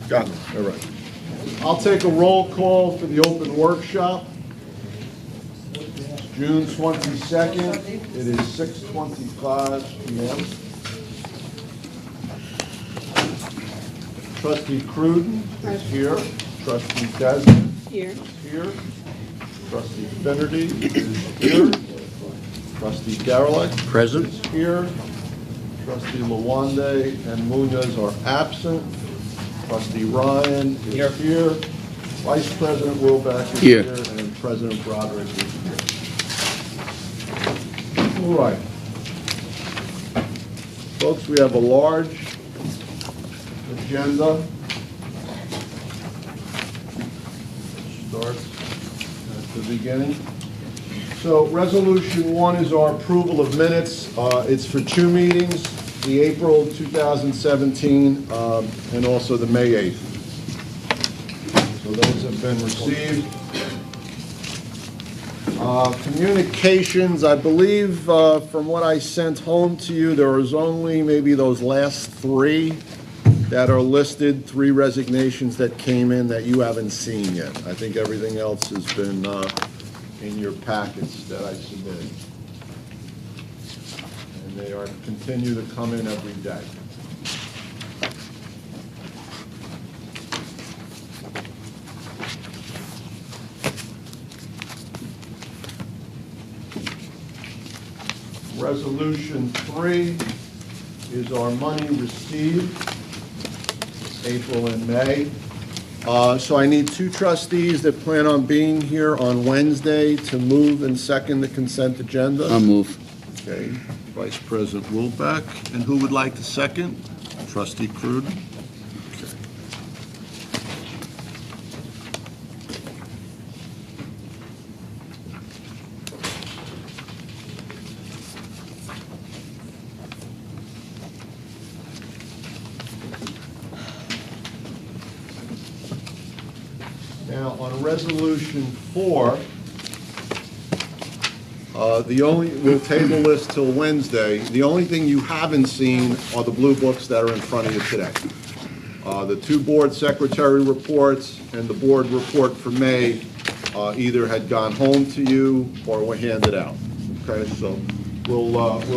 Got it, all right. I'll take a roll call for the open workshop. June 22nd, it is 6:25 p.m. Trustee Cruden is here. Trustee Desmond Here. is here. Trustee Finnerty is here. Trustee Garlick Present. is here. Trustee Lawande and Munoz are absent. Trustee Ryan is here. Vice President Wilbeck is Here. here. And President Broderick is here. All right. Folks, we have a large agenda. Starts at the beginning. So Resolution 1 is our approval of minutes. It's for two meetings, the April 2017 and also the May 8th. So those have been received. Communications, I believe from what I sent home to you, there is only maybe those last three that are listed, three resignations that came in that you haven't seen yet. I think everything else has been in your packets that I submitted. And they are continue to come in every day. Resolution 3 is our money received, April and May. So I need two trustees that plan on being here on Wednesday to move and second the consent agenda. I'll move. Okay, Vice President Wilbeck. And who would like to second? Trustee Cruden. Okay. Now, on Resolution 4, we'll table this till Wednesday. The only thing you haven't seen are the blue books that are in front of you today. The two board secretary reports and the board report for May either had gone home to you or were handed out. Okay, so we'll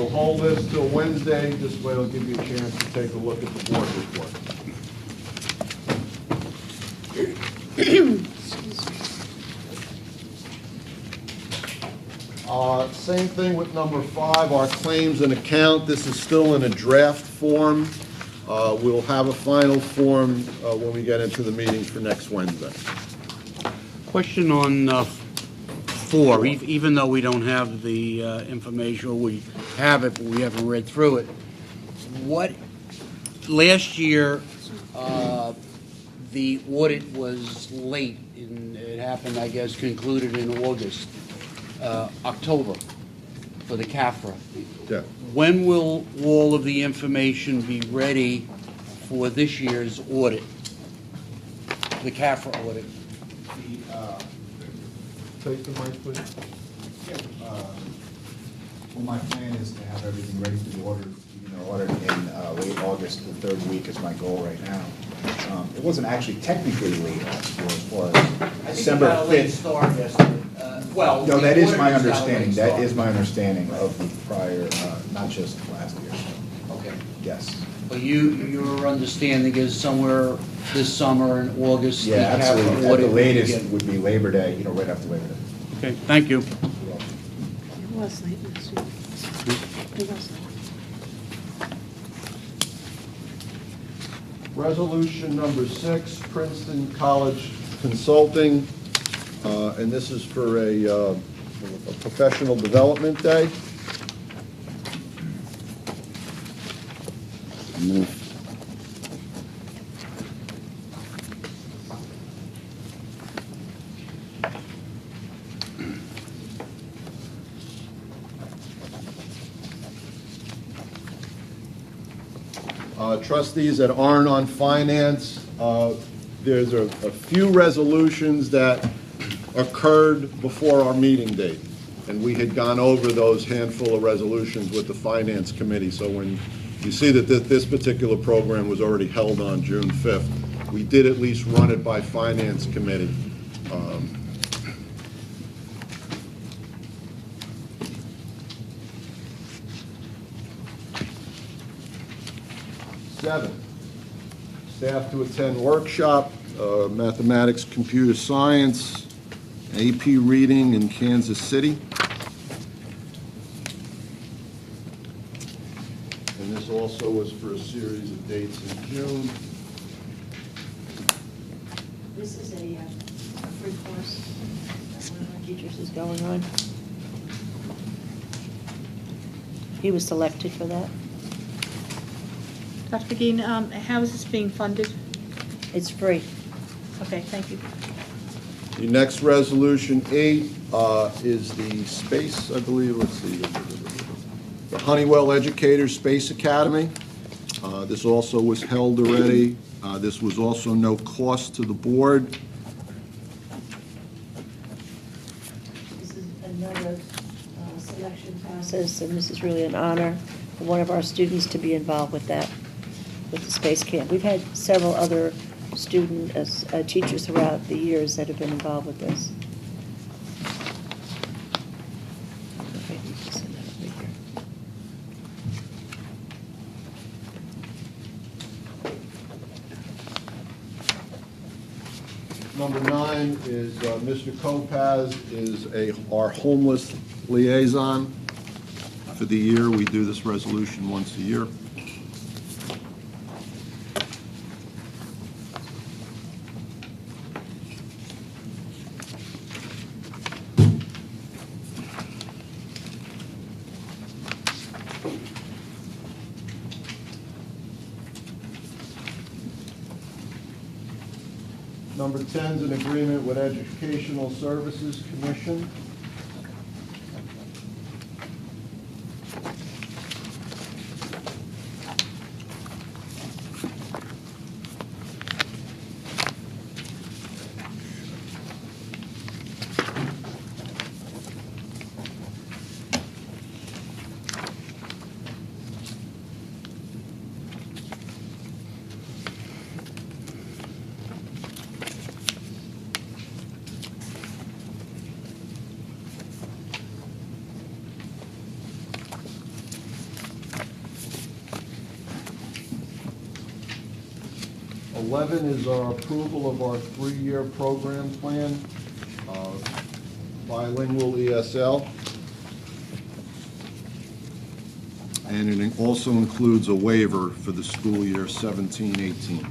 hold this till Wednesday. This way it'll give you a chance to take a look at the board report. Same thing with number 5, our claims and account. This is still in a draft form. We'll have a final form when we get into the meeting for next Wednesday. Question on 4, even though we don't have the information, or we have it, but we haven't read through it. Last year, the audit was late, and it happened, I guess, concluded in August, October, for the CAFRA. Yeah. When will all of the information be ready for this year's audit, the CAFRA audit? Take the mic, please. Well, my plan is to have everything ready for the audit in late August, the third week is my goal right now. It wasn't actually technically late as far as December 5th. I think you got a late start yesterday. No, that is my understanding. That is my understanding of the prior, not just last year. Okay. Yes. But your understanding is somewhere this summer in August? Yeah, the absolutely. CAFRA At audit the will latest begin. would be Labor Day, right after Labor Day. Okay, thank you. It was late last week. It was late. Resolution number 6, Princeton College Consulting, and this is for a professional development day. Move. Trustees that aren't on finance, there's a few resolutions that occurred before our meeting date, and we had gone over those handful of resolutions with the Finance Committee. So when you see that this particular program was already held on June 5th, we did at least run it by Finance Committee. Seven, staff to attend workshop, mathematics, computer science, AP reading in Kansas City. And this also was for a series of dates in June. This is a free course that one of our teachers is going on. He was selected for that. Dr. McGee, how is this being funded? It's free. Okay, thank you. The next resolution 8 is the space, I believe, let's see, the Honeywell Educators Space Academy. This also was held already. This was also no cost to the board. This is another selection process, and this is really an honor for one of our students to be involved with that, with the space camp. We've had several other teachers throughout the years that have been involved with this. Okay, you can send that over here. Number 9 is Mr. Kopaz is our homeless liaison for the year. We do this resolution once a year. Number 10 is an agreement with Educational Services Commission. Eleven is our approval of our 3-year program plan, bilingual ESL. And it also includes a waiver for the school year 17-18.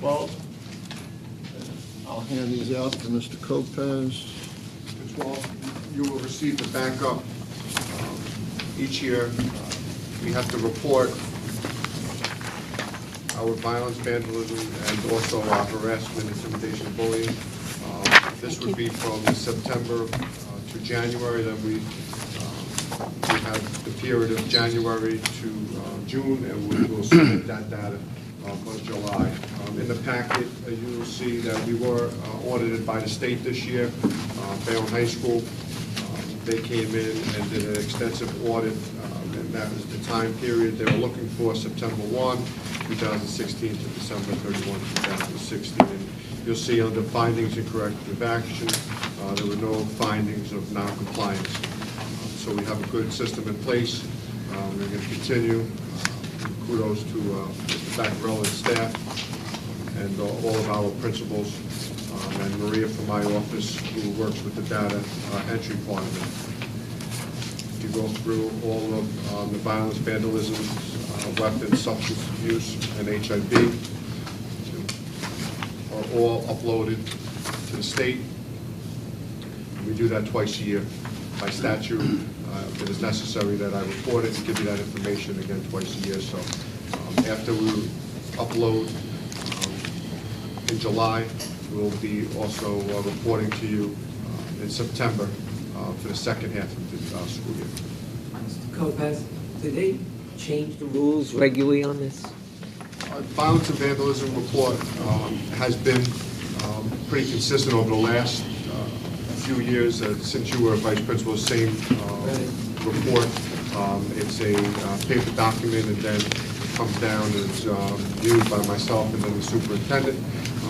Well, I'll hand these out to Mr. Kopaz. As well, you will receive the backup. Each year, we have to report our violence, vandalism, and also our harassment, intimidation, and bullying. This would be from September to January, then we have the period of January to June, and we will submit that data for July. In the packet, you will see that we were audited by the state this year, Bayonne High School. They came in and did an extensive audit, and that was the time period they were looking for, September 1, 2016 to December 31, 2016. And you'll see under findings and corrective action, there were no findings of non-compliance. So we have a good system in place. We're going to continue. Kudos to Mr. Baccarello and staff, and all of our principals, and Maria from my office, who works with the data entry part of it. You go through all of the violence, vandalism, weapons, substance abuse, and HIV, are all uploaded to the state. We do that twice a year. By statute, it is necessary that I report it and give you that information again twice a year. So after we upload in July, we'll be also reporting to you in September for the second half of the school year. Mr. Kopaz, did they change the rules regularly on this? Violence and vandalism report has been pretty consistent over the last few years, since you were vice principal, same report. It's a paper document, and then it comes down and it's viewed by myself and then the superintendent,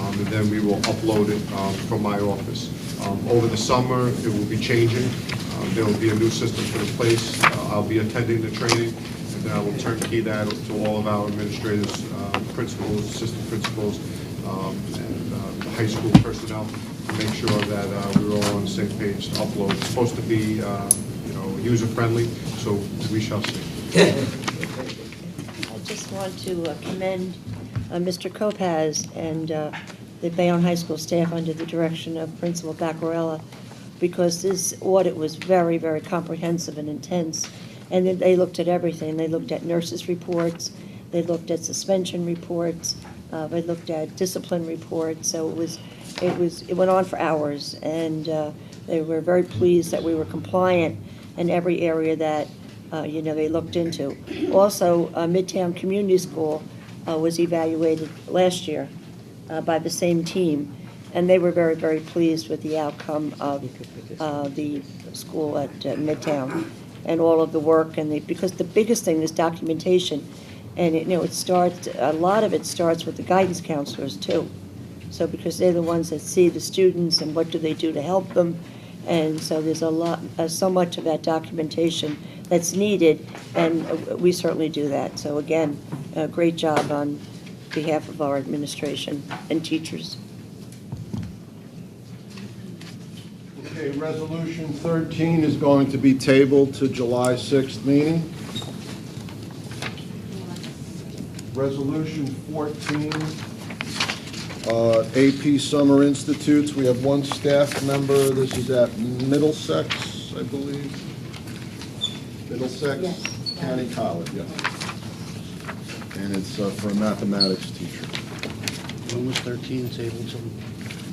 and then we will upload it from my office. Over the summer, it will be changing. There will be a new system put in place. I'll be attending the training, and then I will turnkey that to all of our administrators, principals, assistant principals, and high school personnel to make sure that we're all on the same page to upload. It's supposed to be, user-friendly, so we shall see. I just want to commend Mr. Kopaz and the Bayonne High School staff under the direction of Principal Baccarella, because this audit was very, very comprehensive and intense. And then they looked at everything. They looked at nurses' reports, they looked at suspension reports, they looked at discipline reports. So it went on for hours, and they were very pleased that we were compliant in every area that they looked into. Also, Midtown Community School was evaluated last year by the same team, and they were very, very pleased with the outcome of the school at Midtown and all of the work. And because the biggest thing is documentation, and it starts, a lot of it starts with the guidance counselors too. So because they're the ones that see the students and what do they do to help them, and so there's so much of that documentation that's needed, and we certainly do that. So again, a great job on behalf of our administration and teachers. Okay, Resolution 13 is going to be tabled to July 6th meeting. Resolution 14, AP Summer Institutes. We have one staff member. This is at Middlesex, I believe. Middlesex County College, yeah. And it's for a mathematics teacher. When was 13 tabled to?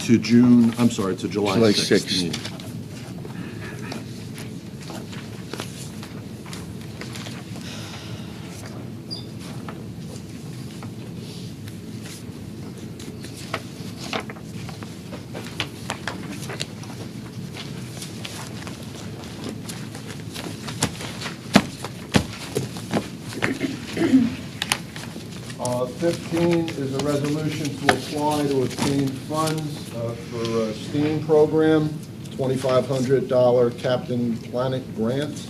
To July 6th. July 6th. meeting. Uh, 15 is a resolution to apply to obtain funds for a STEAM program, $2,500 Captain Planet grant.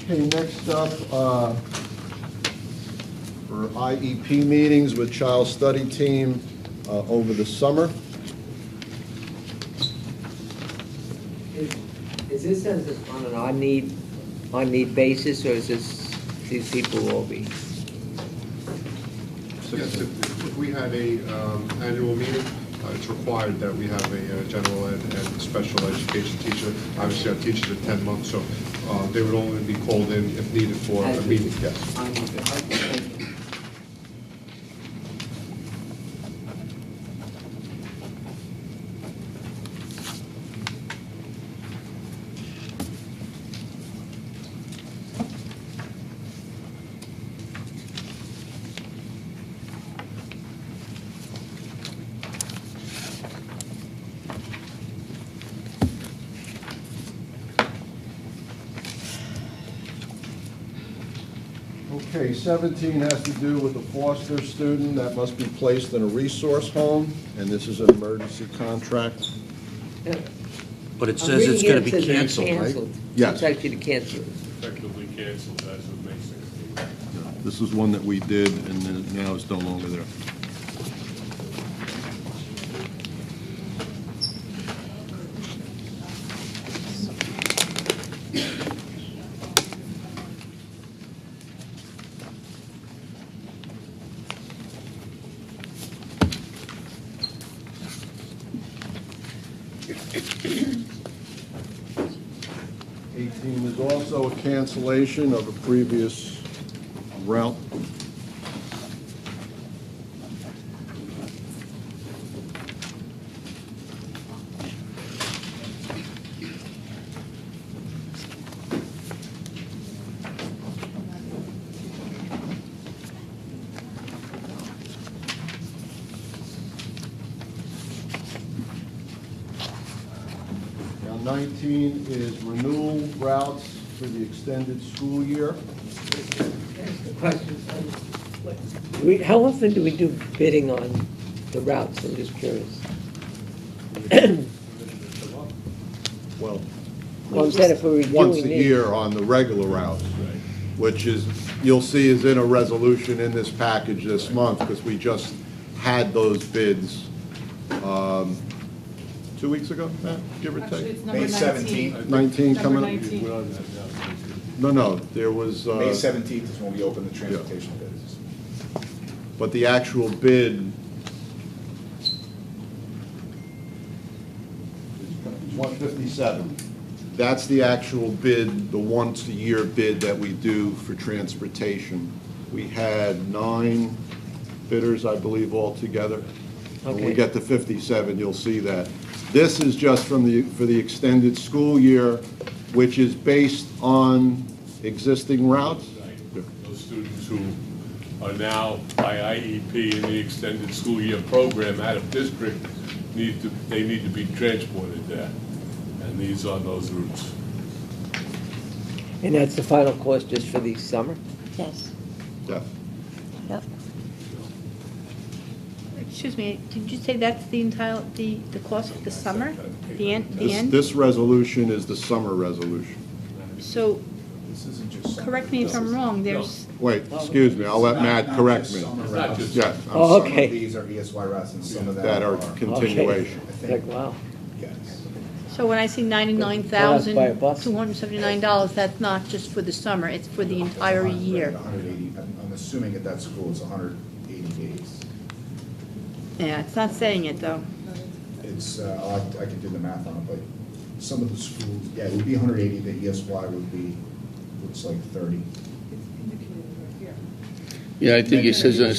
Okay, next up, for IEP meetings with child study team over the summer. Is this on an on-need basis, or is these people will all be? Yes, if we had a annual meeting, it's required that we have a general ed and special education teacher. Obviously, our teachers are 10 months, so they would only be called in if needed for a meeting, yes. On-need, okay, thank you. Okay, 17 has to do with a foster student that must be placed in a resource home, and this is an emergency contract. But it says it's going to be I'm reading it, it canceled, says right? canceled. Yes. It's actually to cancel. Effectively canceled as of May 16th. This is one that we did, and then now it's no longer there. 18 is also a cancellation of a previous route. Now 19 is renewal routes for the extended school year. How often do we do bidding on the routes? I'm just curious. Well, Well, I'm saying if we were doing once a these- year on the regular routes, which is, you'll see is in a resolution in this package this month, because we just had those bids 2 weeks ago, Matt, give or Actually, take? it's number May 19. 17th. 19 coming up? 19. We're on that now. No, there was, May 17th is when we open the transportation bids. but the actual bid, 157. That's the actual bid, the once-a-year bid that we do for transportation. We had 9 bidders, I believe, altogether. When we Okay. get to 57, you'll see that. This is just for the extended school year, which is based on existing routes. Those students who are now by IEP in the extended school year program out of district need to be transported there. And these are those routes. And that's the final cost just for the summer? Yes, Yeah. yep. Excuse me, did you say that's the entire, the cost of the summer? The end, the This, end? this resolution is the summer resolution. So, This isn't just summer. correct me if I'm wrong, there's, Wait, excuse me, I'll let Matt correct me. It's not just- Yeah, Oh, Some okay. of these are ESY routes and some of them that are are. continuation. I think- Like, wow. Yes. so when I see Buy a bus. $99,279, that's not just for the summer, it's for the entire year. 180, I'm assuming at that school it's 180 days. Yeah, it's not saying it, though. It's, I can do the math on it, but some of the schools, yeah, it would be 180, the ESY would be, looks like 30. Yeah, I think it says on the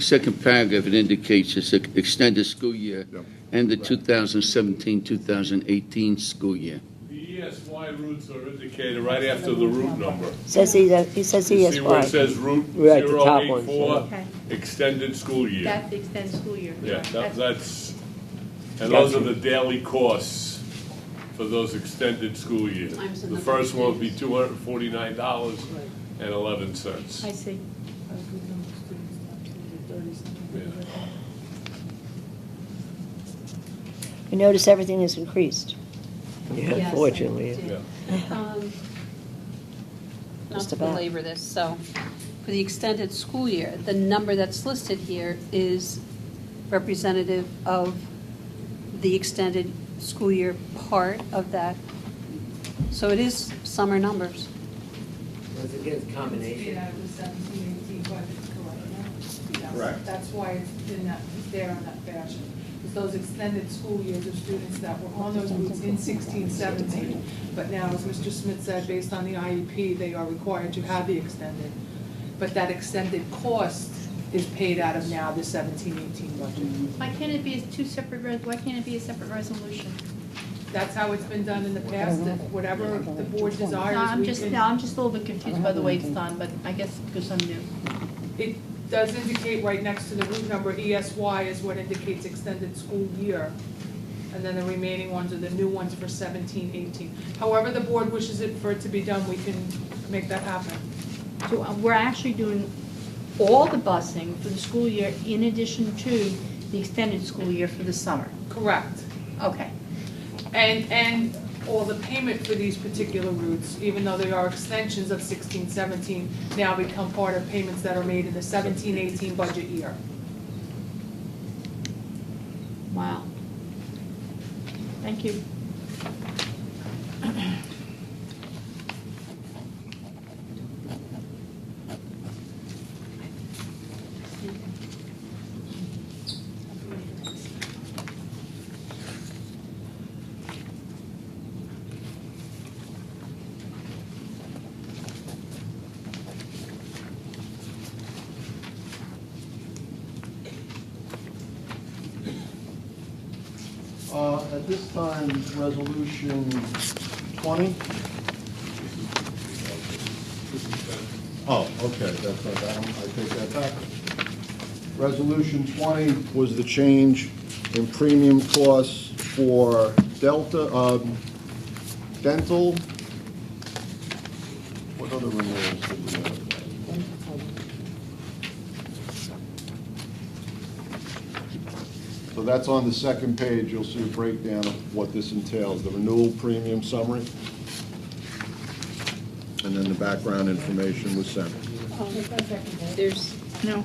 second paragraph, it indicates it's an extended school year Yep. and the 2017-2018 school year. The ESY routes are indicated right after the route number. Says he says You see where it ESY. says Route Right, the top one, 084, Okay. extended school year. That's the extended school year. Yeah, That's- that's, and those are the daily costs for those extended school years. Times the The number first of one would be students. $249.11. I see. Yeah. We notice everything has increased. Yeah, Yes, unfortunately. I did. Not Just to about. belabor this, so, for the extended school year, the number that's listed here is representative of the extended school year part of that. So it is summer numbers. Once again, it's combination. Yeah, it was 17, 18 budget, correct? Yes. Correct. That's why it's in that, it's there in that fashion. It's those extended school years of students that were on those routes in 16, 17. But now, as Mr. Smith said, based on the IEP, they are required to have the extended. But that extended cost is paid out of now the 17, 18 budget. Why can't it be why can't it be a separate resolution? That's how it's been done in the past, that whatever the board desires, I'm we just can. a little bit confused by the way it's done, but I guess because I'm new. It does indicate right next to the route number, ESY is what indicates extended school year. And then the remaining ones are the new ones for 17, 18. However the board wishes it for it to be done, we can make that happen. So we're actually doing all the busing for the school year in addition to the extended school year for the summer. Correct. Okay. And all the payment for these particular routes, even though they are extensions of 16, 17, now become part of payments that are made in the 17, 18 budget year. Wow. Thank you. this time, resolution 20. Oh, okay, that's not that one, I take that back. Resolution 20 was the change in premium costs for dental. What other renewals did we have? So that's on the second page, you'll see a breakdown of what this entails, the renewal premium summary, and then the background information was sent. There's, no.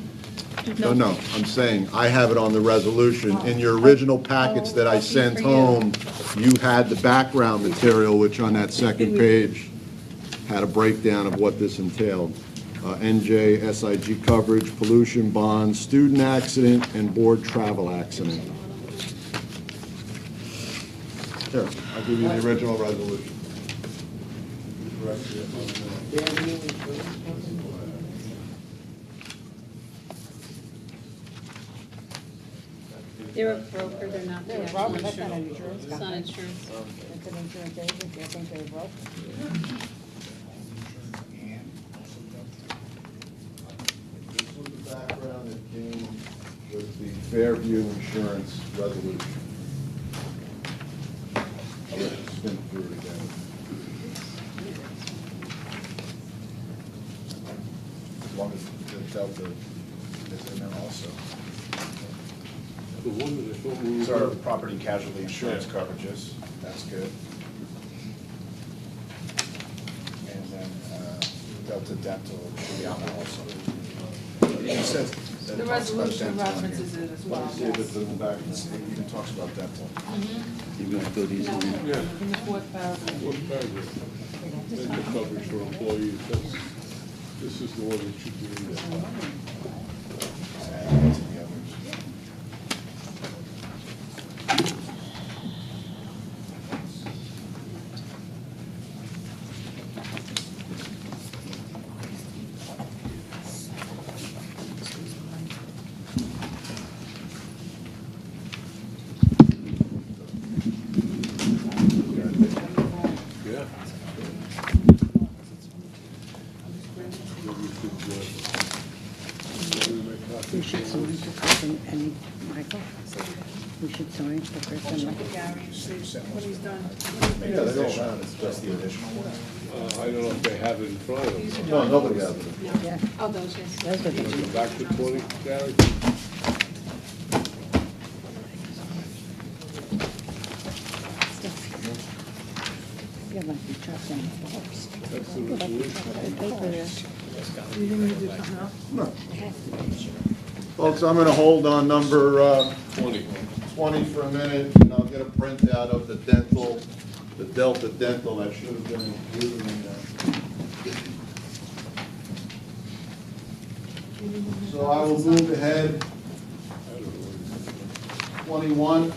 No, I'm saying, I have it on the resolution. In your original packets that I sent home, you had the background material, which on that second page had a breakdown of what this entailed. NJ, SIG coverage, pollution bonds, student accident, and board travel accident. Here, I'll give you the original resolution. They're a broker, they're not the They're a actual broker, that's not an insurance. insurance It's not company. insurance. It's an insurance agency, I think they're broke. This was the background that came with the Fairview Insurance resolution. I'll let you spin through it again. As long as the Delta is in there also. The one that I thought we These were. are property casualty insurance coverages, that's good. And then Delta Dental should be on there also. It says that The it talks about resolution dental in here. references it as well. See if it's in the back. It even talks about dental. You're gonna throw these in? Yeah, In the fourth paragraph. one paragraph. Dental coverage for employees, this is the one that should be in there. And to the others. Yeah. We should sign for Chris and Michael. We should sign for Chris and Michael. Gary, see what he's done. Yeah, they all have It's just the additional one. I don't know if they have it in front of them. No, nobody has it. Yeah, Oh, those, yes. that's what they do. Back to 20, Gary? Yeah, like you chopped down the horse. That's the resolution. Paper there. You didn't need to, no? Folks, I'm going to hold on number 20. 20 for a minute, and I'll get a printout of the dental, the Delta Dental that should have been included in there. So I will move ahead. 21.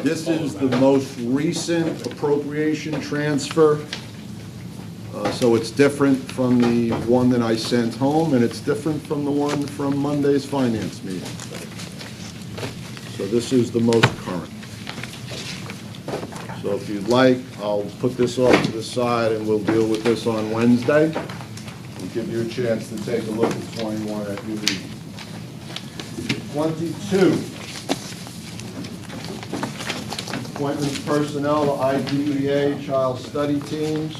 This is the most recent appropriation transfer. So it's different from the one that I sent home, and it's different from the one from Monday's finance meeting. So this is the most current. So if you'd like, I'll put this off to the side, and we'll deal with this on Wednesday. We'll give you a chance to take a look at 21 at your leisure. 22. Appointments personnel, IDEA, child study teams.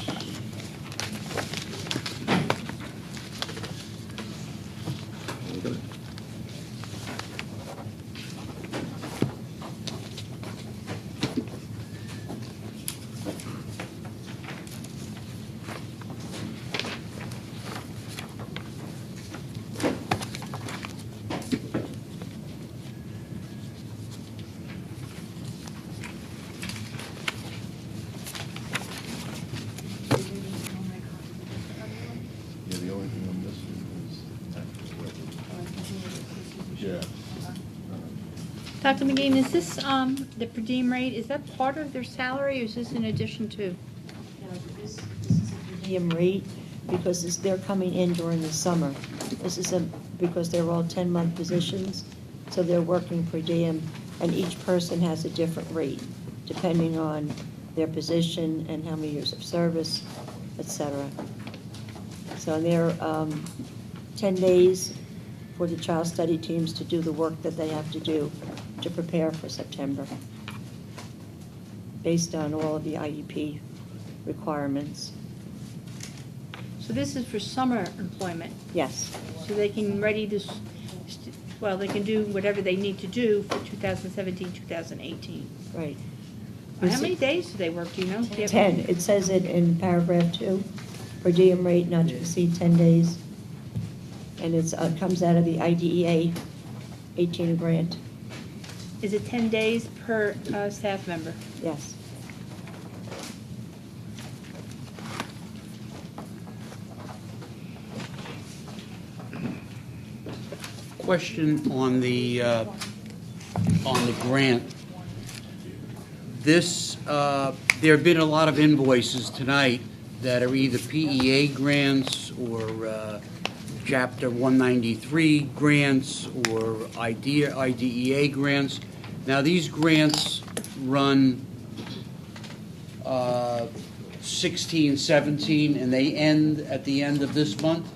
Yeah, the only thing I'm missing is. Yeah. Dr. McGee, is this, the per diem rate, is that part of their salary, or is this in addition to? Now, this is a per diem rate because they're coming in during the summer. This is because they're all 10-month positions, So they're working per diem, and each person has a different rate, depending on their position and how many years of service, et cetera. So they're 10 days for the child study teams to do the work that they have to do to prepare for September, based on all of the IEP requirements. So this is for summer employment, Yes. so they can ready to, well, they can do whatever they need to do for 2017, 2018. Right. How many days do they work, do you know? Do you have- 10, it says it in paragraph 2, per diem rate not to exceed 10 days. And it's, comes out of the IDEA 18 grant, Is it 10 days per staff member? yes. Question on the grant. This, there have been a lot of invoices tonight that are either PEA grants or Chapter 193 grants or IDEA grants. Now, these grants run 16, 17, and they end at the end of this month?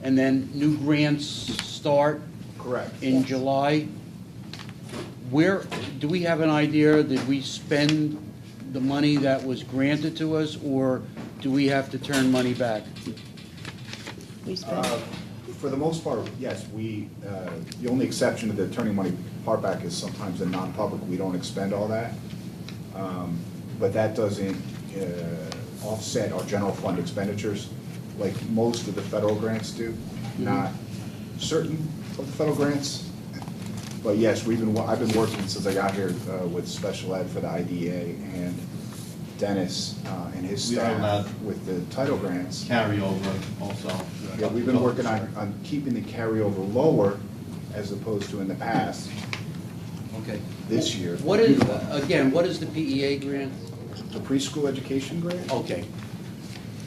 And then new grants start Correct. in July? Where, do we have an idea, did we spend the money that was granted to us, or do we have to turn money back? We spent, For the most part, yes, the only exception to the turning money part back is sometimes in non-public, we don't expend all that. But that doesn't offset our general fund expenditures like most of the federal grants do. Not certain of the federal grants, but yes, I've been working since I got here with special ed for the IDA and Dennis and his We are staff allowed with the title grants. Carryover also. Yeah, we've been working on keeping the carryover lower as opposed to in the past, Okay. this year. What is, again, what is the PEA grant? The preschool education grant? Okay,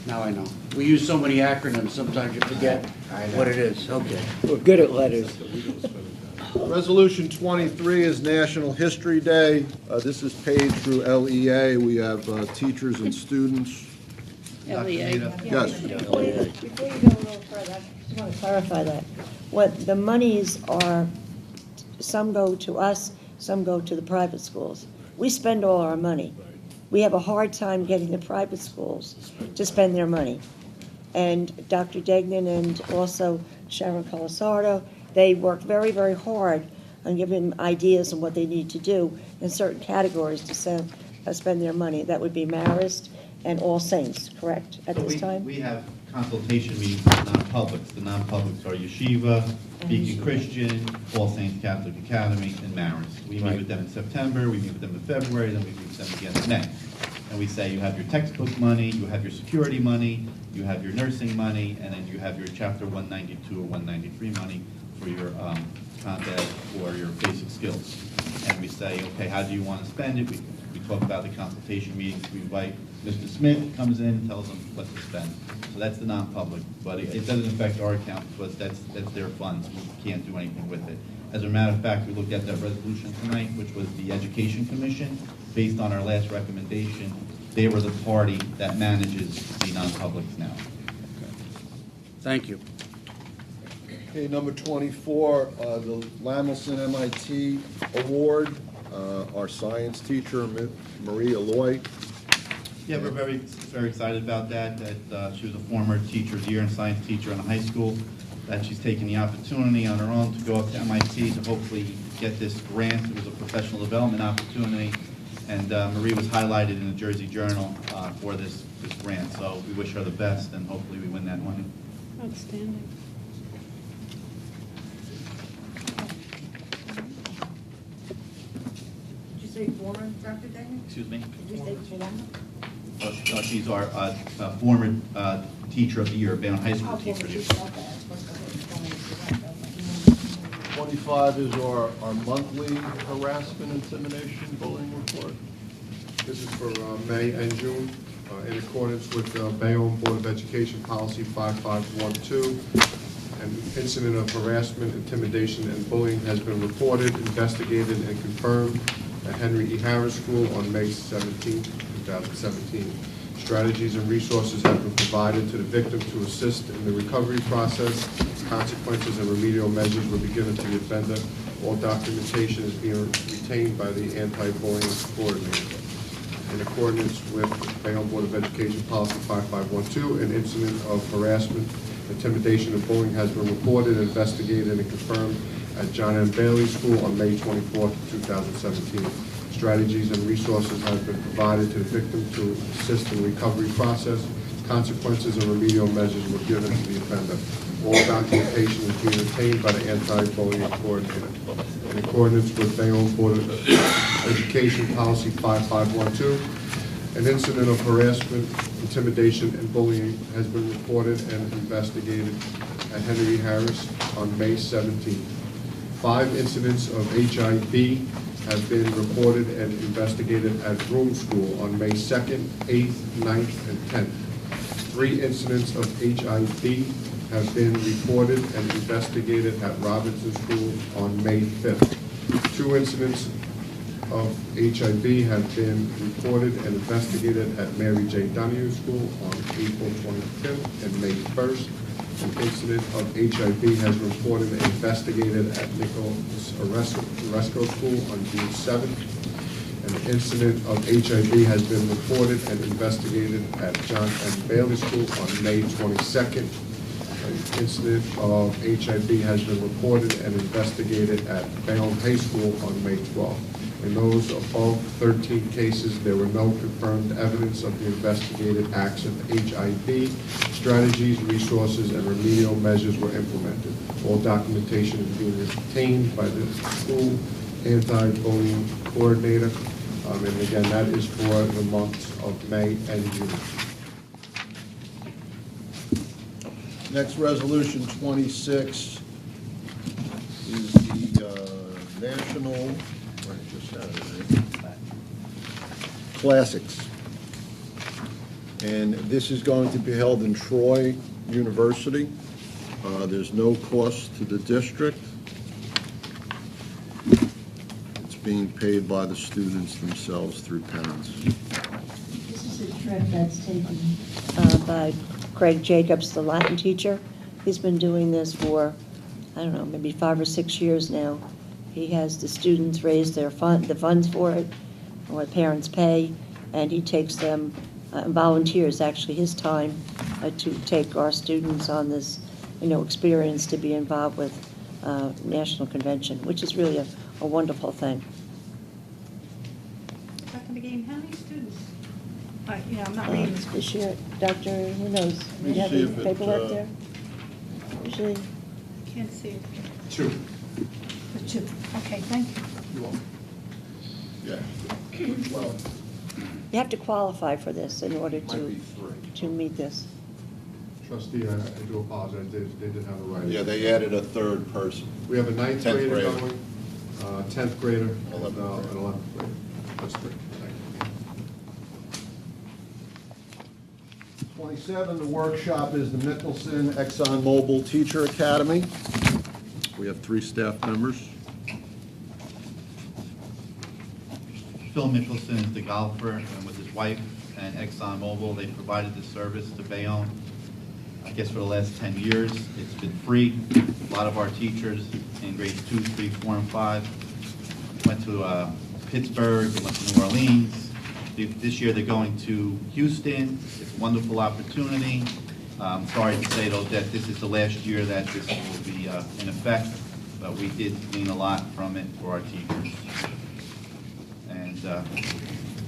now I know. We use so many acronyms, sometimes you forget I know. what it is. Okay. We're good at letters. Resolution 23 is National History Day. This is paid through LEA. We have teachers and students. LEA. Yes. before you go a little further, I just want to clarify that. What the monies are, some go to us, some go to the private schools. We spend all our money. We have a hard time getting the private schools to spend their money. And Dr. Degnan and also Sharon Colasardo, they work very, very hard on giving them ideas on what they need to do in certain categories to spend their money. That would be Marist and All Saints, correct, at So this time? We have consultation meetings with non-publics. The non-publics are Yeshiva, Beacon Christian, All Saints Catholic Academy, and Marist. We meet with them in September, we meet with them in February, then we meet with them again in May. And we say, you have your textbook money, you have your security money, you have your nursing money, and then you have your Chapter 192 or 193 money for your content or your basic skills. And we say, okay, how do you want to spend it? We talk about the consultation meetings. We invite Mr. Smith, comes in and tells them what to spend. So that's the non-public, but it doesn't affect our account because that's their funds. We can't do anything with it. As a matter of fact, we looked at that resolution tonight, which was the Education Commission. Based on our last recommendation, they were the party that manages the non-publics now. Thank you. Okay, number 24, the Lamelson MIT Award, our science teacher, Marie Aloy. Yeah, we're very, very excited about that. She was a former teacher of the year and science teacher in a high school. That she's taken the opportunity on her own to go up to MIT to hopefully get this grant. It was a professional development opportunity, and Marie was highlighted in the Jersey Journal for this grant. So we wish her the best, and hopefully we win that money. Outstanding. Did you say former, Dr. Degnan? Excuse me? Did you say former? She's our former teacher of the year, Bayonne High School teacher of the year. 25 is our monthly harassment, intimidation, bullying report. This is for May and June, in accordance with Bayonne Board of Education Policy 5512. An incident of harassment, intimidation, and bullying has been reported, investigated, and confirmed at Henry E. Harris School on May 17, 2017. Strategies and resources have been provided to the victim to assist in the recovery process. Consequences and remedial measures will be given to the offender. All documentation is being retained by the anti-bullying coordinator. In accordance with Bayonne Board of Education Policy 5512, an incident of harassment, intimidation, and bullying has been reported, investigated, and confirmed at John M. Bailey School on May 24, 2017. Strategies and resources have been provided to the victim to assist in the recovery process. Consequences and remedial measures were given to the offender. All documentation is being retained by the anti-bullying coordinator. In accordance with Bayonne Board of Education Policy 5512, an incident of harassment, intimidation, and bullying has been reported and investigated at Henry Harris on May 17th. 5 incidents of HIV have been reported and investigated at Broome School on May 2nd, 8th, 9th, and 10th. 3 incidents of HIV have been reported and investigated at Robinson School on May 5th. 2 incidents of HIV have been reported and investigated at Mary J. Donahue School on April 25th and May 1st. An incident of HIV has been reported and investigated at Nicholas Oresco School on June 7th. An incident of HIV has been reported and investigated at John M. Bailey School on May 22nd. An incident of HIV has been reported and investigated at Bayonne High School on May 12th. In those above 13 cases, there were no confirmed evidence of the investigated acts of HIV. Strategies, resources, and remedial measures were implemented. All documentation is being retained by the school anti-bullying coordinator. And again, that is for the months of May and June. Next, Resolution 26 is the National Classics. And this is going to be held in Troy University. There's no cost to the district. It's being paid by the students themselves through parents. This is a trip that's taken by Craig Jacobs, the Latin teacher. He's been doing this for, I don't know, maybe 5 or 6 years now. He has the students raise the funds for it, what parents pay, and he takes them, volunteers actually his time to take our students on this, experience to be involved with National Convention, which is really a wonderful thing. Dr. McGee, how many students? I'm not reading this. This year, Dr., who knows? Do you have see the if it, paperwork there? Usually, Can't see it. 2. The 2. Okay, thank you. You are. Yeah. Well, you have to qualify for this in order might be 3. to meet this. Trustee, I do apologize, they did have a right. Yeah, they added a 3rd person. We have a 9th 10th grader grader. going, 10th grader, and 11th an grader. 11th grader. That's 3. Thank you. 27, the workshop is the Mickelson ExxonMobil Teacher Academy. We have 3 staff members. Phil Mickelson is the golfer, and with his wife and ExxonMobil, they provided the service to Bayonne, I guess for the last 10 years. It's been free. A lot of our teachers in grades 2, 3, 4, and 5 went to Pittsburgh, they went to New Orleans. This year they're going to Houston. It's a wonderful opportunity. Sorry to say though that this is the last year that this will be in effect, but we did glean a lot from it for our teachers. And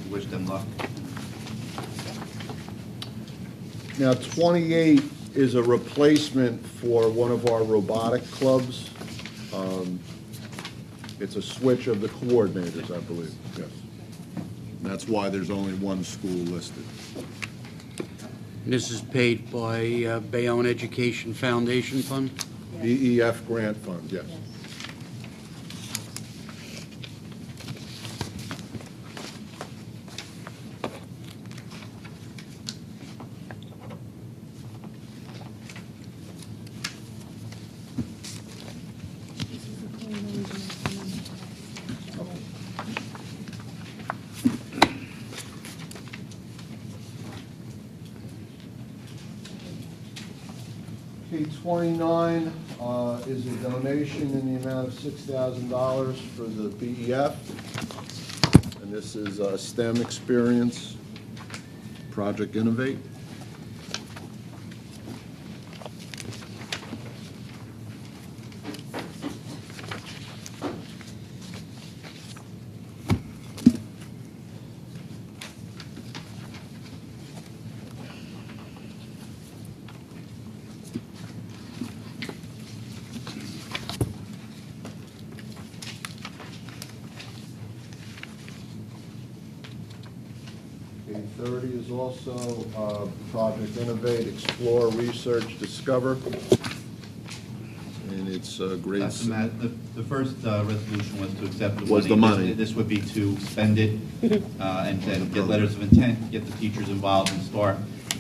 wish them luck. Now, 28 is a replacement for one of our robotic clubs. It's a switch of the coordinators, I believe, yes. And that's why there's only one school listed. This is paid by Bayonne Education Foundation Fund? BEF grant fund, yes. 29 is a donation in the amount of $6,000 for the BEF. And this is a STEM experience, Project Innovate. Page 30 is also Project Innovate, Explore, Research, Discover. And it's grade. The first resolution was to accept the money. Was the money. This would be to spend it and then get letters of intent, get the teachers involved and start.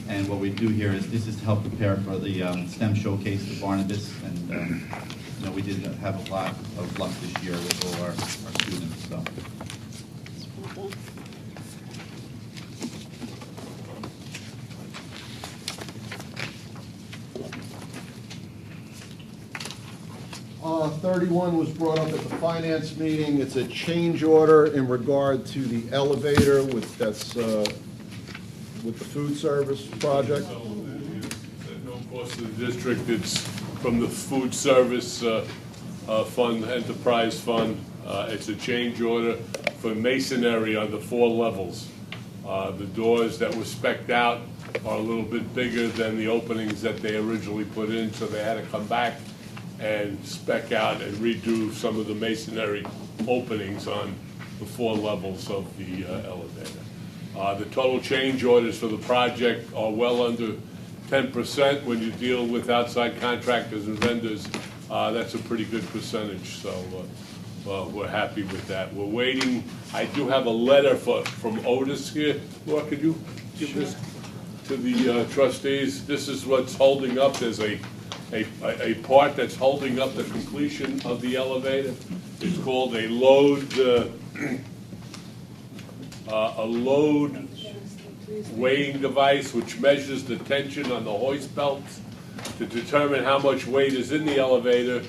And what we do here is, this is to help prepare for the STEM showcase, the Barnabas. And, you know, we did have a lot of luck this year with all our students, so. Uh, 31 was brought up at the finance meeting. It's a change order in regard to the elevator with the food service project. So, at no cost to the district, it's from the food service fund, enterprise fund. It's a change order for masonry on the 4 levels. The doors that were spec'd out are a little bit bigger than the openings that they originally put in, so they had to come back and spec out and redo some of the masonry openings on the 4 levels of the elevator. The total change orders for the project are well under 10%. When you deal with outside contractors and vendors, that's a pretty good percentage, so we're happy with that. We're waiting. I do have a letter from Otis here. Laura, could you give this to the trustees? This is what's holding up. There's a part that's holding up the completion of the elevator. It's called a load weighing device, which measures the tension on the hoist belts to determine how much weight is in the elevator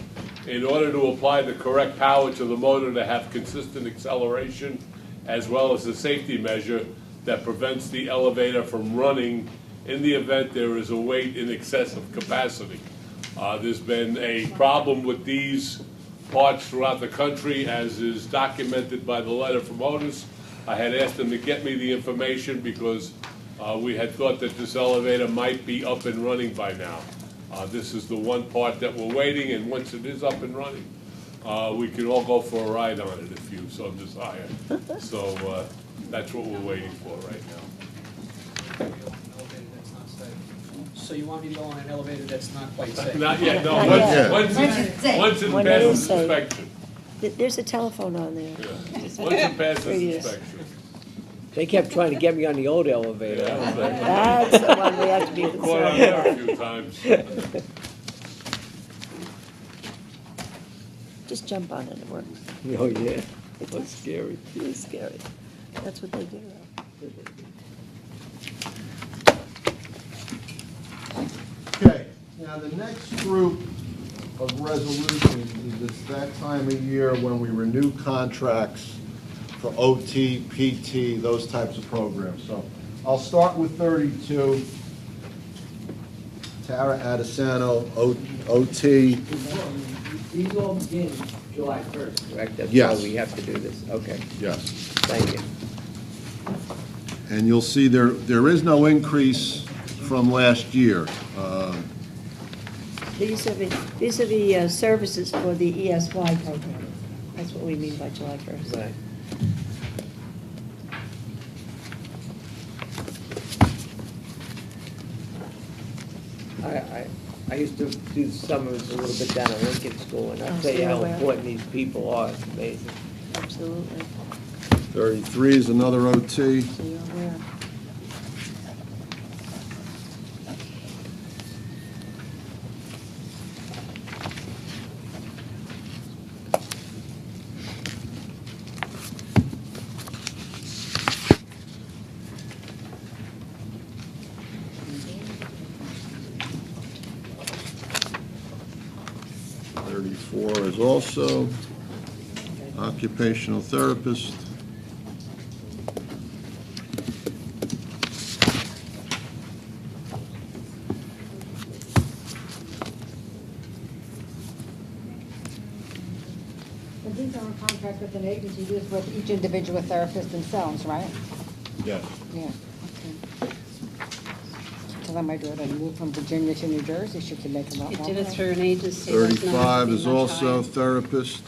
in order to apply the correct power to the motor to have consistent acceleration, as well as a safety measure that prevents the elevator from running in the event there is a weight in excess of capacity. There's been a problem with these parts throughout the country, as is documented by the letter from Otis. I had asked them to get me the information because we had thought that this elevator might be up and running by now. This is the one part that we're waiting, and once it is up and running, we can all go for a ride on it if you so desire. So that's what we're waiting for right now. So you want me to go on an elevator that's not quite safe? Not yet, no. Not yet. Once it When it is passes safe. inspection. There's a telephone on there. Yeah. Once it passes Radius. inspection. They kept trying to get me on the old elevator. I was like, That's the one we have to be Caught on concerned there a about. few times. Just jump on it, it works. oh yeah, that's scary. It is scary. That's what they do. Okay, now the next group of resolutions is it's that time of year when we renew contracts for OT, PT, those types of programs. So I'll start with 32. Tara Adesano, OT. These all begin July 1st, correct? That's Yes. why we have to do this. Okay, Yes. thank you. And you'll see there is no increase from last year. These are the services for the ESY program. That's what we mean by July 1st. Right. I used to do summers a little bit down at Lincoln School, and I'll Oh, tell so you how you're aware. important these people are. It's amazing. Absolutely. 33 is another OT. So you're aware. 34 is also occupational therapist. But these are in contract with an agency, just with each individual therapist themselves, right? Yes. Yeah, okay. Tell them I do it and move from Virginia to New Jersey, she can make a lot You more. did it through an agency. That's not 35 be is much also higher. therapist.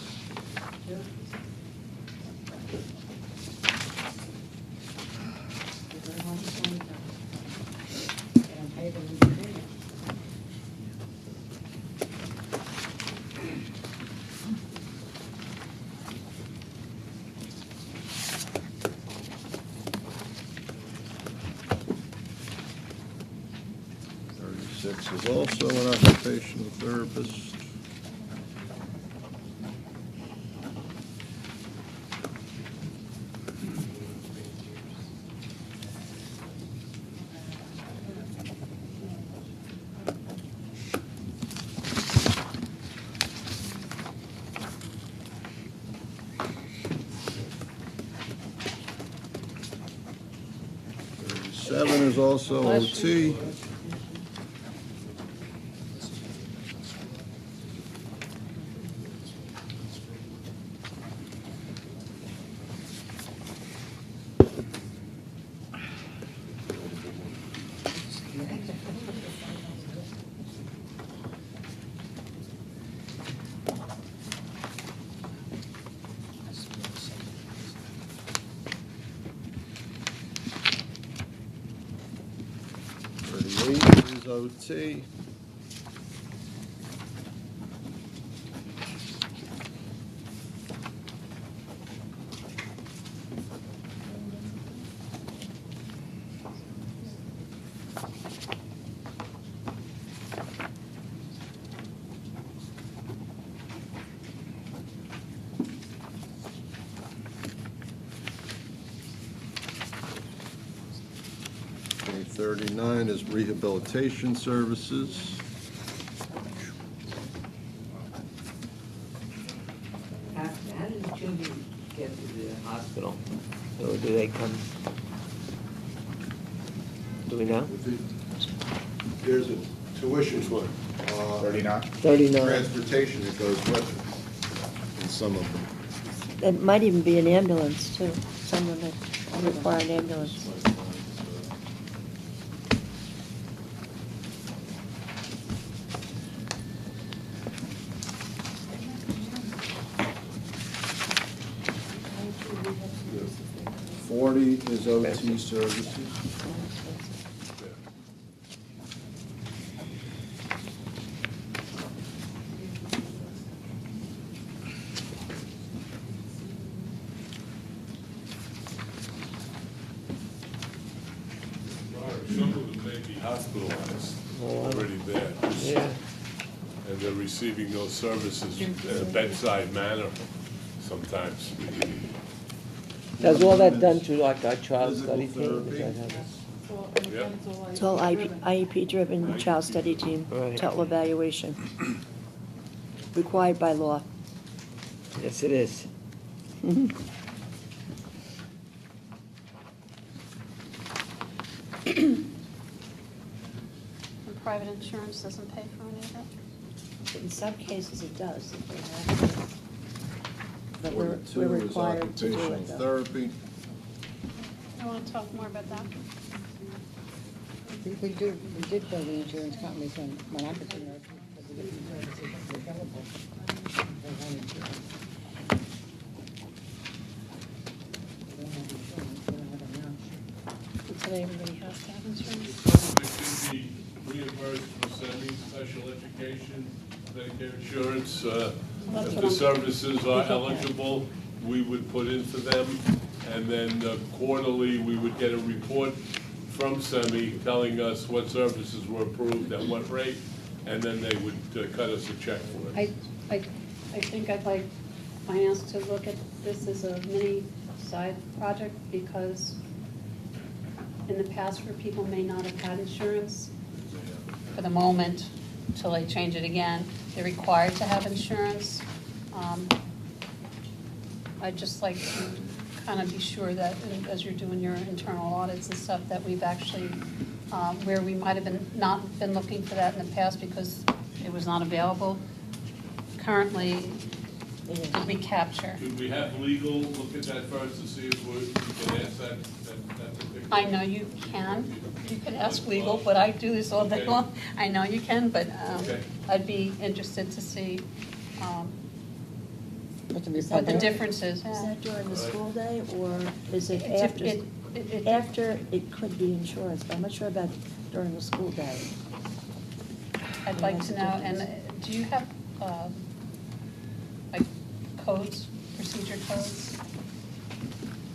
Six is also an occupational therapist. Seven is also OT. Is OT. Okay, 39 is rehabilitation services. How do the children get to the hospital? Or do they come? Do we know? There's a tuition fund. 39? 39. Transportation that goes with it, in some of them. It might even be an ambulance, too. Some of it require an ambulance. Forty is OT services. Some of them may be hospitalized already there. Yeah. And they're receiving those services in a bedside manner sometimes. Is all that done through like our child study Physical team? Is that how this- Yep. It's all IEP-driven, child study team, Right. total evaluation, required by law. Yes, it is. And private insurance doesn't pay for any of that? In some cases, it does, if they have to. But we're 42 is required to do occupational it, though. therapy. I want to talk more about that. We did bill the insurance companies when I was in there, because the different services that were available. They had insurance. They don't have insurance, they don't have enough. Today, everybody has to have insurance. Some of it can be reimbursed through semi-special education, Medicare insurance. That's If what the I'm- services are that. eligible, we would put in for them. And then quarterly, we would get a report from SEMI telling us what services were approved at what rate, and then they would cut us a check for it. I think I'd like finance to look at this as a mini side project, because in the past where people may not have had insurance, for the moment, till they change it again. They're required to have insurance. I'd just like to kind of be sure that, as you're doing your internal audits and stuff, that we've actually, where we might have not been looking for that in the past because it was not available, currently to recapture. Could we have legal look at that first to see if we can ask that particular? I know you can. You can ask legal, but I do this all day Okay. long. I know you can, but Okay. I'd be interested to see What to be what the public? difference is. Is that during the school day, or is it It's- after? it- After, it could be insurance, but I'm not sure about during the school day. I'd like to know, and do you have, like, codes, procedure codes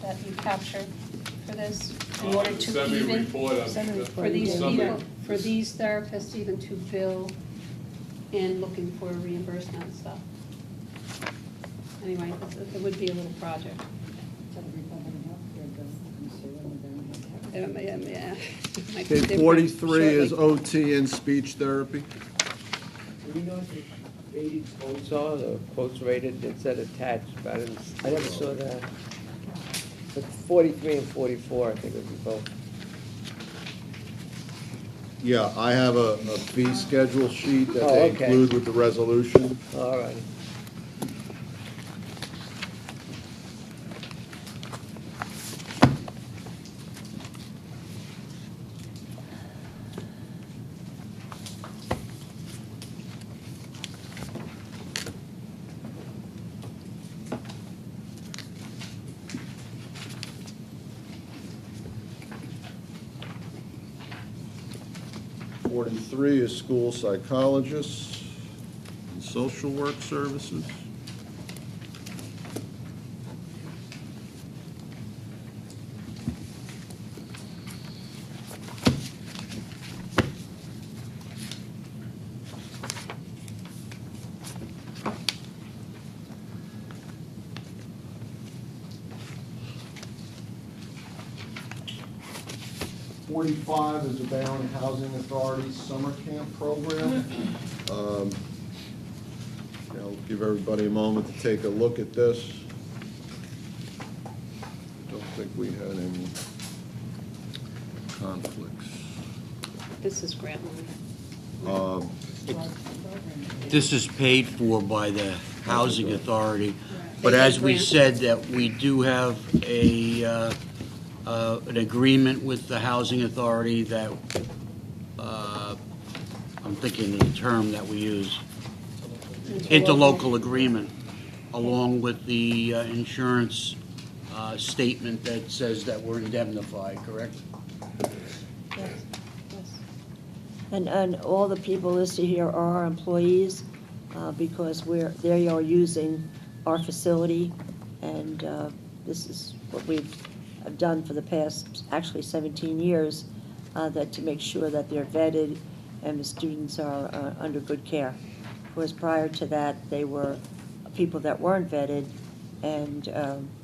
that you capture for this? In order to Send me a even, report on Send a report. for these Something. people, for these therapists even to bill in looking for reimbursement and stuff? Anyway, it would be a little project. Yeah. Might be Okay, different 43 is shortly. OT and speech therapy. Do we know what the rated quotes are, the quotes rated, it said attached, but I never saw that. But 43 and 44, I think would be both. Yeah, I have a fee schedule sheet that Oh, they okay. include with the resolution. All right. Forty-three is school psychologists and social work services. Forty-five is the Bayonne Housing Authority Summer Camp Program. I'll give everybody a moment to take a look at this. Don't think we had any conflicts. This is grant money. Um, This is paid for by the Housing Authority, but as we said, that we do have an agreement with the Housing Authority that, I'm thinking of the term that we use, interlocal agreement, along with the insurance statement that says that we're indemnified, correct? Yes, yes. And all the people listed here are our employees, because they are using our facility, and this is what we've done for the past, actually 17 years, that to make sure that they're vetted and the students are under good care. Whereas prior to that, they were people that weren't vetted, and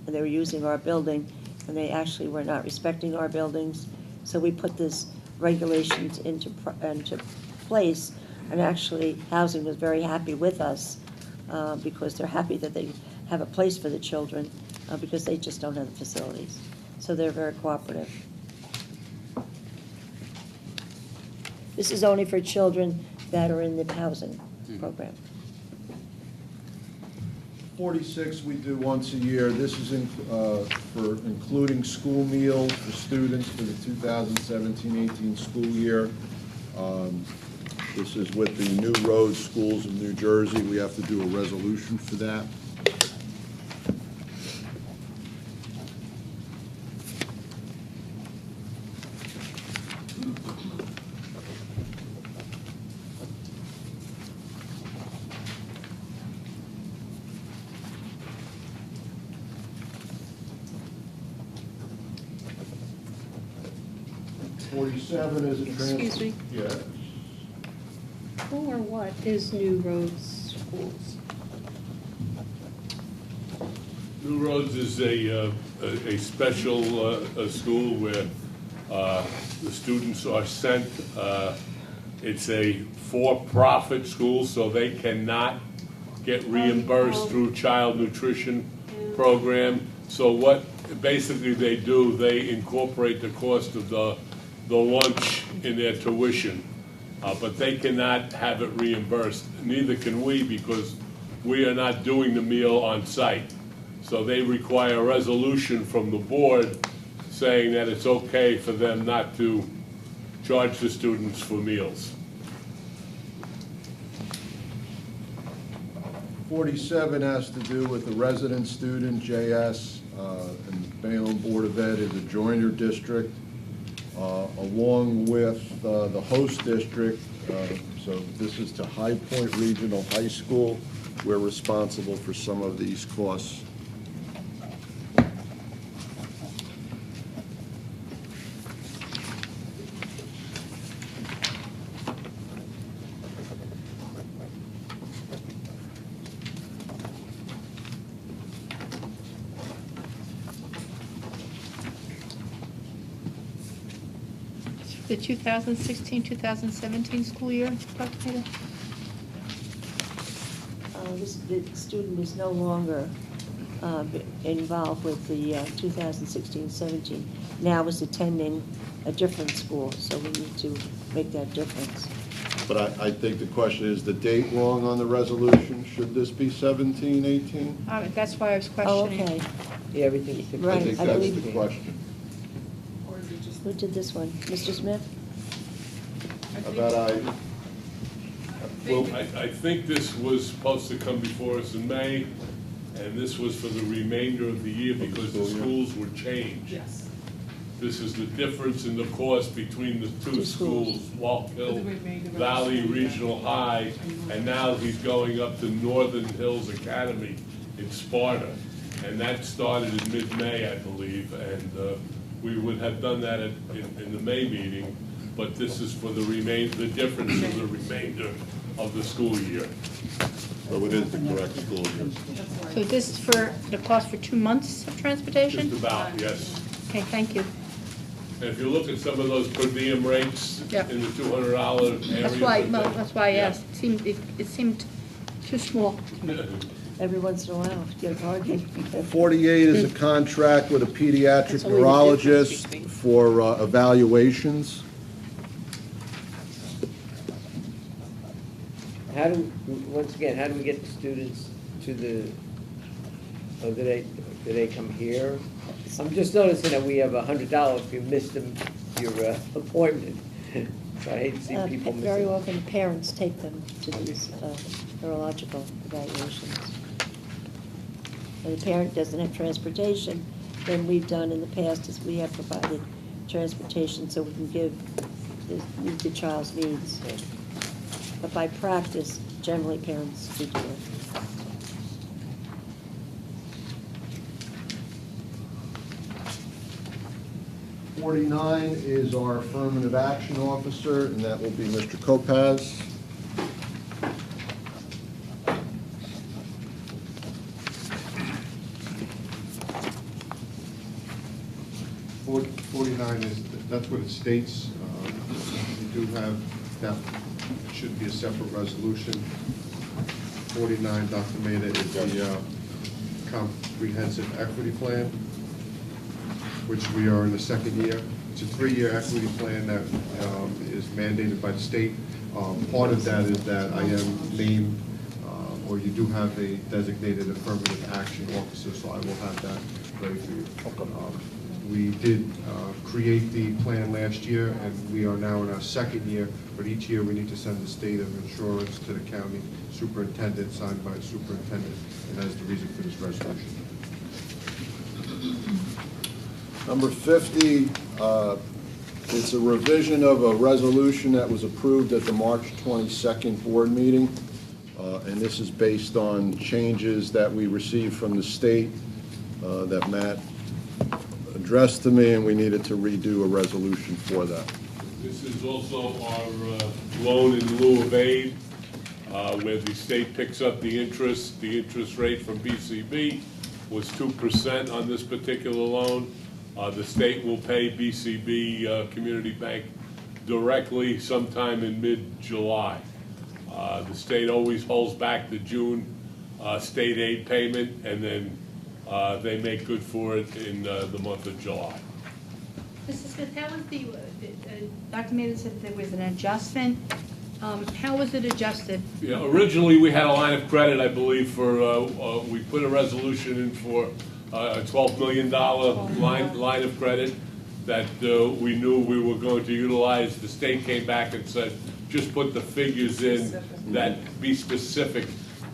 they were using our building, and they actually were not respecting our buildings. So we put this regulations into place, and actually, housing was very happy with us, because they're happy that they have a place for the children, because they just don't have the facilities. So they're very cooperative. This is only for children that are in the housing program. 46 we do once a year. This is for including school meals for students for the 2017-18 school year. This is with the New Road Schools of New Jersey. We have to do a resolution for that. Forty-seven is a Excuse me. Yeah. Who or what is New Roads Schools? New Roads is a special school where the students are sent It's a for-profit school, so they cannot get reimbursed through child nutrition program. So what basically they do, they incorporate the cost of the lunch in their tuition, but they cannot have it reimbursed. Neither can we, because we are not doing the meal on site. So they require a resolution from the board saying that it's okay for them not to charge the students for meals. 47 has to do with the resident student, JS, and the Bayonne Board of Ed is a joiner district, along with the host district. So this is to High Point Regional High School. We're responsible for some of these costs. The 2016-2017 school year, Dr. Peter? The student is no longer involved with the 2016-17. Now is attending a different school, so we need to make that difference. But I think the question is the date wrong on the resolution. Should this be 17, 18? That's why I was Oh, questioning. okay. Yeah, everything's. Right, I think I that's believe- the question. Who did this one? Mr. Smith? How about Well, I think this was supposed to come before us in May, and this was for the remainder of the year because the schools were changed. Yes. This is the difference in the cost between the two schools, Walk Hill For the remainder of the Valley school year. Regional High, and now he's going up to Northern Hills Academy in Sparta. And that started in mid-May, I believe, and we would have done that in the May meeting, but this is for the difference of the remainder of the school year. So it is the correct school year. So this is for the cost for 2 months of transportation? Just about, yes. Okay, thank you. And if you look at some of those per diem rates Yeah. in the $200 area. That's why I asked. It seemed too small. Every once in a while, get a bargain. 48 is a contract with a pediatric That's only the neurologist difference for evaluations. Once again, how do we get the students to the, do they come here? I'm just noticing that we have $100 if you missed your appointment. So I hate to see people miss Very it. often, parents take them to these neurological evaluations. When the parent doesn't have transportation, then we've done in the past is we have provided transportation so we can meet the child's needs. But by practice, generally parents do it. .49 is our affirmative action officer, and that will be Mr. Kopaz. 49 is, that's what it states. You do have, that should be a separate resolution. 49, Dr. Maida, is the comprehensive equity plan, which we are in the second year. It's a 3-year equity plan that is mandated by the state. Part of that is that I am named, or you do have a designated affirmative action officer, so I will have that ready for you. We did create the plan last year, and we are now in our second year, but each year we need to send the state of insurance to the county superintendent, signed by the superintendent, and that is the reason for this resolution. Number 50, it's a revision of a resolution that was approved at the March 22nd board meeting, and this is based on changes that we received from the state that Matt addressed to me, and we needed to redo a resolution for that. This is also our loan in lieu of aid, where the state picks up the interest. The interest rate from BCB was 2% on this particular loan. The state will pay BCB Community Bank directly sometime in mid-July. The state always holds back the June state aid payment, and then they make good for it in the month of July. Mrs. Smith, how was Dr. Maida said there was an adjustment. How was it adjusted? Yeah, originally, we had a line of credit, I believe, for, we put a resolution in for a $12 million line of credit that we knew we were going to utilize. The state came back and said, just put the figures in that be specific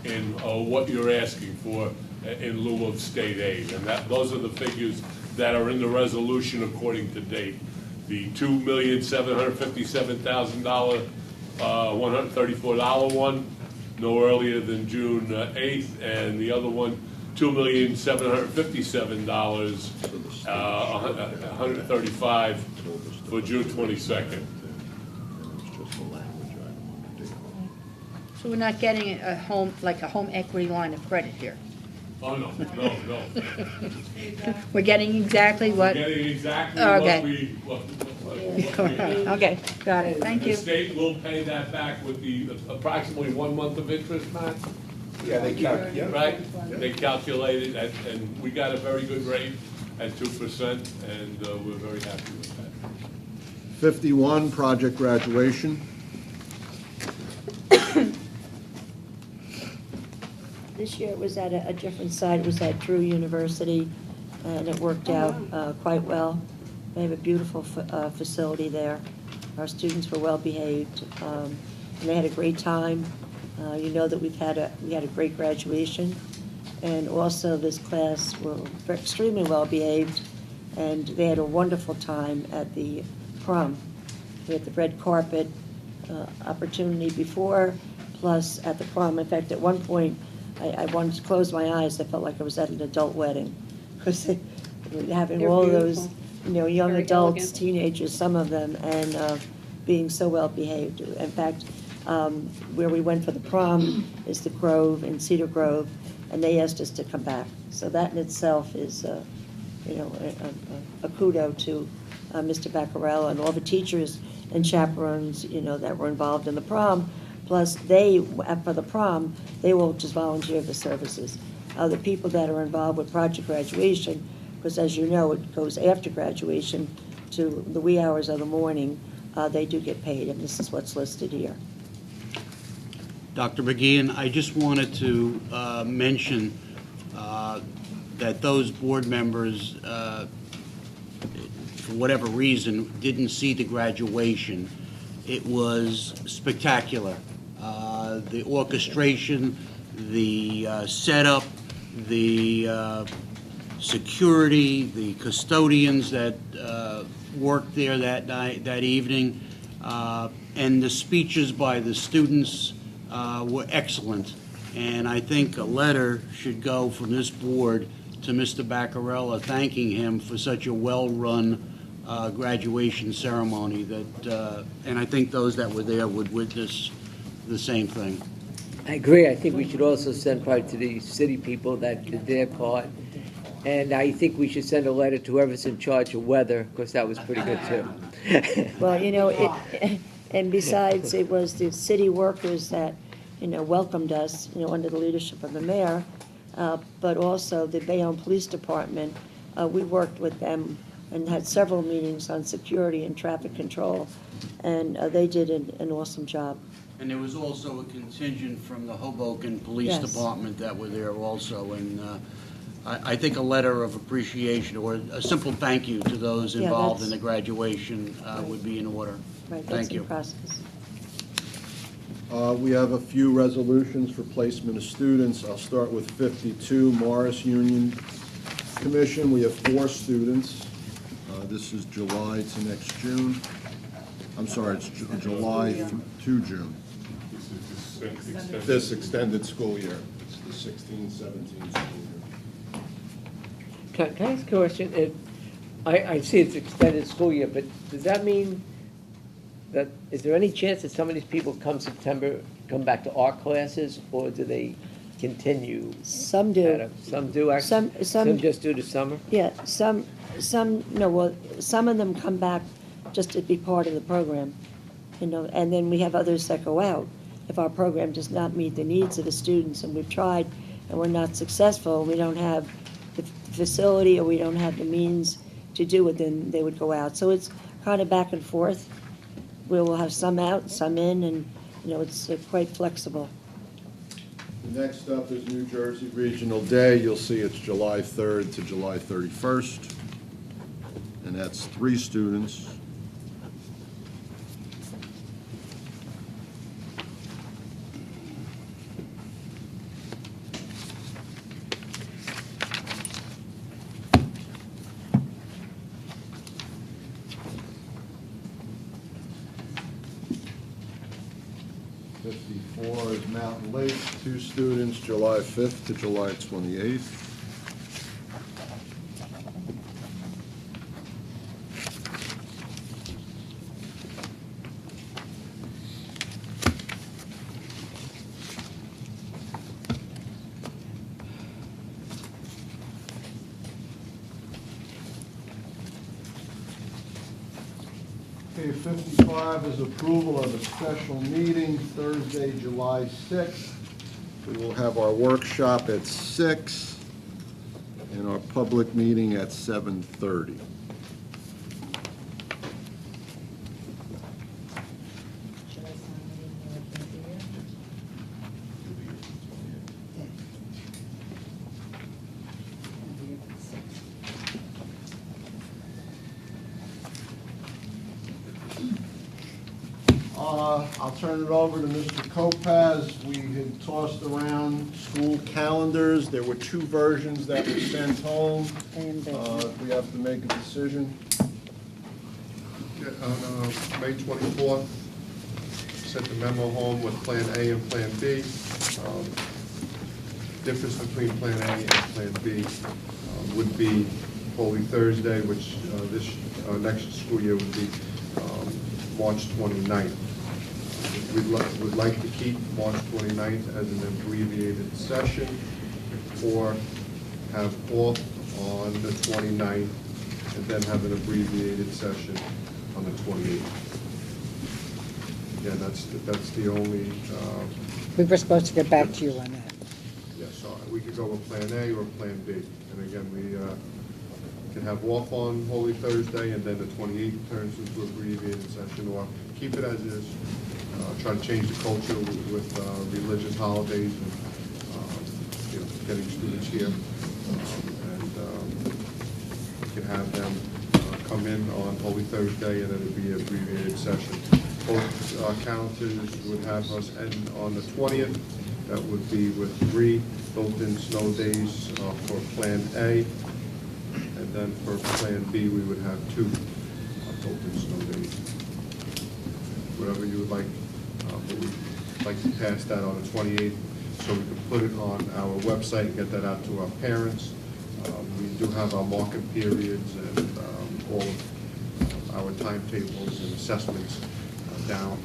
in what you're asking for in lieu of state aid. And those are the figures that are in the resolution according to date. The $2,757,000 $134 one, no earlier than June 8th, and the other one, $2,757, $135 for June 22nd. So we're not getting a home equity line of credit here. Oh, no. We're getting exactly what? We're getting exactly Okay. what we Okay, got it, thank you. The state will pay that back with the approximately 1 month of interest, Matt? Yeah, they calculate. Right? They calculated, and we got a very good rate at 2%, and we're very happy with that. 51, project graduation. This year it was at a different site, it was at Drew University, and it worked out quite well. They have a beautiful facility there. Our students were well behaved, and they had a great time. You know that we had a great graduation, and also this class were extremely well behaved, and they had a wonderful time at the prom. We had the red carpet opportunity before, plus at the prom. In fact, at one point, I wanted to close my eyes. I felt like I was at an adult wedding, because having They're all beautiful. those, young Very adults, elegant. teenagers, some of them, and being so well behaved. In fact, where we went for the prom is the Grove in Cedar Grove, and they asked us to come back. So that in itself is, a kudo to Mr. Baccarella and all the teachers and chaperones, that were involved in the prom. Plus, for the prom, they will just volunteer the services. The people that are involved with project graduation, because as you know, it goes after graduation to the wee hours of the morning, they do get paid, and this is what's listed here. Dr. McGeehan, I just wanted to mention that those board members, for whatever reason, didn't see the graduation. It was spectacular. The orchestration, the setup, the security, the custodians that worked there that evening, and the speeches by the students were excellent. And I think a letter should go from this board to Mr. Baccarella thanking him for such a well-run graduation ceremony and I think those that were there would witness the same thing. I agree. I think we should also send probably to the city people that did their part. And I think we should send a letter to whoever's in charge of weather, because that was pretty good too. Well, and besides, it was the city workers that, welcomed us, under the leadership of the mayor, but also the Bayonne Police Department. We worked with them and had several meetings on security and traffic control, and they did an awesome job. And there was also a contingent from the Hoboken Police Yes. Department that were there also, and I think a letter of appreciation or a simple thank you to those Yeah, involved in that's- the graduation would be in order. Right, that's Thank in you. process. We have a few resolutions for placement of students. I'll start with 52, Morris Union Commission. We have 4 students. This is July to next June. I'm sorry, it's July to June. This extended school year. It's the 16-17 school year. Can I ask a question? I see it's extended school year, but does that mean that, is there any chance that some of these people come September, come back to our classes, or do they continue? Some do. Some do actually? Some just do the summer? Yeah, some of them come back just to be part of the program, you know, and then we have others that go out. If our program does not meet the needs of the students, and we've tried, and we're not successful, we don't have the facility, or we don't have the means to do it, then they would go out. So it's kind of back and forth. We will have some out, some in, and, you know, it's quite flexible. Next up is New Jersey Regional Day. You'll see it's July 3rd to July 31st, and that's 3 students. Is Mountain Lake, 2 students, July 5th to July 28th. Okay, 55 is approval of a special meeting, Thursday, July 6th. We will have our workshop at 6 and our public meeting at 7:30. I'll turn it over to Mr. Kopaz. We had tossed around school calendars. There were 2 versions that were sent home. We have to make a decision. Yeah, on May 24th, sent the memo home with Plan A and Plan B. Difference between Plan A and Plan B would be Holy Thursday, which this next school year would be March 29th. We'd like to keep March 29th as an abbreviated session, or have off on the 29th, and then have an abbreviated session on the 28th. Yeah, that's the only, We were supposed to get back to you on that. yeah, so we could go with Plan A or Plan B. And again, we can have off on Holy Thursday, and then the 28th turns into abbreviated session, or keep it as is. Try to change the culture with religious holidays and you know, getting students here. And we can have them come in on Holy Thursday, and then it'd be an abbreviated session. Both calendars would have us end on the 20th. That would be with 3 built-in snow days for Plan A. And then for Plan B, we would have 2 built-in snow days. Whatever you would like, but we'd like to pass that on the 28th, so we can put it on our website and get that out to our parents. We do have our market periods and all of our timetables and assessments down.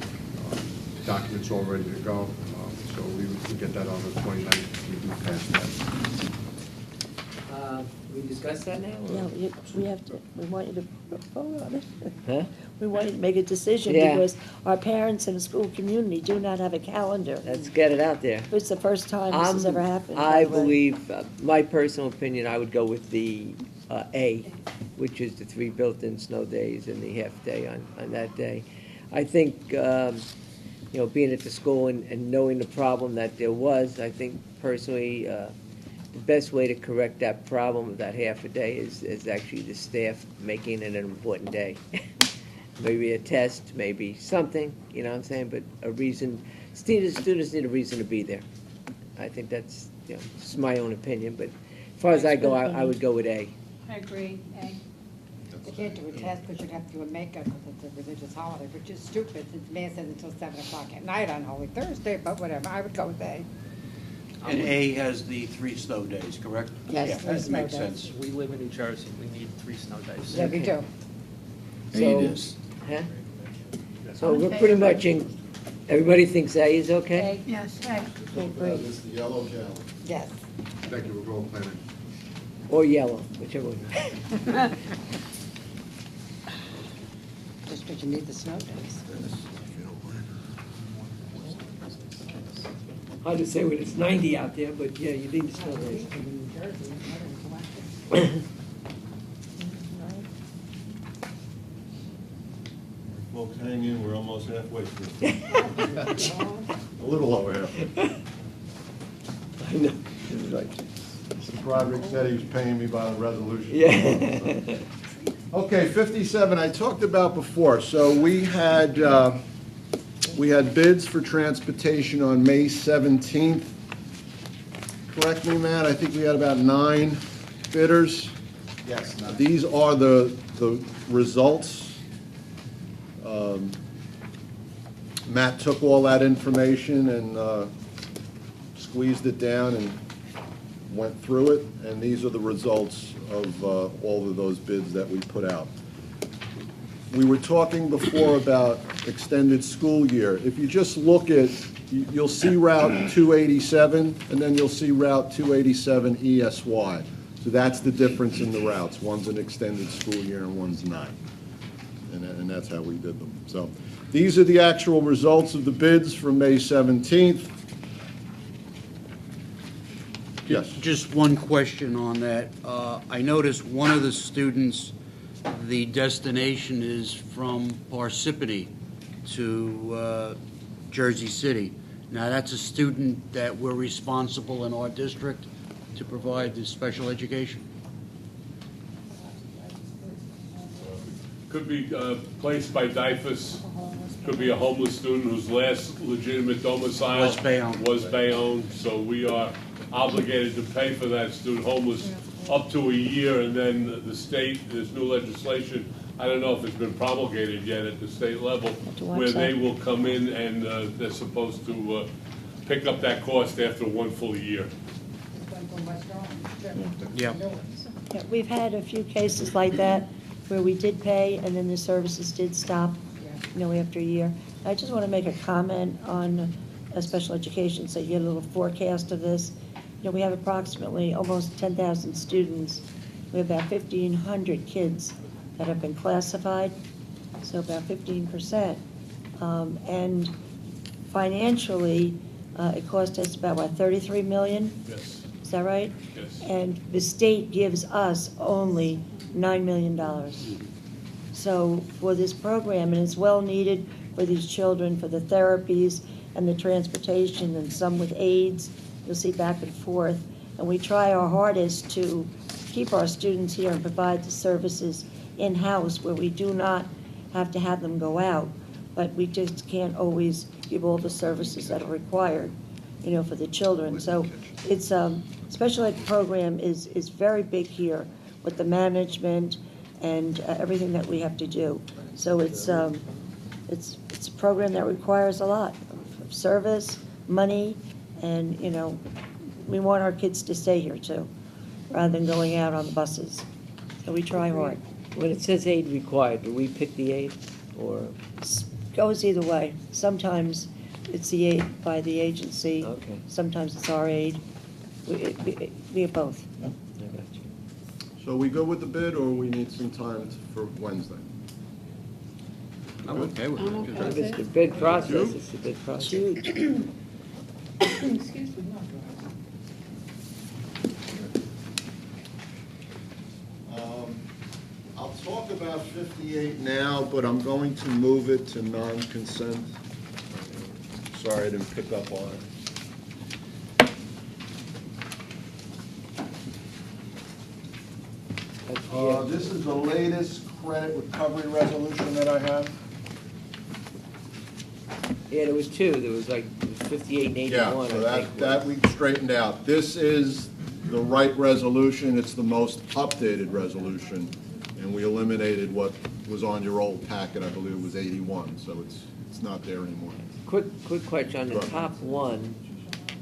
Documents all ready to go, so we can get that on the 29th if we do pass that. We discussed that now? or- Yeah, we want you to vote on it. Huh? We want you to make a decision, Yeah. because our parents and the school community do not have a calendar. Let's get it out there. It's the first time this has ever happened. by I the way. believe, my personal opinion, I would go with the A, which is the 3 built-in snow days and the half day on that day. I think, you know, being at the school and knowing the problem that there was, I think personally, the best way to correct that problem of that half a day is actually the staff making it an important day. Maybe a test, maybe something, you know what I'm saying, but a reason, students need a reason to be there. I think that's, you know, just my own opinion, but as far as I go, I would go with A. I agree, A. They can't do a test, but you'd have to do a makeup because it's a religious holiday, which is stupid, since Mass isn't until 7 o'clock at night on Holy Thursday, but whatever, I would go with A. And A has the 3 snow days, correct? Yes, Yeah, 3 that snow makes days. sense. We live in New Jersey, we need 3 snow days. Yeah, we do. So- It is. Huh? So we're pretty much in, everybody thinks A is okay? Yes, A. That is the yellow calendar. Yes. Thank you, we'll go with Plan A. Or yellow, whichever one. Just because you need the snow days. Hard to say when it's 90 out there, but yeah, you need the snow days. Folks, hang in, we're almost halfway through. A little over halfway. I know. Right. Mr. Broderick said he was paying me by the resolution. Yeah. Okay, 57, I talked about before. So we had bids for transportation on May 17th. Correct me, Matt, I think we had about 9 bidders. Yes. These are the results. Matt took all that information and squeezed it down and went through it, and these are the results of all of those bids that we put out. We were talking before about extended school year. If you just look at, you'll see Route 287, and then you'll see Route 287 ESY. So that's the difference in the routes. One's an extended school year and one's not. And that's how we did them. So these are the actual results of the bids from May 17th. Yes. Just one question on that. I noticed one of the students, the destination is from Parsippany to Jersey City. Now, that's a student that we're responsible in our district to provide the special education. Could be placed by DIFUS, could be a homeless student whose last legitimate domicile Was Bayonne. was Bayonne. So we are obligated to pay for that student homeless up to a year, and then the state, there's new legislation, I don't know if it's been promulgated yet at the state level, where they will come in and they're supposed to pick up that cost after 1 full year. Yeah. Yeah, we've had a few cases like that where we did pay and then the services did stop, after a year. I just want to make a comment on special education, so you get a little forecast of this. We have approximately almost 10,000 students. We have about 1,500 kids that have been classified, so about 15%. And financially, it cost us about, what, 33 million? Yes. Is that right? Yes. And the state gives us only $9 million. So for this program, and it's well needed for these children, for the therapies and the transportation, and some with aids, you'll see back and forth. And we try our hardest to keep our students here and provide the services in-house where we do not have to have them go out. But we just can't always give all the services that are required, for the children. So it's, special ed program is very big here with the management and everything that we have to do. So it's a program that requires a lot of service, money, and, we want our kids to stay here too, rather than going out on the buses. So we try hard. When it says aid required, do we pick the aid, or? Goes either way. Sometimes it's the aid by the agency. Okay. Sometimes it's our aid. We have both. I got you. So we go with the bid, or we need some time for Wednesday? I'm okay with it. If it's the bid process, it's the bid process. Excuse me. I'll talk about 58 now, but I'm going to move it to non-consent. Sorry, I didn't pick up on it. This is the latest credit recovery resolution that I have. Yeah, there was 2, there was like 58 and 81, Yeah, so I think. that we straightened out. This is the right resolution, it's the most updated resolution, and we eliminated what was on your old packet, I believe it was 81, so it's not there anymore. Quick question, on the top one,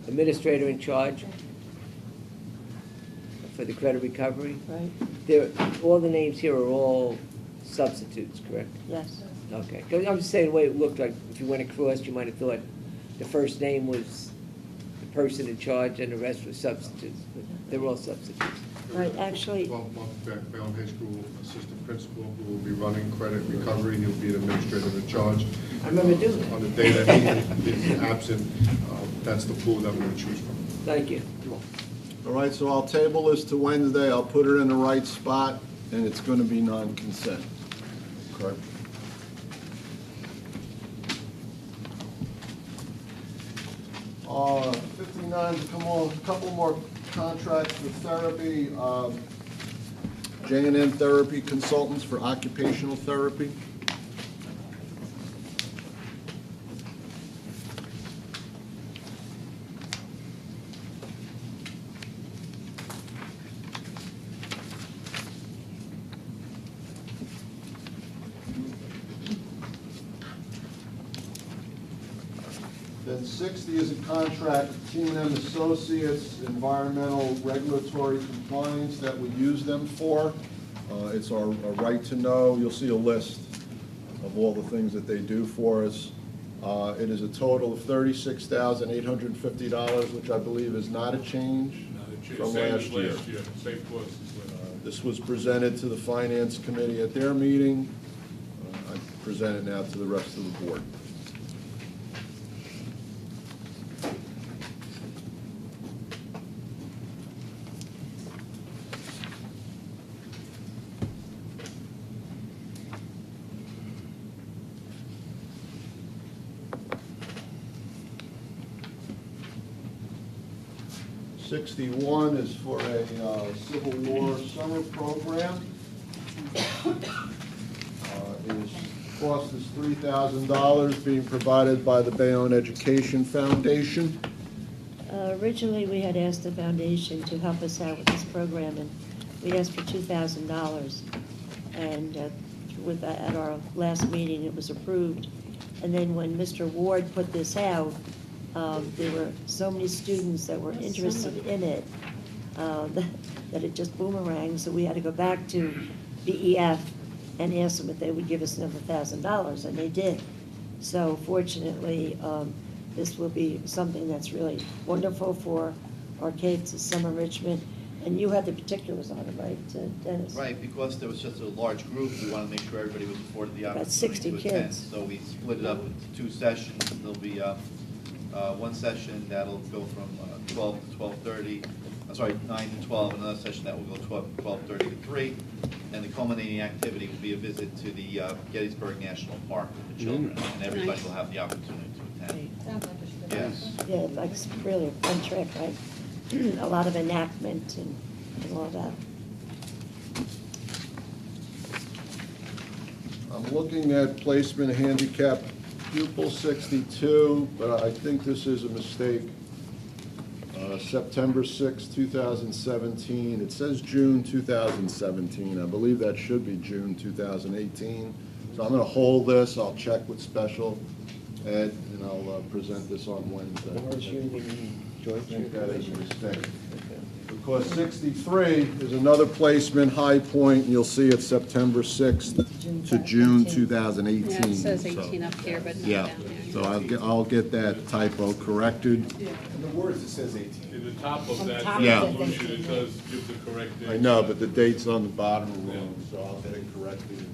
administrator in charge for the credit recovery? Right? All the names here are all substitutes, correct? Yes. Okay, 'cause I'm just saying the way it looked like, if you went across, you might have thought the first name was the person in charge and the rest were substitutes, but they're all substitutes. Right, actually- 12-month Bayonne High School assistant principal who will be running credit recovery. He'll be the administrator in charge. I remember doing that. On the day that he is absent, that's the pool that we're going to choose from. Thank you. All right, so I'll table this to Wednesday, I'll put it in the right spot, and it's going to be non-consent. Correct? Uh, 59, come on, a couple more contracts for therapy. J&M Therapy Consultants for occupational therapy. Then 60 is a contract, T&M Associates, environmental regulatory compliance that we use them for. It's our right to know. You'll see a list of all the things that they do for us. It is a total of $36,850, which I believe is not a change from Same last as year. last year, same course as last. This was presented to the Finance Committee at their meeting. I present it now to the rest of the board. $61 is for a Civil War summer program. Its cost is $3,000, being provided by the Bayonne Education Foundation. Originally, we had asked the foundation to help us out with this program, and we asked for $2,000. And at our last meeting, it was approved. And then when Mr. Ward put this out, there were so many students that were interested in it that it just boomeranged. So we had to go back to BEF and ask them if they would give us another $1,000, and they did. So fortunately, this will be something that's really wonderful for our kids, the summer enrichment. And you had the particulars on it, right, Dennis? Right, because there was just a large group, we wanted to make sure everybody was afforded the About opportunity 60 to attend. kids. So we split it up into 2 sessions. There'll be one session that'll go from 12 to 12:30, 9 to 12, and another session that will go 12:30 to 3. And the culminating activity will be a visit to the Gettysburg National Park with the children, and everybody will have the opportunity to attend. Sounds like a should. Yes. Yeah, like it's really a fun trip, right? A lot of enactment and all that. I'm looking at placement handicap pupil 62, but I think this is a mistake. September 6, 2017. It says June 2017. I believe that should be June 2018. So I'm going to hold this. I'll check with special ed, and I'll present this on Wednesday. Morris Union Joint I think that is a mistake. Okay. Because 63 is another placement, High Point, and you'll see it's September 6th to June 2018. Yeah, it says So, 18 up here, but not yeah, down there. so I'll get that typo corrected. In the words, it says 18. In the top of that Yeah. resolution, it does give the correct date. I know, but the dates on the bottom are wrong, so I'll get it corrected.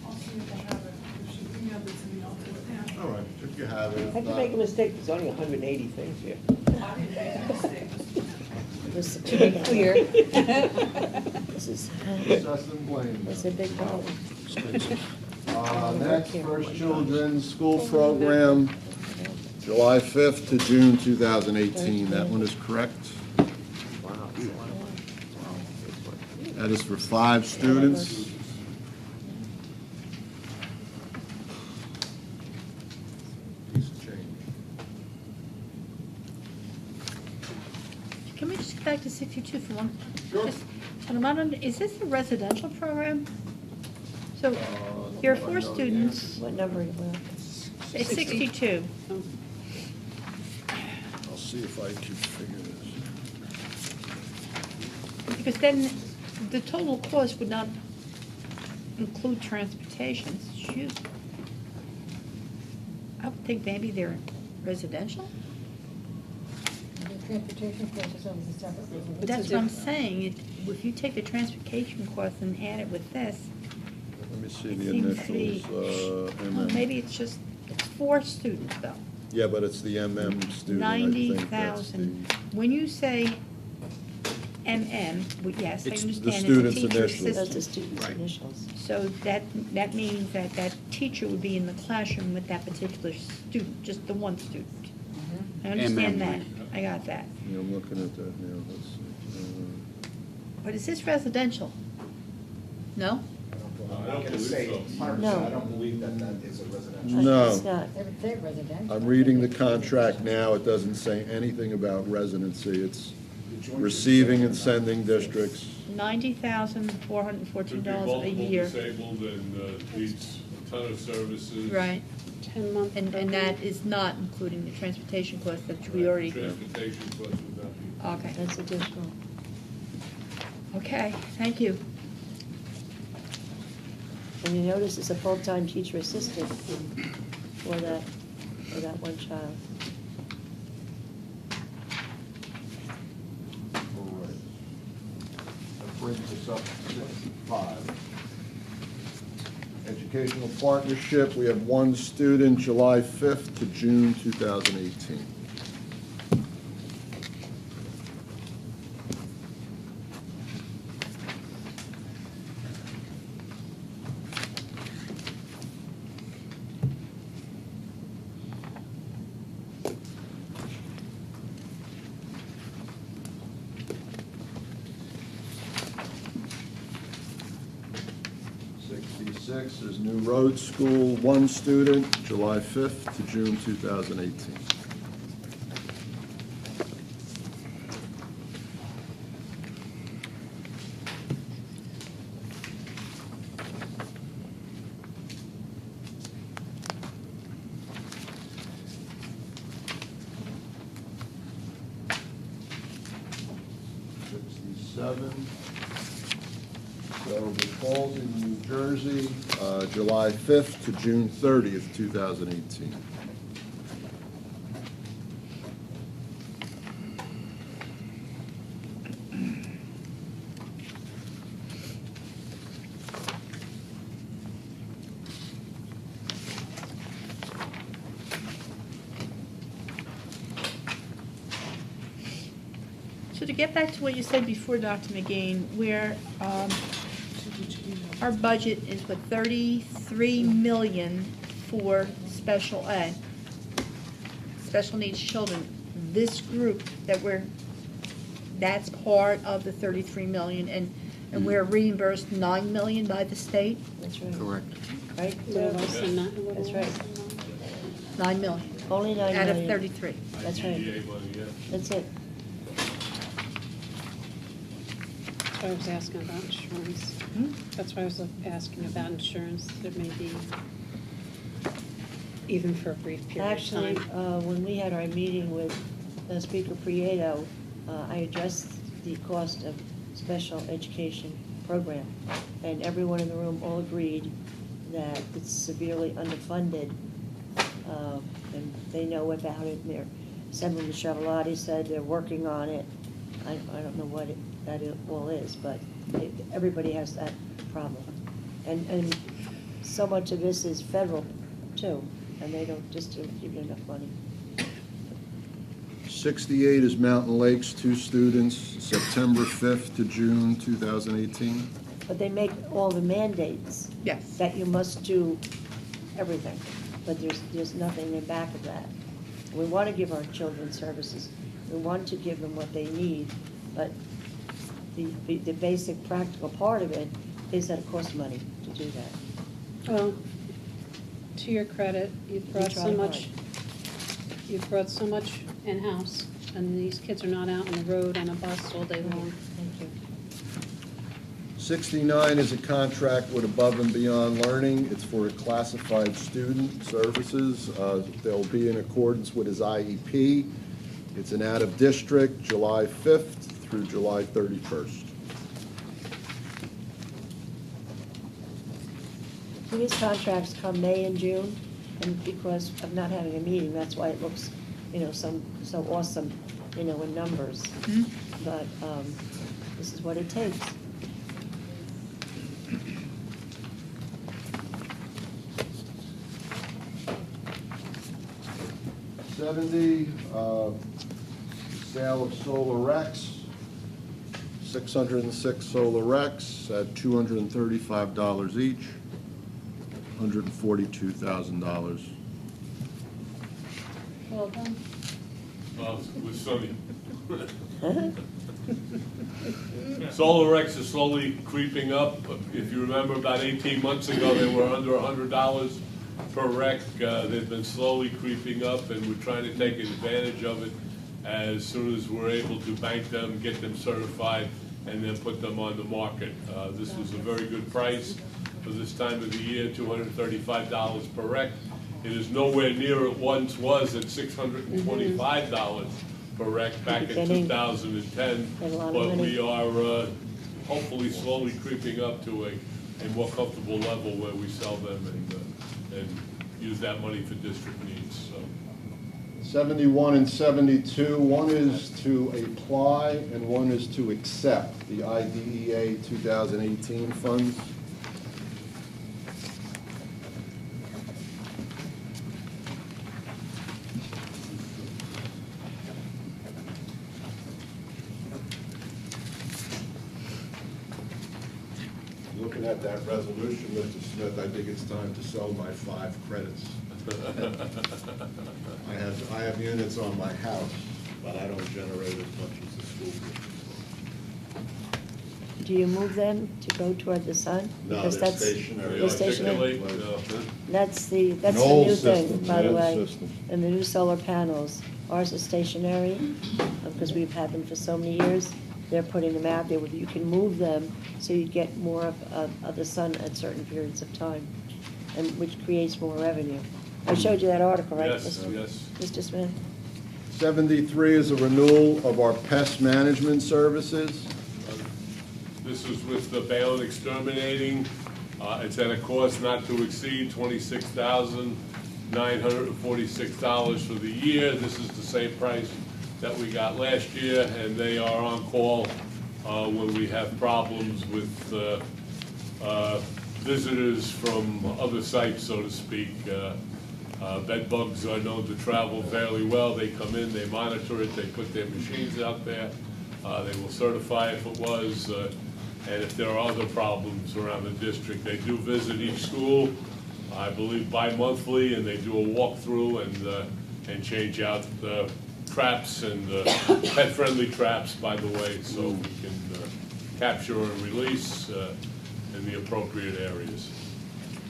I'll see if I have it. If she emailed it to me, I'll do it now. All right, if you have it. How'd you make a mistake? There's only 180 things here. I didn't make a mistake. This To be clear. This is, Assess and blame. that's a big problem. Next, First Children's School Program, July 5th to June 2018. That one is correct. Wow. That's a lot of money. That is for 5 students. Piece of change. Can we just get back to 62 for one? Sure. Just- when I'm not under- Is this a residential program? So there are 4 students, What number are you on? it's 62. I'll see if I can figure this. Because then the total cost would not include transportation. Shoot. I would think maybe they're residential? Transportation course is always a separate resolution. But that's what I'm saying, if you take the transportation cost and add it with this, Let me see it the seems to be, initials, well, maybe it's just, it's 4 students though. Yeah, but it's the MM student, I think that's the. 90,000. When you say MM, well, yes, I It's the understand it's a student's teacher initials. That's the assistant. student's Right. initials. So that means that that teacher would be in the classroom with that particular student, just the one student. I understand that, I got that. Yeah, I'm looking at that now, let's see. But is this residential? No? I'm not gonna believe say so. 100%, No. I don't believe that is a residential. No. It's not. They would say residential. I'm reading the contract now, it doesn't say anything about residency, it's receiving and sending districts. Could be $90,414 a multiple year. disabled and needs a ton of services. Right, 10-month. and that is not including the transportation cost that we already, Transportation costs would not be. okay, That's additional. okay, thank you. And you notice it's a full-time teacher assistant for that one child. All right. That brings us up to 65. Educational partnership, we have one student, July 5th to June 2018. There's new road school, one student, July 5th to June 2018. Selby Falls in New Jersey, July 5th to June 30th, 2018. So to get back to what you said before, Dr. McGain, where our budget is what, 33 million for special ed, special needs children. This group that's part of the 33 million, and we're reimbursed 9 million by the state, That's right. Correct. Right? That's right. 9 million, Only 9 out of million. 33. That's right. IDEA money, yeah. That's it. That's why I was asking about insurance. That's why I was asking about insurance. There may be, even for a brief period of Actually, time. when we had our meeting with Speaker Prieto, I addressed the cost of special education program, and everyone in the room all agreed that it's severely underfunded, and they know about it. Senator Chavalati said they're working on it. I don't know what that all is, but everybody has that problem. And so much of this is federal too, and they don't give you enough money. 68 is Mountain Lakes, two students, September 5th to June 2018. But they make all the mandates Yes. that you must do everything, but there's nothing in back of that. We want to give our children services. We want to give them what they need, but the basic practical part of it is that it costs money to do that. Well, to your credit, you've brought try so hard. much, you've brought so much in-house, and these kids are not out on the road on a bus all day long. Thank you. 69 is a contract with Above and Beyond Learning. It's for classified student services. They'll be in accordance with his IEP. It's an out-of-district, July 5th through July 31st. These contracts come May and June, and because of not having a meeting, that's why it looks, so awesome in numbers. But this is what it takes. Sale of solar RECs, 606 solar RECs at $235 each, $142,000. Well done. Well, it was sunny. Solar Rex is slowly creeping up. If you remember, about 18 months ago, they were under $100 per rec. They've been slowly creeping up, and we're trying to take advantage of it as soon as we're able to bank them, get them certified, and then put them on the market. This was a very good price for this time of the year, $235 per rec. It is nowhere near it once was at $625 per rec back in 2010, but we are hopefully slowly creeping up to a more comfortable level where we sell them and use that money for district needs. So. 71 and 72, one is to apply and one is to accept the IDEA 2018 funds. Looking at that resolution, Mr. Smith, I think it's time to sell my 5 credits. I have units on my house, but I don't generate as much as the school group. Do you move them to go toward the sun? No, Because they're that's- stationary. They're stationary. No. That's the old new thing, system, by the an old way. system. And the new solar panels, ours are stationary, because we've had them for so many years. They're putting them out there, where you can move them so you get more of the sun at certain periods of time, and which creates more revenue. I showed you that article, right? Yes, yes. Mr. Smith? 73 is a renewal of our pest management services. This is with the Bayonne exterminating. It's at a cost not to exceed $26,946 for the year. This is the same price that we got last year, and they are on call when we have problems with visitors from other sites, so to speak. Bed bugs are known to travel fairly well. They come in, they monitor it, they put their machines out there. They will certify if it was, and if there are other problems around the district. They do visit each school, I believe bi-monthly, and they do a walkthrough and change out the traps and pet-friendly traps, by the way, so we can capture and release in the appropriate areas.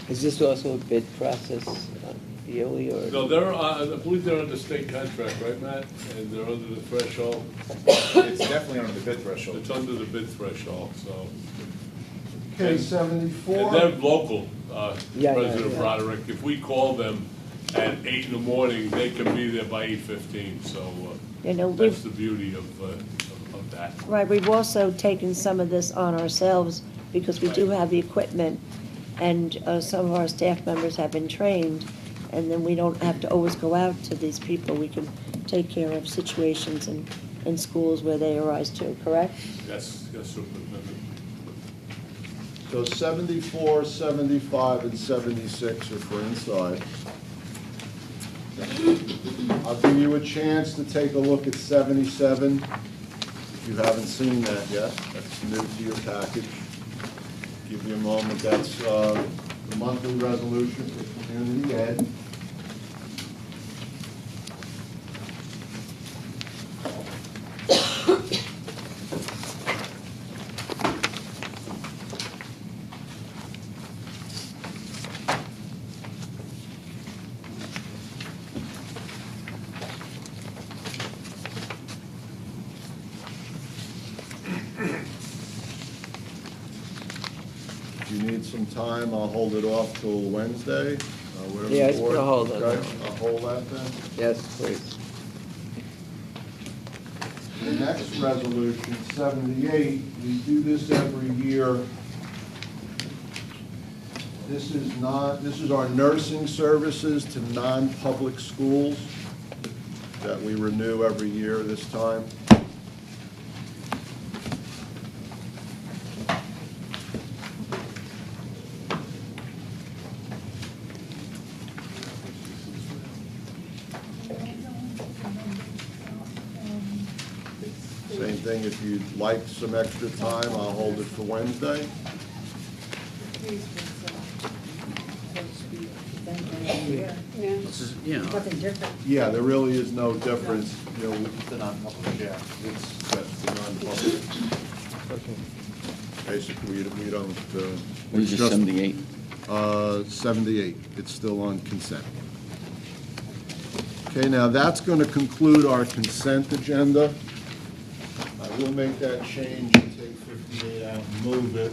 Is this also a bid process yearly or? No, I believe they're under state contract, right, Matt? And they're under the threshold? It's definitely under the bid threshold. It's under the bid threshold, so. Okay, 74. And they're local, Yeah, President yeah. Broderick. If we call them at 8 in the morning, they can be there by 8:15, so that's the beauty of that. Right, we've also taken some of this on ourselves, because we do have the equipment, and some of our staff members have been trained, and then we don't have to always go out to these people. We can take care of situations in schools where they arise too, correct? Yes, Superintendent. So 74, 75, and 76 are for inside. I'll give you a chance to take a look at 77, if you haven't seen that yet. That's new to your package. Give you a moment. That's the monthly resolution for community ed. If you need some time, I'll hold it off till Wednesday. Whatever the Yeah, it's board- gonna hold on okay, that one. I'll hold that then. Yes, please. The next resolution, 78, we do this every year. This is our nursing services to non-public schools. that we renew every year this time. Same thing, if you'd like some extra time, I'll hold it for Wednesday. This is, you know, Nothing different. Yeah, there really is no difference, you know, It's a non-public, yeah. that's the non-public. Basically, we don't, What is it, just- 78? 78, it's still on consent. Okay, now that's going to conclude our consent agenda. I will make that change and take 58 out and move it.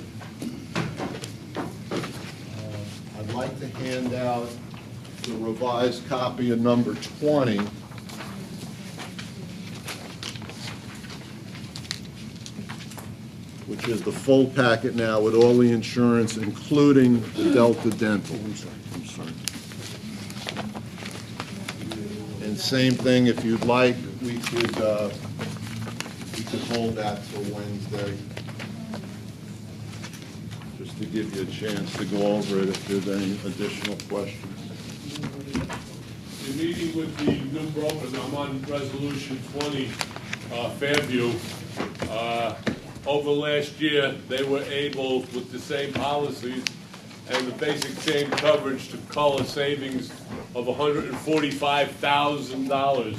I'd like to hand out the revised copy of number 20. Which is the full packet now with all the insurance, including the Delta Dental. I'm sorry. And same thing, if you'd like, we could hold that till Wednesday, just to give you a chance to go over it if there's any additional questions. In meeting with the new brokers, I'm on Resolution 20, Fairview. Over last year, they were able, with the same policies and the basic same coverage, to cull a savings of $145,000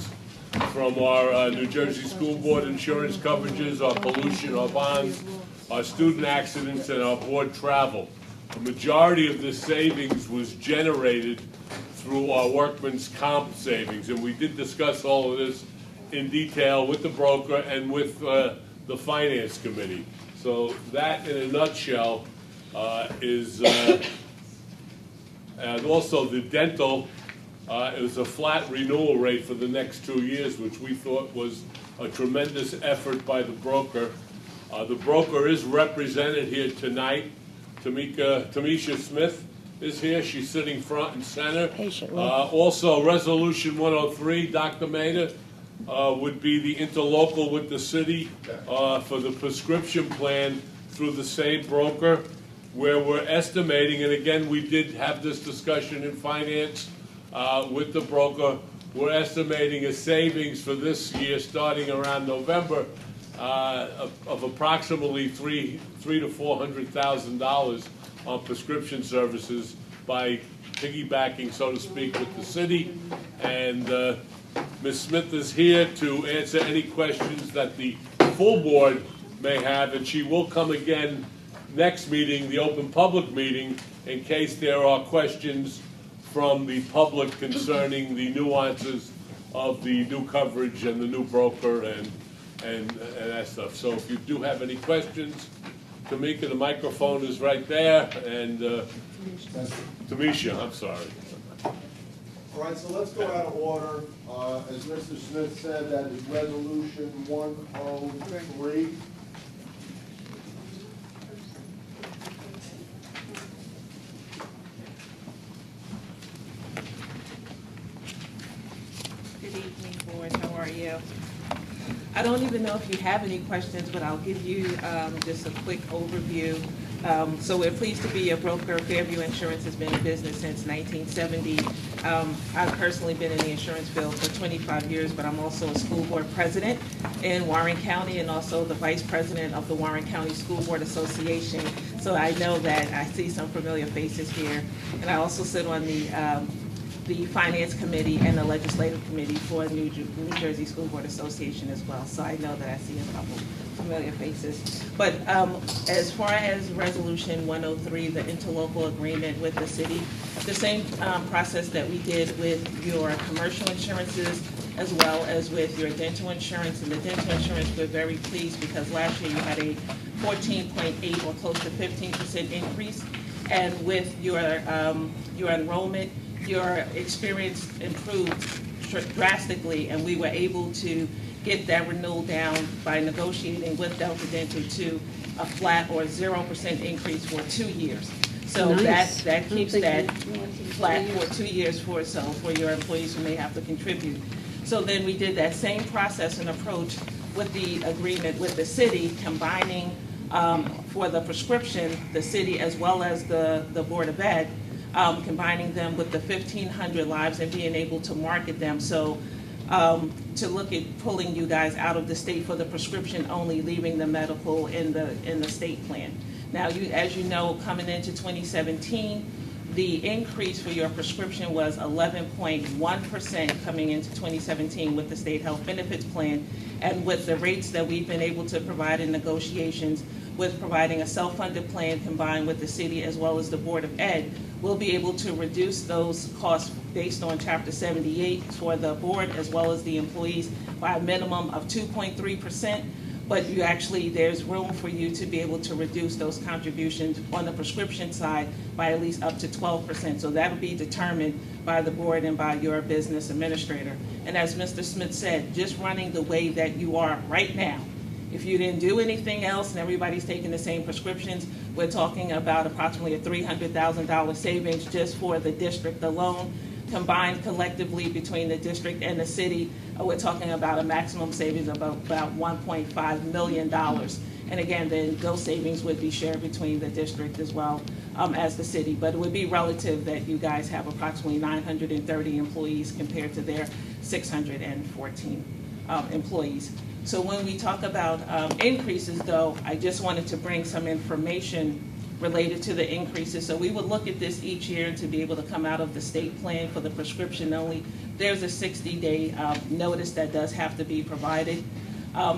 from our New Jersey School Board insurance coverages, our pollution, our bonds, our student accidents, and our board travel. The majority of this savings was generated through our workman's comp savings, and we did discuss all of this in detail with the broker and with the Finance Committee. So that, in a nutshell, is, and also the dental, it was a flat renewal rate for the next 2 years, which we thought was a tremendous effort by the broker. The broker is represented here tonight. Tamisha Smith is here. She's sitting front and center. Patiently. Also, Resolution 103, Dr. Maida, would be the interlocal with the city for the prescription plan through the same broker, where we're estimating, and again, we did have this discussion in finance with the broker, we're estimating a savings for this year, starting around November, of approximately $300,000 to $400,000 on prescription services by piggybacking, so to speak, with the city. And Ms. Smith is here to answer any questions that the full board may have, and she will come again next meeting, the open public meeting, in case there are questions from the public concerning the nuances of the new coverage and the new broker and that stuff. So if you do have any questions, Tamika, the microphone is right there, and Tamisha, I'm sorry. All right, so let's go out of order. As Mr. Smith said, that is Resolution 103. Good evening, board. How are you? I don't even know if you have any questions, but I'll give you just a quick overview. So we're pleased to be a broker. Fairview Insurance has been in business since 1970. I've personally been in the insurance field for 25 years, but I'm also a school board president in Warren County and also the vice president of the Warren County School Board Association. So I know that I see some familiar faces here. And I also sit on the Finance Committee and the Legislative Committee for New Jersey School Board Association as well. So I know that I see a couple familiar faces. But as far as Resolution 103, the interlocal agreement with the city, the same process that we did with your commercial insurances as well as with your dental insurance. And the dental insurance, we're very pleased because last year you had a 14.8 or close to 15% increase. And with your enrollment, your experience improved drastically, and we were able to get that renewal down by negotiating with Delta Dental to a flat or 0% increase for 2 years. So Nice. that keeps that flat for 2 years for your employees who may have to contribute. So then we did that same process and approach with the agreement with the city, combining for the prescription, the city as well as the Board of Ed, combining them with the 1,500 lives and being able to market them. So to look at pulling you guys out of the state for the prescription only, leaving the medical in the state plan. Now, as you know, coming into 2017, the increase for your prescription was 11.1% coming into 2017 with the state health benefits plan. And with the rates that we've been able to provide in negotiations with providing a self-funded plan combined with the city as well as the Board of Ed, we'll be able to reduce those costs based on Chapter 78 for the board as well as the employees by a minimum of 2.3%. But you actually, there's room for you to be able to reduce those contributions on the prescription side by at least up to 12%. So that'll be determined by the board and by your business administrator. And as Mr. Smith said, just running the way that you are right now, if you didn't do anything else and everybody's taking the same prescriptions, we're talking about approximately a $300,000 savings just for the district alone. Combined collectively between the district and the city, we're talking about a maximum savings of about $1.5 million. And again, then those savings would be shared between the district as well as the city. But it would be relative that you guys have approximately 930 employees compared to their 614 employees. So when we talk about increases, though, I just wanted to bring some information related to the increases. So we would look at this each year to be able to come out of the state plan for the prescription only. There's a 60-day notice that does have to be provided.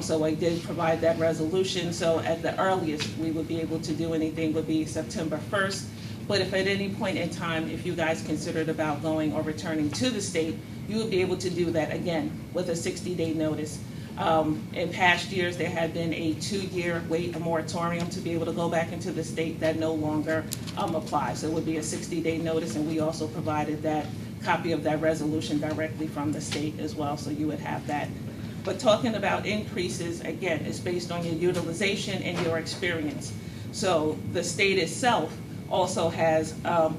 So I did provide that resolution. So at the earliest we would be able to do anything would be September 1st. But if at any point in time, if you guys considered about going or returning to the state, you would be able to do that again with a 60-day notice. In past years, there had been a 2-year wait, a moratorium to be able to go back into the state that no longer applies. So it would be a 60-day notice, and we also provided that copy of that resolution directly from the state as well, so you would have that. But talking about increases, again, it's based on your utilization and your experience. So the state itself also has,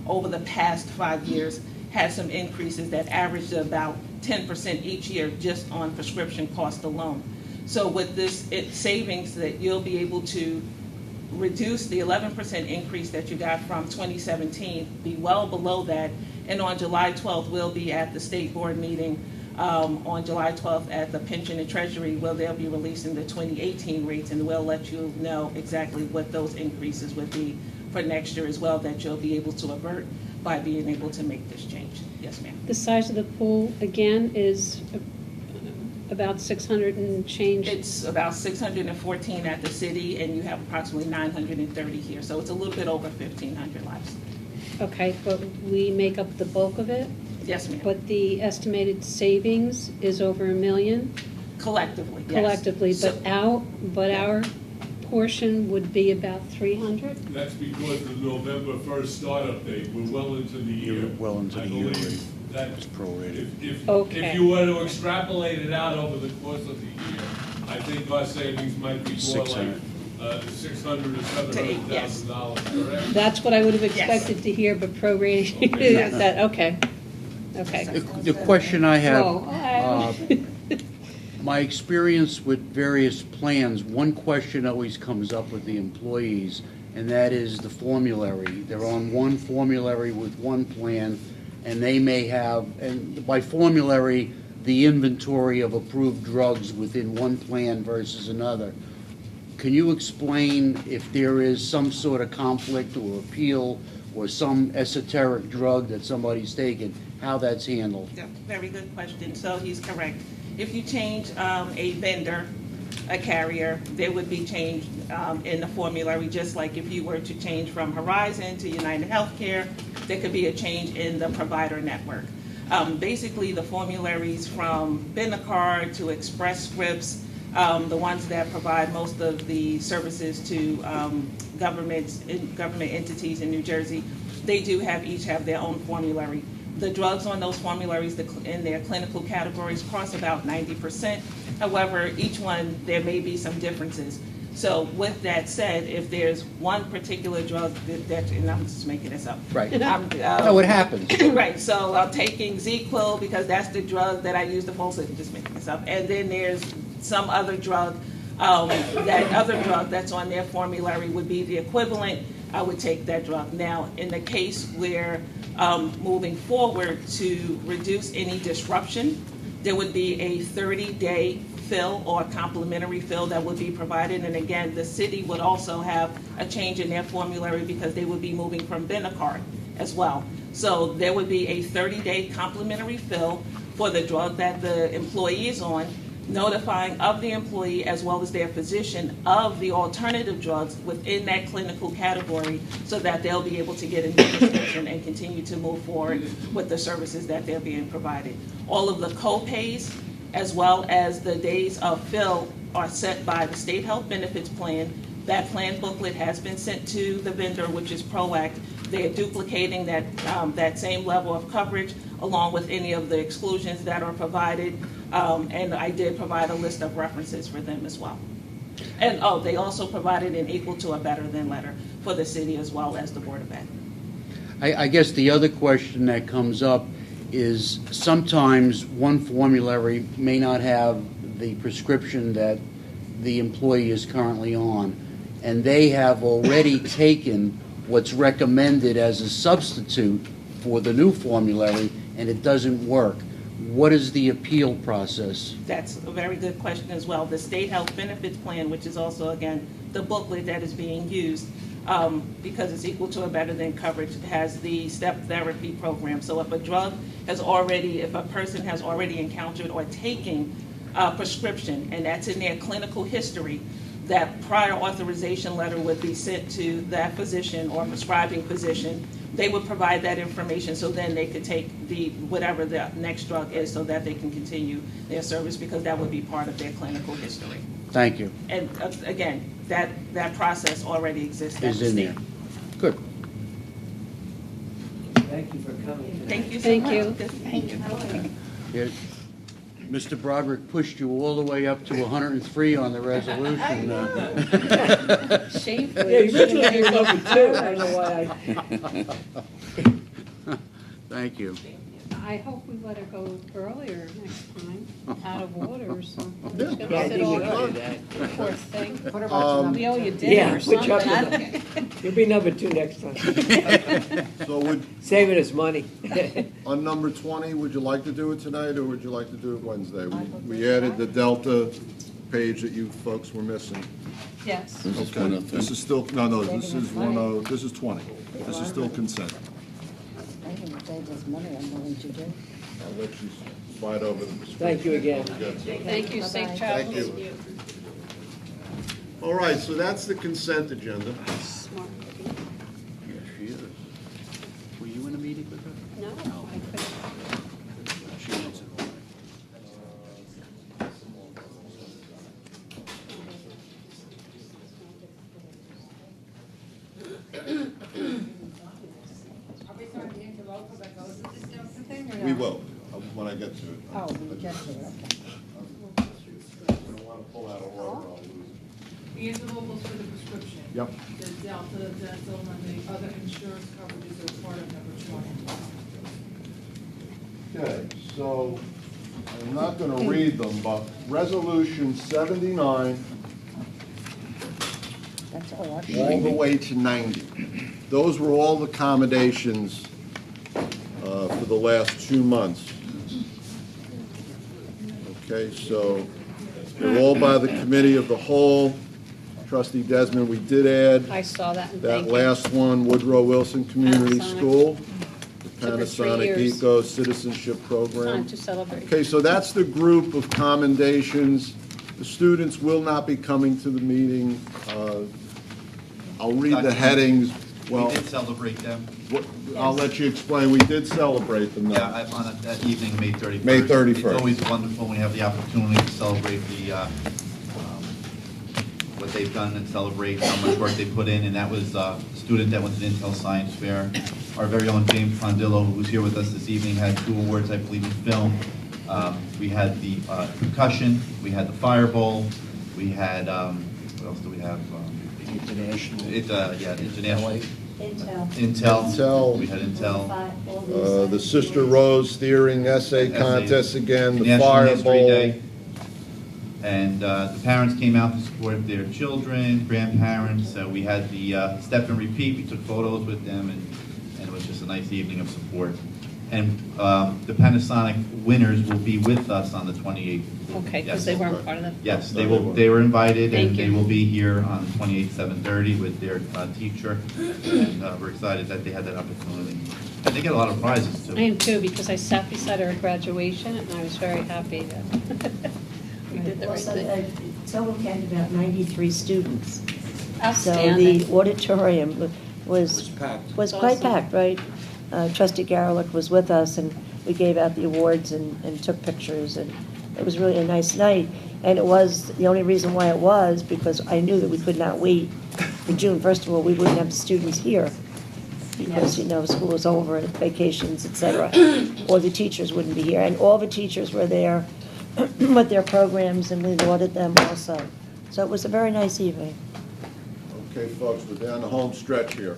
over the past 5 years, had some increases that averaged about 10% each year just on prescription cost alone. So with this savings that you'll be able to reduce the 11% increase that you got from 2017, be well below that, and on July 12th we'll be at the state board meeting on July 12th at the Pension and Treasury where they'll be releasing the 2018 rates, and we'll let you know exactly what those increases would be for next year as well that you'll be able to avert by being able to make this change. Yes, ma'am. The size of the pool, again, is about 600 and change? It's about 614 at the city, and you have approximately 930 here. So it's a little bit over 1,500 lives. Okay, but we make up the bulk of it? Yes, ma'am. But the estimated savings is over $1 million? Collectively, yes. Collectively, So- but our portion would be about 300? That's because the November 1st startup date, we're well into the year. You're well into the year, I believe right. that It's prorated. if Okay. you were to extrapolate it out over the course of the year, I think our savings might be more like $600,000 or $700,000, correct? That's what I would have Yes. expected to hear, but prorated, Okay. that, okay. Okay. The question I have, Whoa. my experience with various plans, one question always comes up with the employees, and that is the formulary. They're on one formulary with one plan, and they may have, and by formulary, the inventory of approved drugs within one plan versus another. Can you explain if there is some sort of conflict or appeal or some esoteric drug that somebody's taken, how that's handled? Yeah, very good question. So he's correct. If you change a vendor, a carrier, there would be change in the formulary, just like if you were to change from Horizon to United Healthcare, there could be a change in the provider network. Basically, the formularies from Benacard to Express Scripts, the ones that provide most of the services to government entities in New Jersey, they do each have their own formulary. The drugs on those formularies in their clinical categories cross about 90%. However, each one, there may be some differences. So with that said, if there's one particular drug that and I'm just making this up. Right. I'm, No, it happens. Right, so I'm taking Z-Quil because that's the drug that I use the most, I'm just making this up. And then there's some other drug, that other drug that's on their formulary would be the equivalent, I would take that drug. Now, in the case where moving forward to reduce any disruption, there would be a 30-day fill or complimentary fill that would be provided. And again, the city would also have a change in their formulary because they would be moving from Benacart as well. So there would be a 30-day complimentary fill for the drug that the employee is on, notifying of the employee as well as their physician of the alternative drugs within that clinical category so that they'll be able to get a new prescription and continue to move forward with the services that they're being provided. All of the co-pays as well as the days of fill are set by the state health benefits plan. That plan booklet has been sent to the vendor, which is PROACT. They're duplicating that same level of coverage along with any of the exclusions that are provided. And I did provide a list of references for them as well. And they also provided an equal to a better than letter for the city as well as the Board of Ed. I guess the other question that comes up is sometimes one formulary may not have the prescription that the employee is currently on, and they have already taken what's recommended as a substitute for the new formulary, and it doesn't work. What is the appeal process? That's a very good question as well. The state health benefits plan, which is also, again, the booklet that is being used, because it's equal to or better than coverage, has the step therapy program. So if if a person has already encountered or taken a prescription, and that's in their clinical history, that prior authorization letter would be sent to that physician or prescribing physician. They would provide that information so then they could take whatever the next drug is so that they can continue their service because that would be part of their clinical history. Thank you. And again, that process already exists. Is in there. Good. Thank you for coming tonight. Thank you so much. Thank you. Here, Mr. Broderick pushed you all the way up to 103 on the resolution. Yeah, you mentioned you're number two. I don't know why Thank you. I hope we let her go earlier next time, out of order, so. Yeah, She's Yeah, I gonna sit think all we can do that. poor thing. What about your We owe you Yeah, dinner or put you up to something. You'll be number two next time. So Saving us money. on number 20, would you like to do it tonight, or would you like to do it Wednesday? We added the Delta page that you folks were missing. Yes. This is Okay, 103. this is still, no, this is 20. This is still consent. I can save us money, I'm willing to do. I'll let you slide over the. Thank you again. Thank you, safe Bye-bye. travels. Thank you. All right, so that's the consent agenda. Smart. Yes, she is. Were you in a meeting with her? No, I couldn't. She answered. Are we starting the interlocal that goes with this Delta thing, or We not? will, when I get to it. Oh, we get to it, okay. I don't want to pull out a order, I'll lose it. The interlocals for the prescription. Yep. The Delta, dental, and the other insurance coverages are part of number 20. Okay, so I'm not going to read them, but Resolution 79 That's all right. all the way to 90. Those were all the accommodations for the last 2 months. Okay, so they're all by the committee of the whole. Trustee Desmond, we did add I saw that, and that thank you. last one, Woodrow Wilson Community Panasonic. School, the Took her 3 Panasonic years. Eco Citizenship Program. Time to celebrate. Okay, so that's the group of commendations. The students will not be coming to the meeting. I'll read the headings. Well, We did celebrate them. I'll let you explain. We did celebrate them. Yeah, on that evening, May 31st. May 31st. It's always wonderful when we have the opportunity to celebrate what they've done and celebrate how much work they put in, and that was a student that went to the Intel Science Fair. Our very own James Frondillo, who's here with us this evening, had 2 awards, I believe, in film. We had the concussion, we had the fireball, we had What else do we have? International. International. Intel. Intel. We had Intel. The Sister Rose Steering Essay Contest again, the National Fire History Bowl. Day. And the parents came out to support their children, grandparents. We had the step and repeat. We took photos with them, and it was just a nice evening of support. And the Panasonic winners will be with us on the 28th. Okay, because Yes. they weren't part of the. Yes, they will. They were invited, Thank and they you. will be here on the 28th, 7:30 with their teacher. And we're excited that they had that opportunity. And they get a lot of prizes, I too. am too, because I sat beside her at graduation, and I was very happy that we did the right Also, thing. Total had about 93 students. So Outstanding. the auditorium was quite Awesome. packed, right? Trustee Garlick was with us, and we gave out the awards and took pictures, and it was really a nice night. And it was, the only reason why it was, because I knew that we could not wait for June. First of all, we wouldn't have students here, because, school was over, and vacations, et cetera, or the teachers wouldn't be here. And all the teachers were there with their programs, and we lauded them also. So it was a very nice evening. Okay, folks, we're down the home stretch here.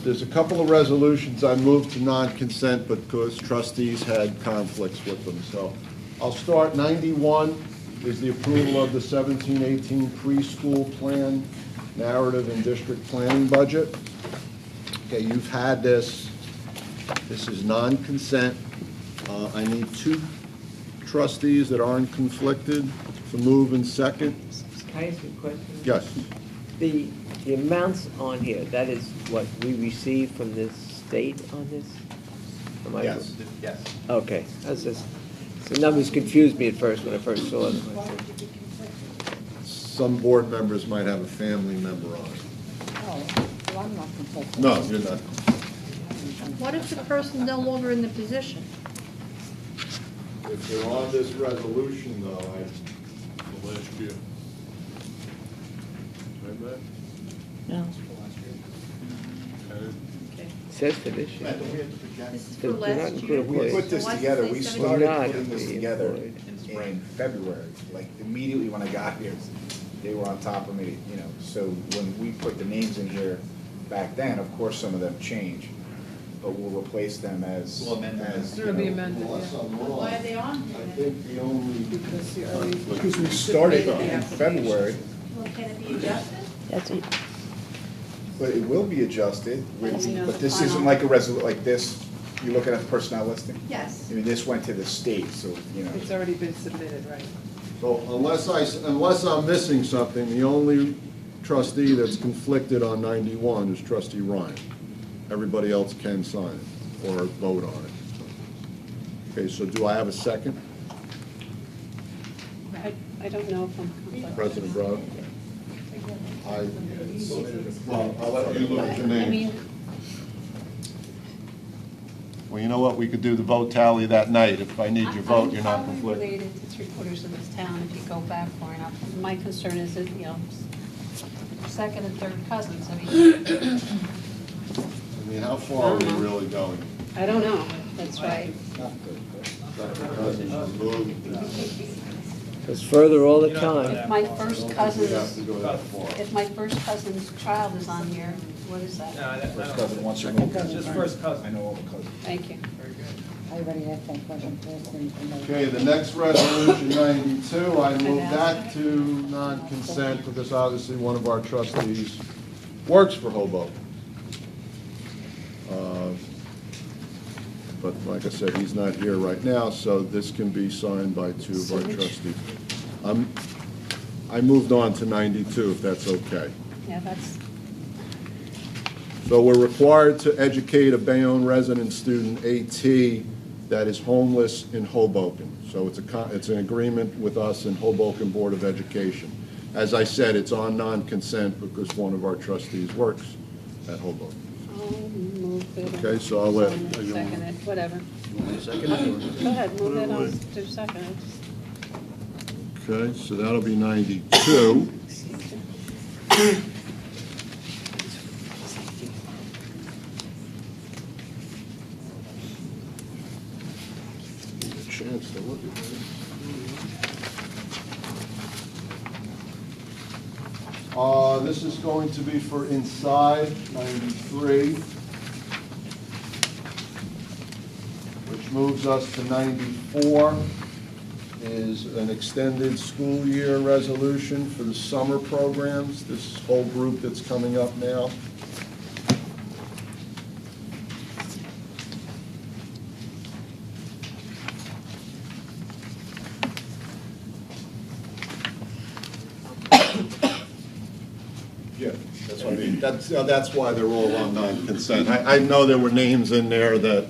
There's a couple of resolutions I moved to non-consent because trustees had conflicts with them. So I'll start. 91 is the approval of the 17-18 preschool plan, narrative and district planning budget. Okay, you've had this. This is non-consent. I need two trustees that aren't conflicted to move in second. Can I ask you a question? Yes. The amounts on here, that is what we received from the state on this? Am I- Yes. Okay, the numbers confused me at first when I first saw them. I said, Some board members might have a family member on it. Oh, well, I'm not conflicted. No, you're not. What if the person's no longer in the position? If they're on this resolution, though, The last year. Right, Matt? No. And Says for this year. This is They're for not last year? included We put this Why does it together, say we 17? started Not putting this the together employed. in February, like immediately when I got here, they were on top of me, so when we put the names in here back then, of course, some of them change, but we'll replace them as. We'll amend them. as, It'll be amended, unless yeah. I'm wrong, Why are they on? I think the only, Because the early. Because we started in February, Well, can it be adjusted? That's it. but it will be adjusted, know, but this the isn't final. like a like this, you're looking at the personnel listing. Yes. I mean, this went to the state, so, It's already been submitted, right? so unless I'm missing something, the only trustee that's conflicted on 91 is trustee Ryan. Everybody else can sign it or vote on it. Okay, so do I have a second? I don't know if I'm conflicted. President Browd? Well, I'll let you look at your I name. mean, Well, you know what, we could do the vote tally that night. If I need your vote, you're not I'm probably conflicted. related to three-quarters of this town if you go back far enough. My concern is that, second and third cousins, I mean, I mean, how far are we really going? I don't know, that's right. It's further all the If time. my first We have to cousin's, go that far. if my first cousin's child is on here, what is that? First cousin wants your name. Just first cousin. I know all the cousins. Thank you. Everybody asked that question first. and- Okay, the next resolution, 92, I move that to non-consent because obviously one of our trustees works for Hoboken. But like I said, he's not here right now, so this can be signed by two of our trustees. I moved on to 92, if that's okay. Yeah, that's, So we're required to educate a Bayonne resident student, AT, that is homeless in Hoboken. So it's an agreement with us and Hoboken Board of Education. As I said, it's on non-consent because one of our trustees works at Hoboken. I'll move it. Okay, so I'll let- Second it, whatever. Second it? Go ahead, move it on to second. Okay, so that'll be 92. Need a chance to look at that. This is going to be for inside, 93, which moves us to 94, is an extended school year resolution for the summer programs, this whole group that's coming up now. Yeah, that's what I mean. That's why they're all on non-consent. I know there were names in there that,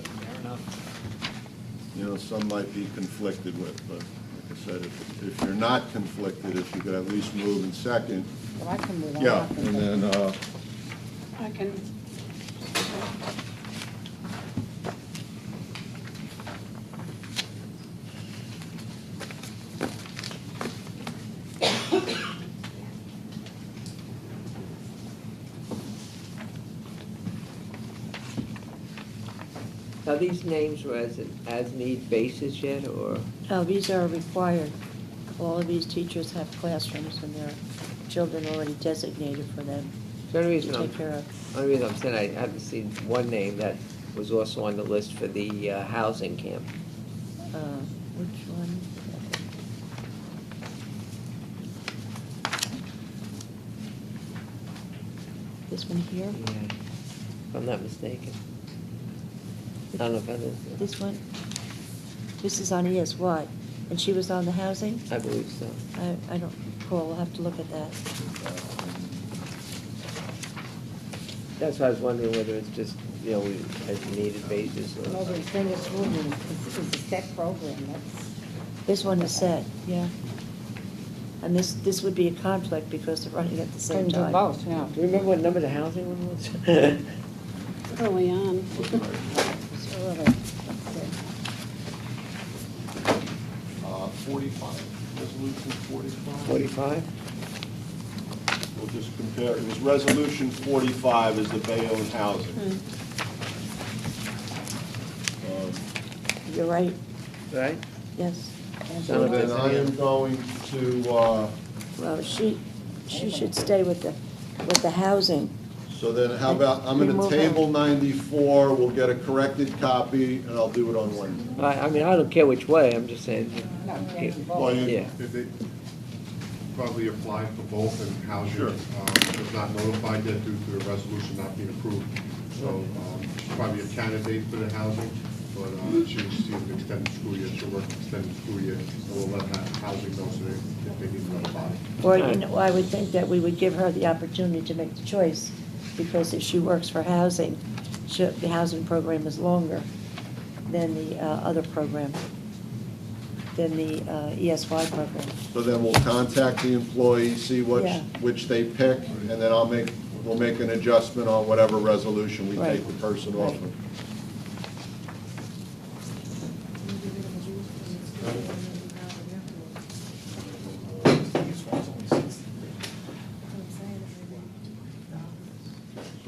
you know, some might be conflicted with, but like I said, if you're not conflicted, if you could at least move in second. Well, I can move on. Yeah, and then, I can, Are these names were as an as-need basis yet, or? No, these are required. All of these teachers have classrooms and their children already designated for them The only to reason take care of. only reason I'm saying I haven't seen one name that was also on the list for the housing camp. Which one? This one here? Yeah, if I'm not mistaken. I don't know if that is. This one? This is on ESY, and she was on the housing? I believe so. I don't recall, I'll have to look at that. That's why I was wondering whether it's just, you know, as a needed basis or. No, but it's in this room, and it's a set program, that's. This one is set, yeah. And this would be a conflict because they're running at the same Couldn't do time. both, yeah. Do you remember what number the housing one was? early on. It's early. 45, resolution 45. 45? We'll just compare, it was resolution 45 is the Bayonne housing. You're right, Right? yes. So then I am going to, Well, she should stay with the housing. so then how about, I'm going to Remove table 94, we'll get a corrected copy, and I'll do it on Wednesday. I mean, I don't care which way, I'm just saying. No, you can't do Well, both. you- Yeah. If they probably applied for both and housing Sure. was not notified yet due to the resolution not being approved. So she's probably a candidate for the housing, but she received an extended school year, she'll work extended school year, and we'll let housing know so if they need to notify. Or, you know, I would think that we would give her the opportunity to make the choice, because if she works for housing, the housing program is longer than the other program, than the ESY program. So then we'll contact the employee, see Yeah. which they pick, and then we'll make an adjustment on whatever resolution we Right. take the person off of.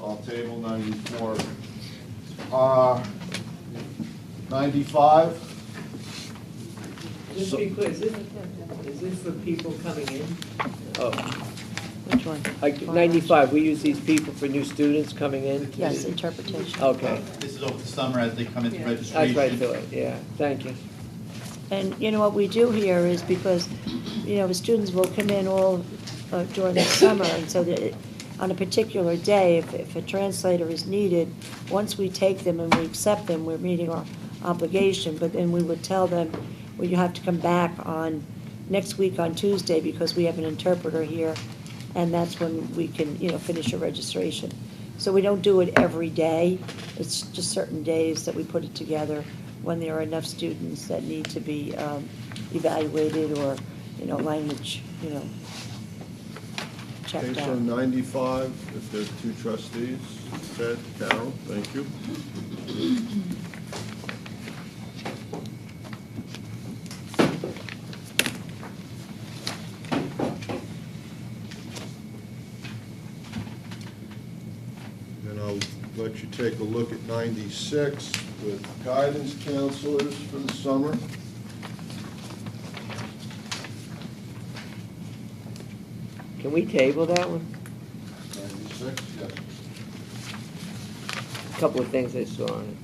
I'll table 94. 95? Just to be clear, is this for people coming in? Oh, Which one? like 95, we use these people for new students coming in? Yes, interpretation. Okay, This is over the summer as they come into Yeah. registration. that's right, Phil, yeah, thank you. And, you know, what we do here is because, you know, the students will come in all during the summer, and so that on a particular day, if a translator is needed, once we take them and we accept them, we're meeting our obligation, but then we would tell them, well, you have to come back on next week on Tuesday because we have an interpreter here, and that's when we can, you know, finish your registration. So we don't do it every day, it's just certain days that we put it together when there are enough students that need to be evaluated or, you know, language, you know, checked Okay, out. so 95, if there's two trustees, Ted, Carol, thank you. Then I'll let you take a look at 96 with guidance counselors for the summer. Can we table that one? 6, yes. A couple of things I saw on it.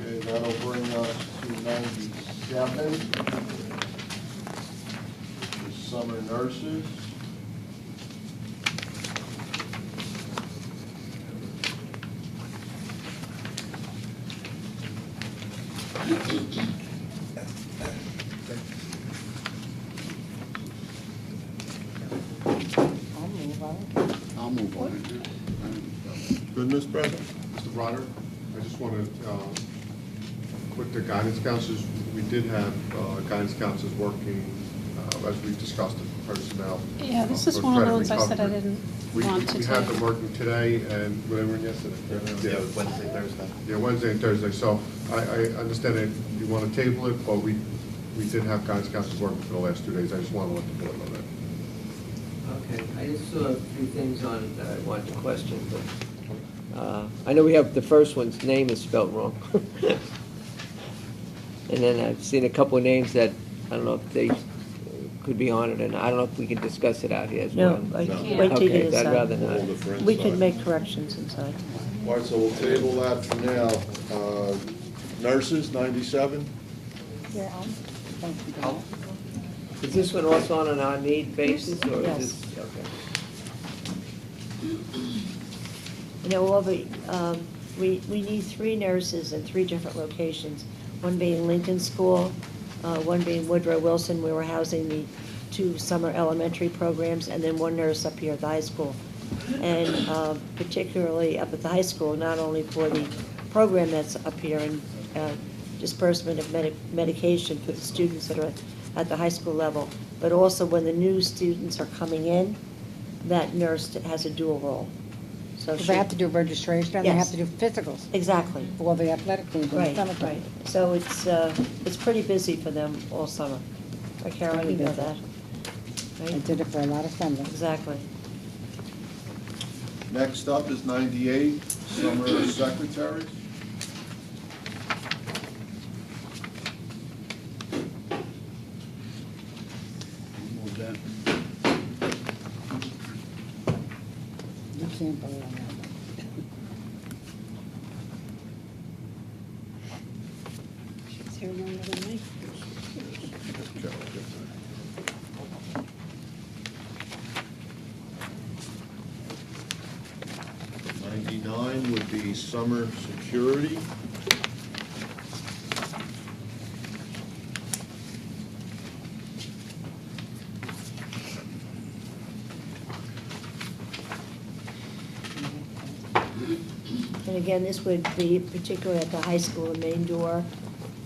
Okay, that'll bring us to 97, which is summer nurses. I'll move on it. Good, Mr. President? Mr. Broderick, I just want to, with the guidance counselors, we did have guidance counselors working, as we discussed, it, personnel. Yeah, this is for one of the credit ones I said I recovery. didn't We want to We had them take. working today and whatever, yesterday. Yeah, Wednesday, Thursday. Yeah, Wednesday and Thursday, so I understand that you want to table it, but we did have guidance counselors working for the last 2 days. I just want to let the board know that. Okay, I just saw a few things on it that I wanted to question, but I know we have, the first one's name is spelled wrong. And then I've seen a couple of names that, I don't know if they could be honored, and I don't know if we can discuss it out here as well. No, I can't. Yeah. Wait till you Okay, get I'd rather inside. Hold not. it for We inside. can make corrections inside. All right, so we'll table that for now. Nurses, 97? Yeah, thank you, Dad. Is this one also on an on-need basis, or Yes. is this, okay. You know, all the, we need 3 nurses in 3 different locations, one being Lincoln School, one being Woodrow Wilson, where we're housing the 2 summer elementary programs, and then 1 nurse up here at the high school. And particularly up at the high school, not only for the program that's up here and disbursement of medication for the students that are at the high school level, but also when the new students are coming in, that nurse has a dual role. So Because they have to do registration, and they have Yes. to do physicals Exactly. for the athletic teams in the Right, summer. right. So it's pretty busy for them all summer. Right, Carol, you know that? They Right? did it for a lot of summers. Exactly. Next up is 98, summer secretaries. Move that. You can't vote on that. She's here longer than me. Okay. 99 would be summer security. And again, this would be particularly at the high school, the main door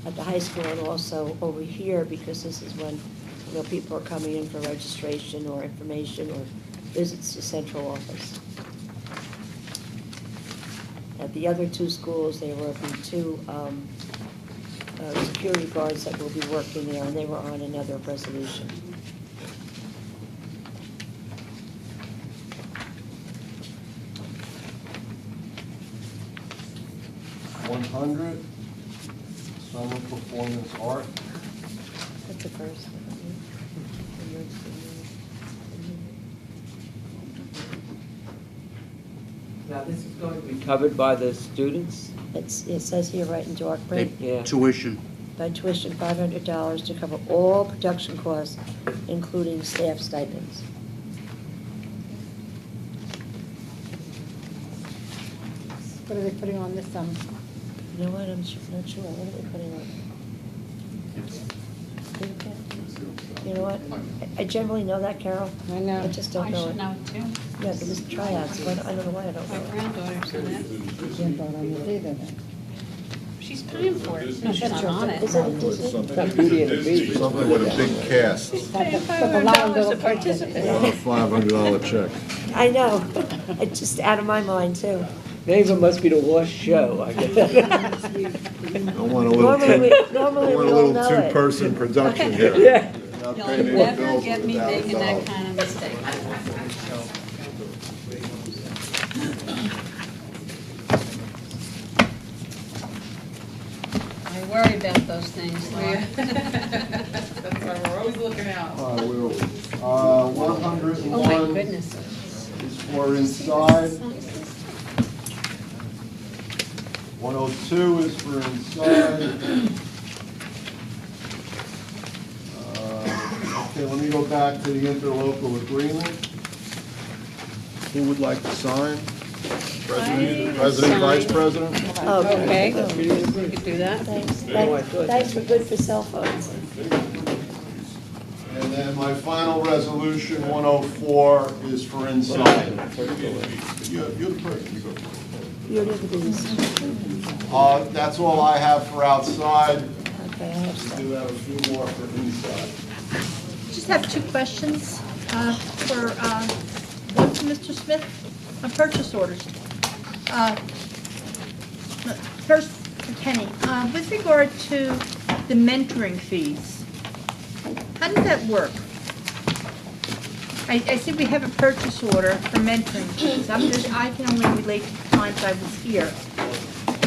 at the high school, and also over here, because this is when, you know, people are coming in for registration or information or visits to central office. At the other 2 schools, there will be 2 security guards that will be working there, and they were on another resolution. $100, summer performance art. That's the first one. Now, this is going to be covered by the students? It says here right in dark They- print. Yeah. Tuition. By tuition, $500 to cover all production costs, including staff stipends. What are they putting on this summer? You know what, I'm not sure, what are they putting on? You know what, I generally know that, Carol. I know. I just don't know it. I should know it too. Yeah, but this tryouts, I don't know why I don't My know it. granddaughter's in it. You can't vote on this either then. She's paying for it. No, she's not on it. Is it a Disney? It's not Beauty and the Beast. Something with a big cast, That's a lot of little kids. a $500 check. I know, it's just out of my mind too. Name of it must be the Lost Show, I guess. I want a Normally, we I all want a know little it. two-person production here. Yeah. Not You'll paying any never bills get with me $1,000. making that kind of mistake. I worry about those things, Laura. That's all always looking out. Where are we? 101. Oh, my goodness. Is for inside. 102 is for inside. Okay, let me go back to the interlocal agreement. Who would like to sign? President, Vice President? Okay, we could do that. Thanks. Thanks for good for cell phones. And then my final resolution, 104, is for inside. You're the person, you go first. You already have the business. That's all I have for outside. Okay, I have We some. do have a few more for inside. Just have two questions for, one for Mr. Smith on purchase orders. First, for Kenny, with regard to the mentoring fees, how does that work? I see we have a purchase order for mentoring fees. I can only relate to the times I was here.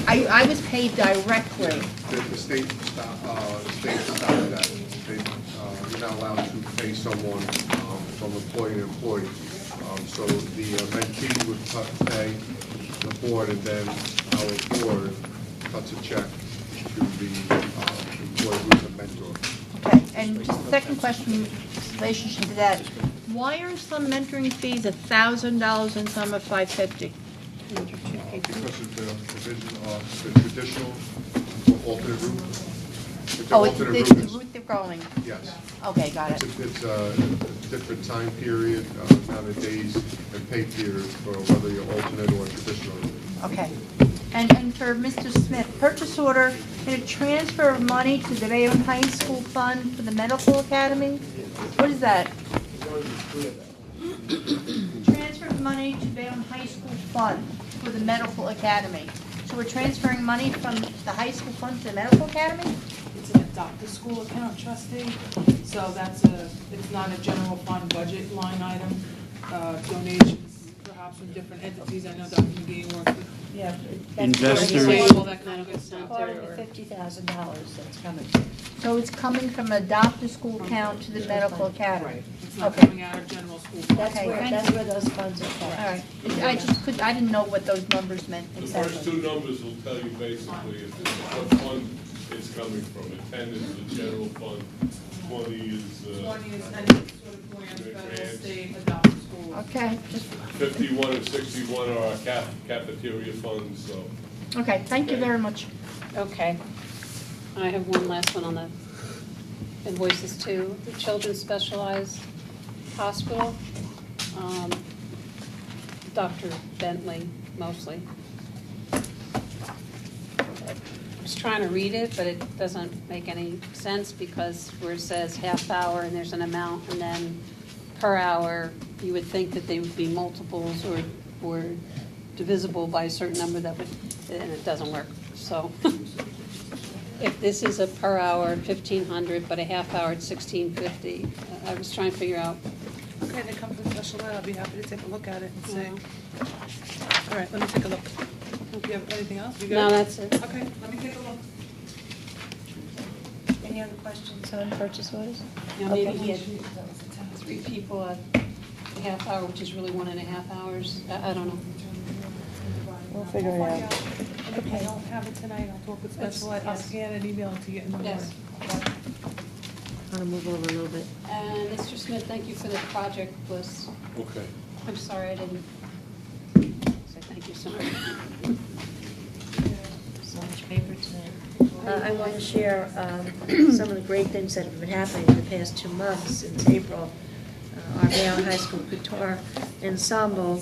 I was paid directly. The state stopped that. You're not allowed to pay someone from employee to employee. So the mentee would pay the board, and then our board cuts a check to the employee who's a mentor. Okay, and just second question, in relationship to that, why are some mentoring fees $1,000 and some are $550? Because of the provision of the traditional alternate route. If the Oh, it's alternate the route is- route they're going? Yes. Okay, got it. It's a different time period, amount of days and pay period for whether you're alternate or traditional. Okay. And for Mr. Smith, purchase order and a transfer of money to the Bayonne High School Fund for the Medical Academy? What is that? Transfer of money to Bayonne High School Fund for the Medical Academy. So we're transferring money from the high school fund to the Medical Academy? It's an adopt a school account, trustee, so it's not a general fund budget line item. Donations perhaps from different entities, I know Dr. McGee works with. Yeah. Investors. All that kind of good stuff. Part of the $50,000 that's coming. So it's coming from adopt a school account to the Medical Academy? Right, it's not Okay. coming out of general school. That's Okay, where, thank that's you. where those funds are kept. All right. I didn't know what those numbers meant The first exactly. two numbers will tell you basically if it's what fund it's coming from. 10 is the general fund, 20 is, 20 is any sort of grant, federal, grants. state, adopt a school. Okay, just, 51 and 61 are our cafeteria funds, so. okay, thank you very much. Okay. I have one last one on the invoices too. The Children's Specialized Hospital, Dr. Bentley mostly. I was trying to read it, but it doesn't make any sense because where it says half hour and there's an amount and then per hour, you would think that they would be multiples or divisible by a certain number that would, and it doesn't work. So if this is a per hour, 1,500, but a half hour, it's 1,650. I was trying to figure out. Okay, they come from special ed, I'll be happy to take a look at it and see. All right, let me take a look. Do you have anything else? You good? No, that's it. Okay, let me take a look. Any other questions on purchase orders? You know, maybe Okay. get 3 people at a half hour, which is really 1.5 hours. I don't know. We'll figure it out. And if I don't have it tonight, I'll talk with special ed, I'll Yes. scan and email it to you in the morning. Yes. I'm gonna move over a little bit. And Mr. Smith, thank you for the project list. Okay. I'm sorry I didn't say thank you so much. So much paper tonight. I want to share some of the great things that have been happening in the past 2 months since April. Our Bayonne High School Guitar Ensemble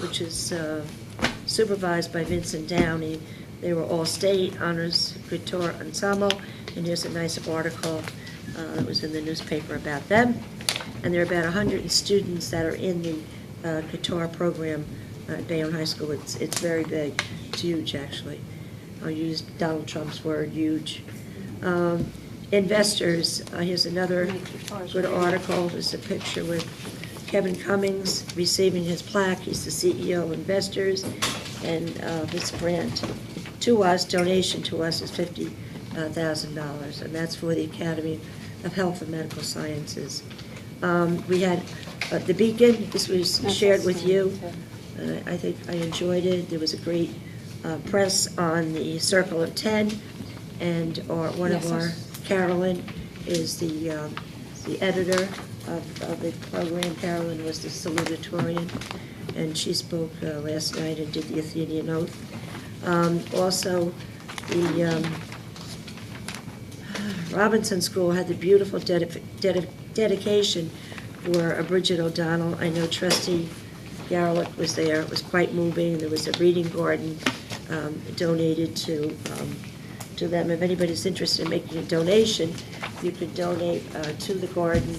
which is supervised by Vincent Downey. They were all state honors guitar ensemble, and here's a nice article that was in the newspaper about them. And there are about 100 students that are in the guitar program at Bayonne High School. It's very big. It's huge, actually. I'll use Donald Trump's word, huge. Investors, here's another good article. There's a picture with Kevin Cummings receiving his plaque. He's the CEO of Investors, and his grant to us, donation to us, is $50 $1,000, and that's for the Academy of Health and Medical Sciences. We had the Beacon, this was shared with you. I think I enjoyed it. There was a great press on the Circle of 10, and one of our, Carolyn, is the editor of the program. Carolyn was the salutatorian, and she spoke last night and did the Athenian Oath. Also, the Robinson School had the beautiful dedication for Bridget O'Donnell. I know Trustee Garlick was there. It was quite moving. There was a reading garden donated to them. If anybody's interested in making a donation, you could donate to the garden.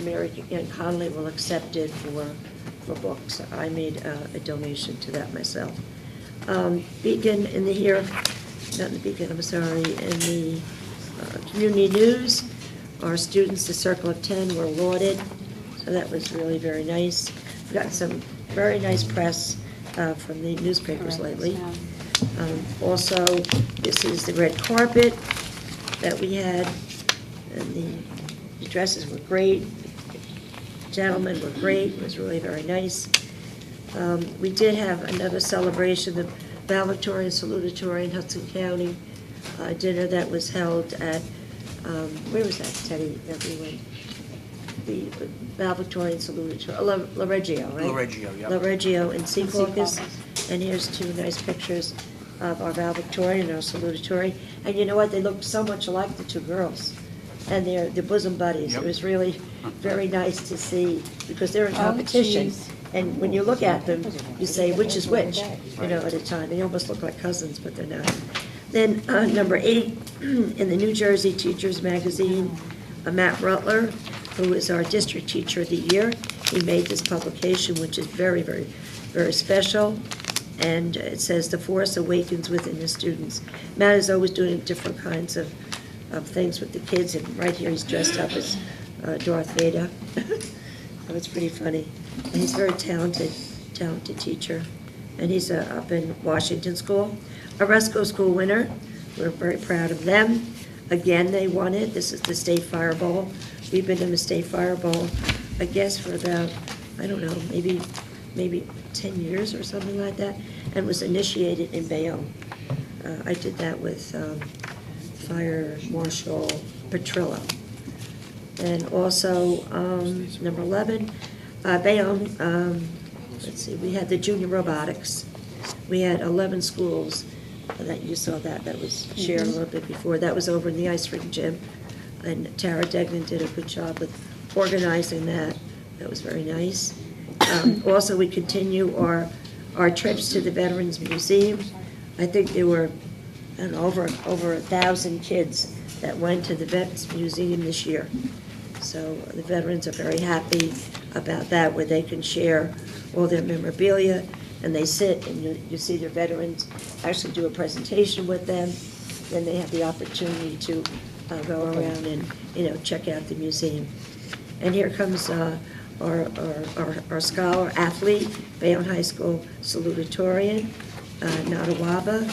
Mary and Conley will accept it for books. I made a donation to that myself. Beacon in the here, not in the Beacon, I'm sorry, in the community news, our students, the Circle of 10, were lauded, so that was really very nice. We got some very nice press from the newspapers lately. Also, this is the red carpet that we had, and the dresses were great. The gentlemen were great. It was really very nice. We did have another celebration, the valedictorian salutatorian in Hudson County dinner that was held at, where was that, Teddy, that we went? The valedictorian salutatorian, La Reggio, right? La Reggio, yeah. La Reggio in Secaucus. And here's two nice pictures of our valedictorian and our salutatorian. And you know what? They looked so much alike, the two girls. And they're bosom buddies. Yep. It was really very nice to see, because they're in competition. And when you look at them, you say, which is which, you know, at a time. They almost look like cousins, but they're not. Then number 8, in the New Jersey Teachers Magazine, Matt Rutler, who is our district teacher of the year. He made this publication, which is very, very, very special. And it says, the force awakens within the students. Matt is always doing different kinds of things with the kids, and right here he's dressed up as Darth Vader. So it's pretty funny. And he's a very talented teacher. And he's up in Washington School. A Resco School winner. We're very proud of them. Again, they won it. This is the State Fire Bowl. We've been in the State Fire Bowl, I guess, for about, I don't know, maybe 10 years or something like that, and was initiated in Bayonne. I did that with Fire Marshal Petrillo. And also, number 11, Bayonne, let's see, we had the junior robotics. We had 11 schools that you saw that was shared a little bit before. That was over in the ice rink gym. And Tara Degnan did a good job with organizing that. That was very nice. Also, we continue our trips to the Veterans Museum. I think there were over 1,000 kids that went to the Vets Museum this year. So the veterans are very happy about that, where they can share all their memorabilia, and they sit and you see their veterans actually do a presentation with them. Then they have the opportunity to go around and check out the museum. And here comes our scholar athlete, Bayonne High School salutatorian, Nadawaba.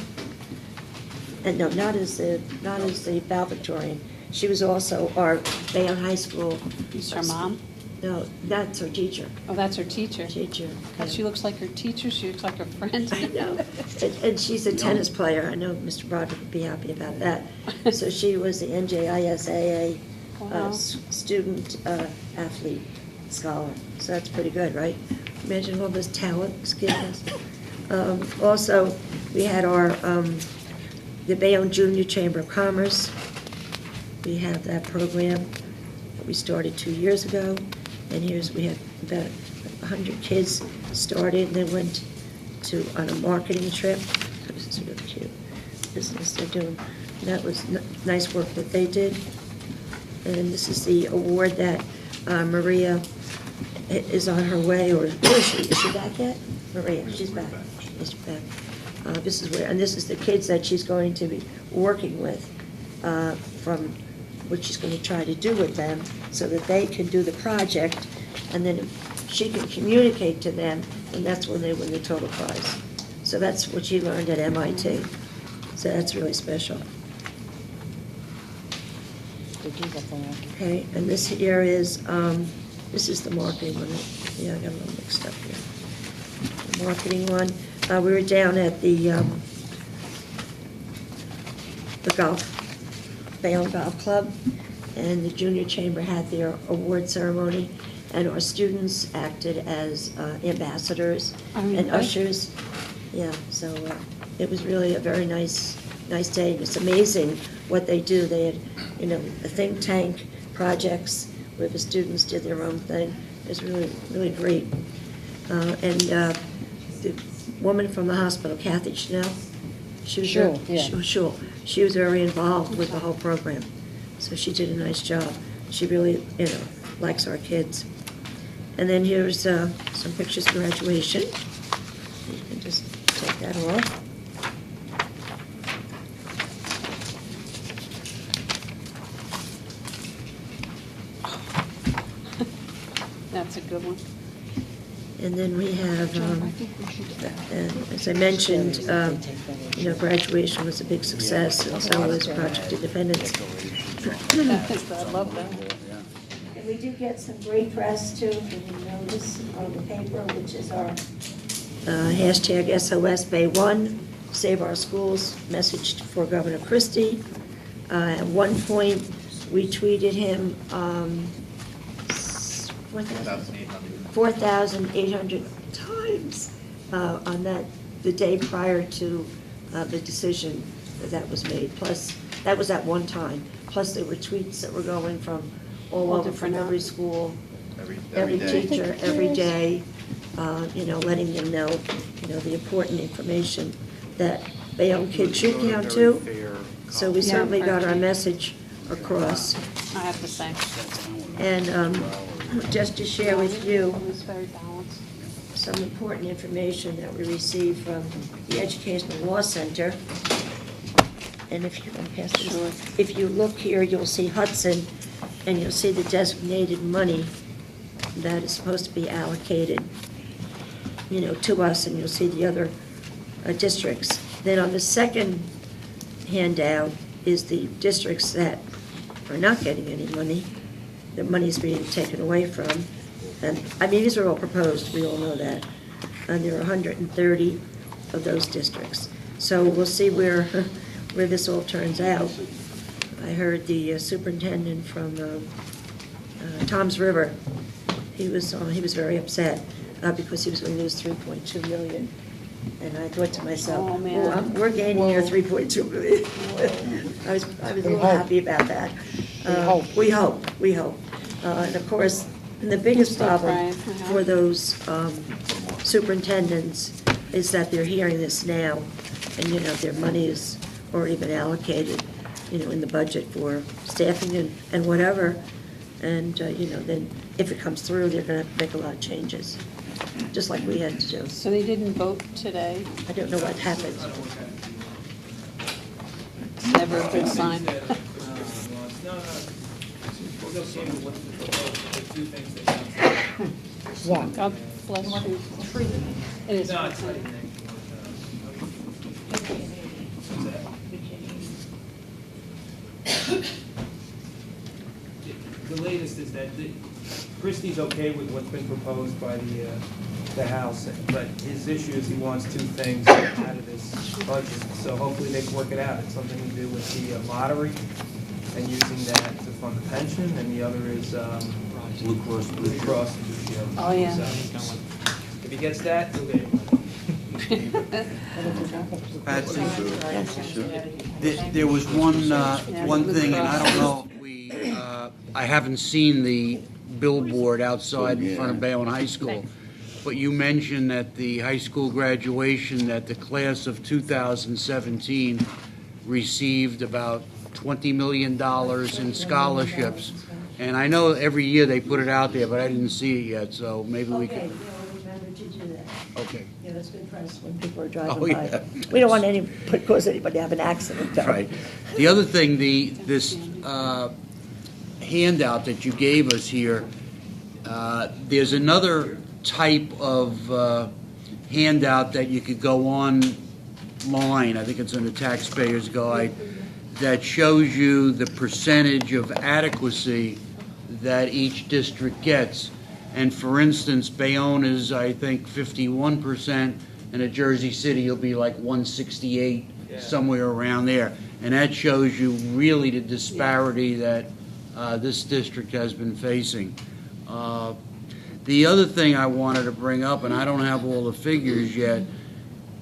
And no, not as the valedictorian. She was also our Bayonne High School. Is her mom? No, that's her teacher. Oh, that's her teacher. Teacher. But she looks like her teacher, she looks like her friend. I know. And she's a tennis player. I know Mr. Broderick would be happy about that. So she was the NJISAA student athlete scholar. So that's pretty good, right? Imagine all this talent this kid has. Also, we had our the Bayonne Junior Chamber of Commerce. We have that program that we started 2 years ago. And we had about 100 kids started, and they went on a marketing trip. This is really cute business they're doing. And that was nice work that they did. And this is the award that Maria is on her way, or where is she? Is she back yet? Maria, she's back. She's back. This is the kids that she's going to be working with from what she's going to try to do with them so that they can do the project, and then she can communicate to them, and that's when they win the total prize. So that's what she learned at MIT. So that's really special. Okay, and this here is, this is the marketing one. Yeah, I got a little mixed up here. The marketing one. We were down at the Bayonne Golf Club, and the junior chamber had their award ceremony, and our students acted as ambassadors and ushers. Yeah, so it was really a very nice day. It's amazing what they do. They had, the think tank projects where the students did their own thing. It was really, really great. And the woman from the hospital, Kathy Chanel, she was she was very involved with the whole program. So she did a nice job. She really, likes our kids. And then here's some pictures of graduation. You can just take that off. That's a good one. And then we have, as I mentioned, graduation was a big success, and so was Project Independence. I love that. And we do get some great press too, and you notice on the paper, which is our hashtag SOS Bayonne, Save Our Schools message for Governor Christie. At one point, we tweeted him 4,800 times on the day prior to the decision that was made. Plus, that was at one time. Plus, there were tweets that were going from all over, from every school, every teacher, every day, letting them know, the important information that Bayonne kids should count too. So we certainly got our message across. I have to say. And just to share with you It was very balanced. some important information that we received from the Educational Law Center. And if you can pass this, if you look here, you'll see Hudson, and you'll see the designated money that is supposed to be allocated, to us, and you'll see the other districts. Then on the second handout is the districts that are not getting any money. The money's being taken away from. And, these are all proposed, we all know that. And there are 130 of those districts. So we'll see where this all turns out. I heard the superintendent from Toms River, he was very upset because he was going to lose $3.2 million. And I thought to myself, Oh, man. we're gaining here $3.2 million. I was a little happy about that. We hope. And of course, the biggest problem for those superintendents is that they're hearing this now, and their money has already been allocated, in the budget for staffing and whatever. And then if it comes through, they're going to make a lot of changes, just like we had to do. So they didn't vote today? I don't know what happened. It's never a good sign. God bless you. It is. The latest is that Christie's okay with what's been proposed by the House, but his issue is he wants two things out of this budget. So hopefully they can work it out. It's something to do with the lottery and using that to fund the pension, and the other is Blue Cross Blue Shield. Oh, yeah. So if he gets that, he'll get it. There was one thing, and I don't know, I haven't seen the billboard outside in front of Bayonne High School, but you mentioned at the high school graduation that the class of 2017 received about $20 million in scholarships. And I know every year they put it out there, but I didn't see it yet, so maybe we Okay, could. we'll remember to do that. Okay. Yeah, that's good press when people are driving Oh, by. yeah. We don't want cause anybody to have an accident, though. Right. The other thing, this handout that you gave us here, there's another type of handout that you could go online. I think it's in the taxpayer's guide. that shows you the percentage of adequacy that each district gets. And for instance, Bayonne is, I think, 51%, and at Jersey City, you'll be like 168, somewhere around there. And that shows you really the disparity that this district has been facing. The other thing I wanted to bring up, and I don't have all the figures yet,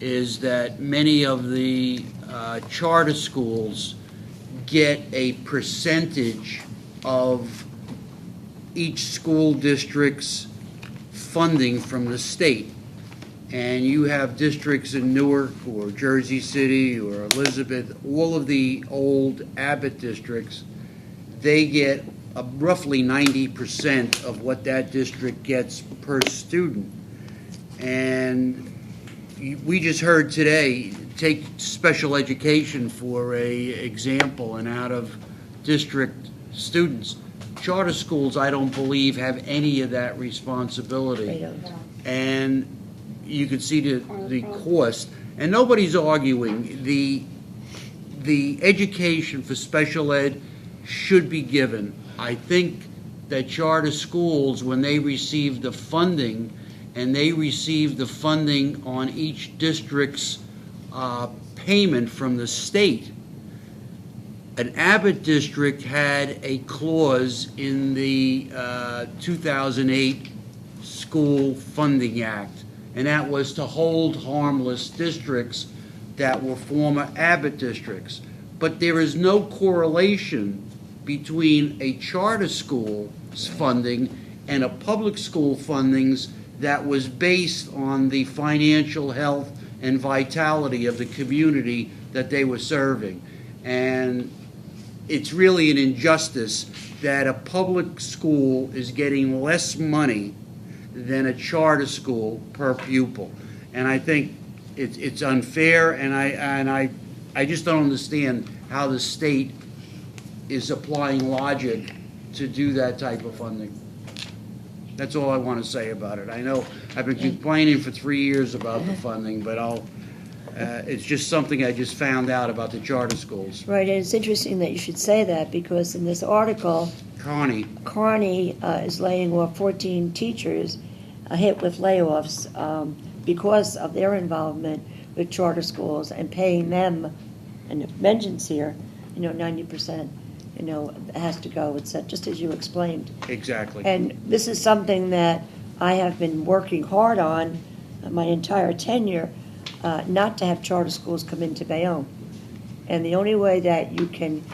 is that many of the charter schools get a percentage of each school district's funding from the state. And you have districts in Newark or Jersey City or Elizabeth, all of the old Abbott districts, they get roughly 90% of what that district gets per student. And we just heard today, take special education for a example, and out of district students. Charter schools, I don't believe, have any of that responsibility. They don't. And you can see the cost. And nobody's arguing. The education for special ed should be given. I think that charter schools, when they receive the funding, and they receive the funding on each district's payment from the state, an Abbott district had a clause in the 2008 School Funding Act, and that was to hold harmless districts that were former Abbott districts. But there is no correlation between a charter school's funding and a public school fundings that was based on the financial health and vitality of the community that they were serving. And it's really an injustice that a public school is getting less money than a charter school per pupil. And I think it's unfair, and I just don't understand how the state is applying logic to do that type of funding. That's all I want to say about it. I know I've been complaining for 3 years about the funding, but it's just something I just found out about the charter schools. Right, and it's interesting that you should say that, because in this article, Kearney is laying off 14 teachers hit with layoffs because of their involvement with charter schools and paying them, and it mentions here, 90%, has to go. It's just as you explained. Exactly. And this is something that I have been working hard on my entire tenure, not to have charter schools come into Bayonne. And the only way that you can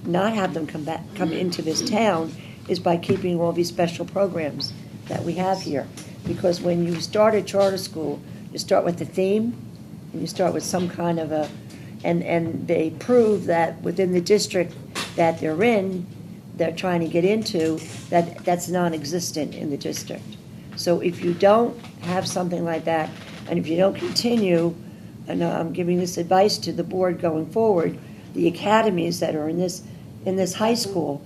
not have them come into this town is by keeping all these special programs that we have here. Because when you start a charter school, you start with a theme, and you start with some kind of and they prove that within the district that they're in, they're trying to get into, that's non-existent in the district. So if you don't have something like that, and if you don't continue, and I'm giving this advice to the board going forward, the academies that are in this high school,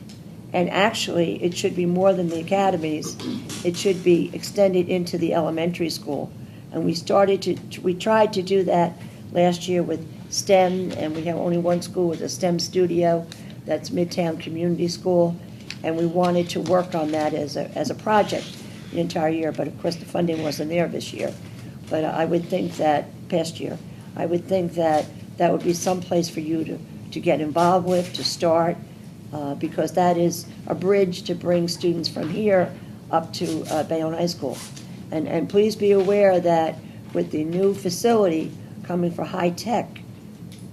and actually it should be more than the academies, it should be extended into the elementary school. And we tried to do that last year with STEM, and we have only one school with a STEM studio, that's Midtown Community School, and we wanted to work on that as a project the entire year, but of course the funding wasn't there this year. But I would think that, past year, I would think that that would be some place for you to get involved with, to start, because that is a bridge to bring students from here up to Bayonne High School. And please be aware that with the new facility coming for high tech,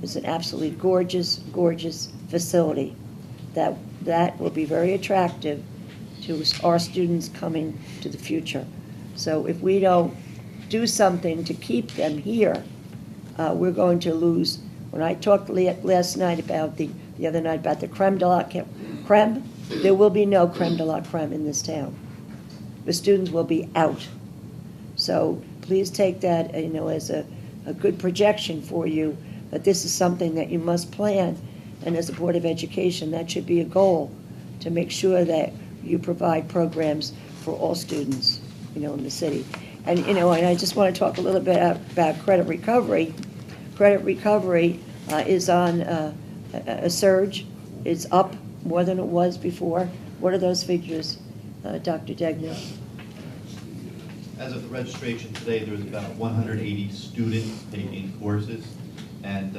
it's an absolutely gorgeous, gorgeous facility that will be very attractive to our students coming to the future. So if we don't do something to keep them here, we're going to lose. When I talked last night about the other night about the creme de la creme, there will be no creme de la creme in this town. The students will be out. So please take that, as a good projection for you. But this is something that you must plan, and as a Board of Education, that should be a goal, to make sure that you provide programs for all students, in the city. And, and I just want to talk a little bit about credit recovery. Credit recovery is on a surge. It's up more than it was before. What are those figures, Dr. Degner? As of the registration today, there was about 180 students taking courses, and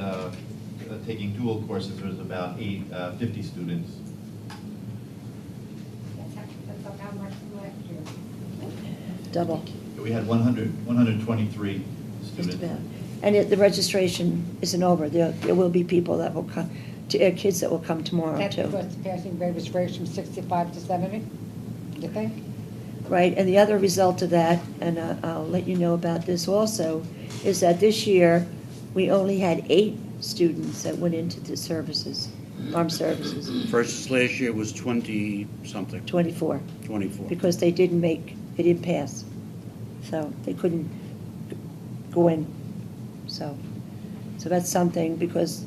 taking dual courses, there was about 50 students. That's up how much from last year. Double, We had 123 just students. about. And the registration isn't over. There will be people that will come, kids that will come tomorrow, That's too. because the passing rate was raised from 65 to 70, you think? Right, and the other result of that, and I'll let you know about this also, is that this year, we only had 8 students that went into the services, armed services, Versus last year was 20-something, 24, 24. because they didn't pass. So they couldn't go in. So that's something, because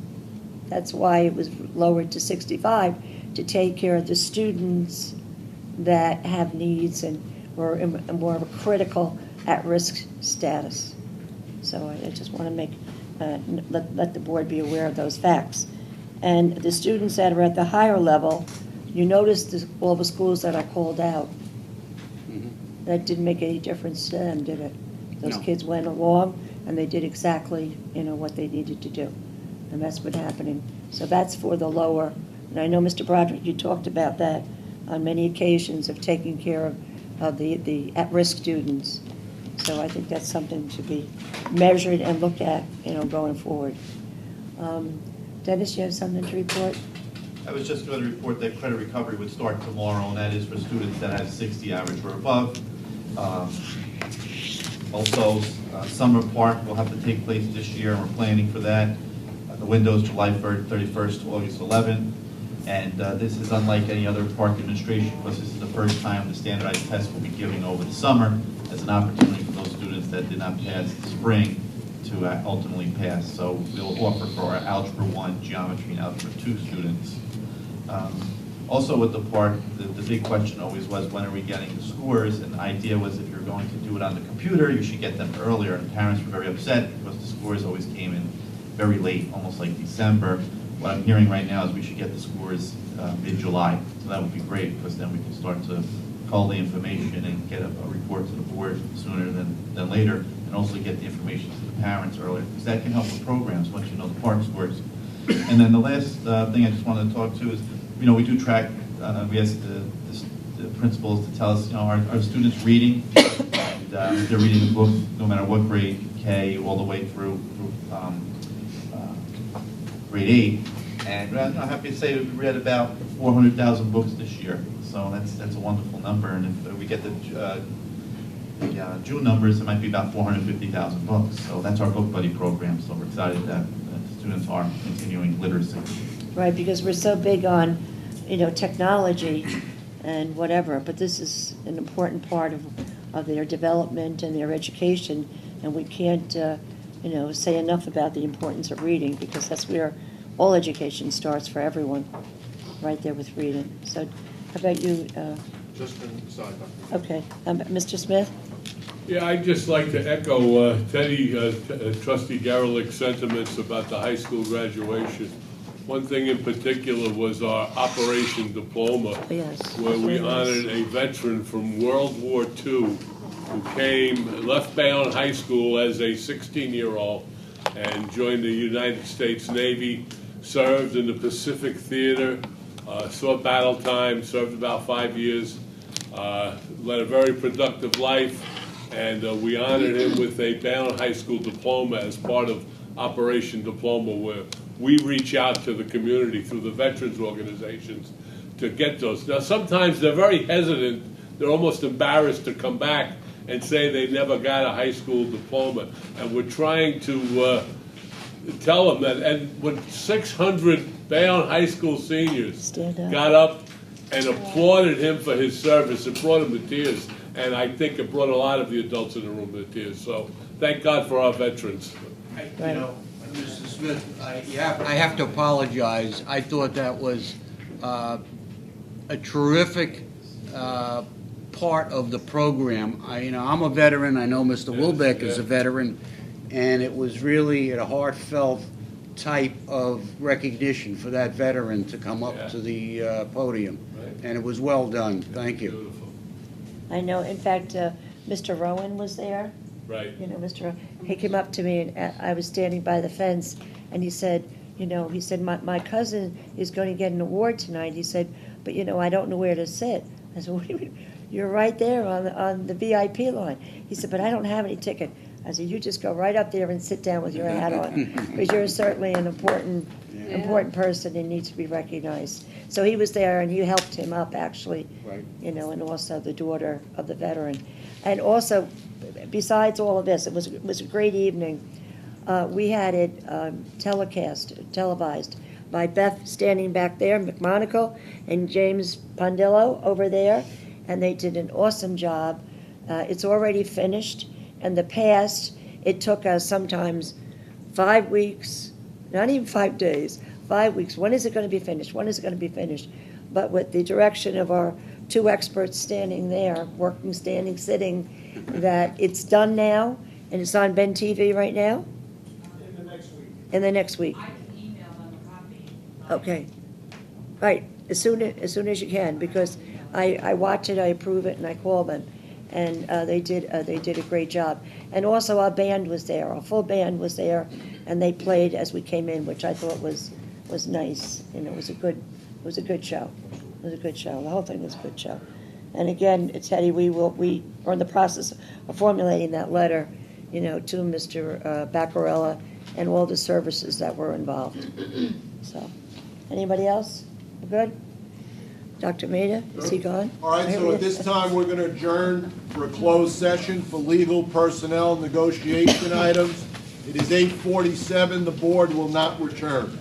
that's why it was lowered to 65, to take care of the students that have needs and were in more of a critical at-risk status. So I just want to make, let the board be aware of those facts. And the students that are at the higher level, you notice all the schools that are called out. That didn't make any difference to them, did it? Those No. kids went along and they did exactly, what they needed to do. And that's what's happening. So that's for the lower, and I know, Mr. Broderick, you talked about that on many occasions of taking care of the at-risk students. So I think that's something to be measured and looked at, going forward. Dennis, you have something to report? I was just going to report that credit recovery would start tomorrow, and that is for students that have 60 average or above. Also, Summer Park will have to take place this year, and we're planning for that. The window is July 31st to August 11th, and this is unlike any other park administration, because this is the first time the standardized test will be given over the summer as an opportunity for those students that did not pass the spring to ultimately pass. So we'll offer for our Algebra 1, Geometry, and Algebra 2 students. Also with the park, the big question always was, when are we getting the scores? And the idea was, if you're going to do it on the computer, you should get them earlier. And parents were very upset because the scores always came in very late, almost like December. What I'm hearing right now is we should get the scores mid-July. So that would be great, because then we can start to cull the information and get a report to the board sooner than later, and also get the information to the parents earlier, because that can help with programs once you know the park scores. And then the last thing I just wanted to talk to is, we do track, we ask the principals to tell us, are students reading? And if they're reading the book, no matter what grade, K, all the way through grade 8. And I'm happy to say we read about 400,000 books this year. So that's a wonderful number. And if we get the June numbers, it might be about 450,000 books. So that's our Book Buddy program. So we're excited that students are continuing literacy. Right, because we're so big on, technology and whatever, but this is an important part of their development and their education, and we can't, say enough about the importance of reading, because that's where all education starts for everyone, right there with reading. So how about you? Just an aside, Dr. Okay, Mr. Smith? Yeah, I'd just like to echo Teddy, Trustee Garelick's sentiments about the high school graduation. One thing in particular was our Operation Diploma, Yes. where we honored a veteran from World War II who left Bayonne High School as a 16-year-old and joined the United States Navy, served in the Pacific Theater, saw battle time, served about 5 years, led a very productive life, and we honored him with a Bayonne High School diploma as part of Operation Diploma, where we reach out to the community through the veterans organizations to get those. Now, sometimes they're very hesitant. They're almost embarrassed to come back and say they never got a high school diploma. And we're trying to tell them that. And when 600 Bayonne High School seniors got up and applauded him for his service, it brought him to tears. And I think it brought a lot of the adults in the room to tears. So thank God for our veterans. Mr. Smith, I have to apologize. I thought that was a terrific part of the program. I'm a veteran. I know Mr. Wilbeck is a veteran, and it was really a heartfelt type of recognition for that veteran to come Yeah. up to the podium. Right. And it was well done. Thank you. Beautiful. I know, in fact, Mr. Rowan was there. Right. You know, he came up to me, and I was standing by the fence, and he said, my cousin is going to get an award tonight. He said, but, I don't know where to sit. I said, what do you mean? You're right there on the VIP line. He said, but I don't have any ticket. I said, you just go right up there and sit down with your hat on, because you're certainly an important person and needs to be recognized. So he was there, and you helped him up, actually. Right. And also the daughter of the veteran. And also, besides all of this, it was a great evening. We had it televised by Beth standing back there, McMonagle, and James Pondillo over there, and they did an awesome job. It's already finished. In the past, it took us sometimes 5 weeks, not even 5 days, 5 weeks. When is it going to be finished? When is it going to be finished? But with the direction of our 2 experts standing there, working, standing, sitting, that it's done now, and it's on Ben TV right now? In the next week. In the next week. I can email them a copy. Okay. Right, as soon as you can, because I watch it, I approve it, and I call them. And they did a great job. And also our band was there, our full band was there, and they played as we came in, which I thought was nice. It was a good show. It was a good show. The whole thing was a good show. And again, Teddy, we are in the process of formulating that letter, to Mr. Baccarella and all the services that were involved. So, anybody else? We're good? Dr. Maida, is he gone? All right, so at this time, we're going to adjourn for a closed session for legal, personnel, negotiation items. It is 8:47. The board will not return.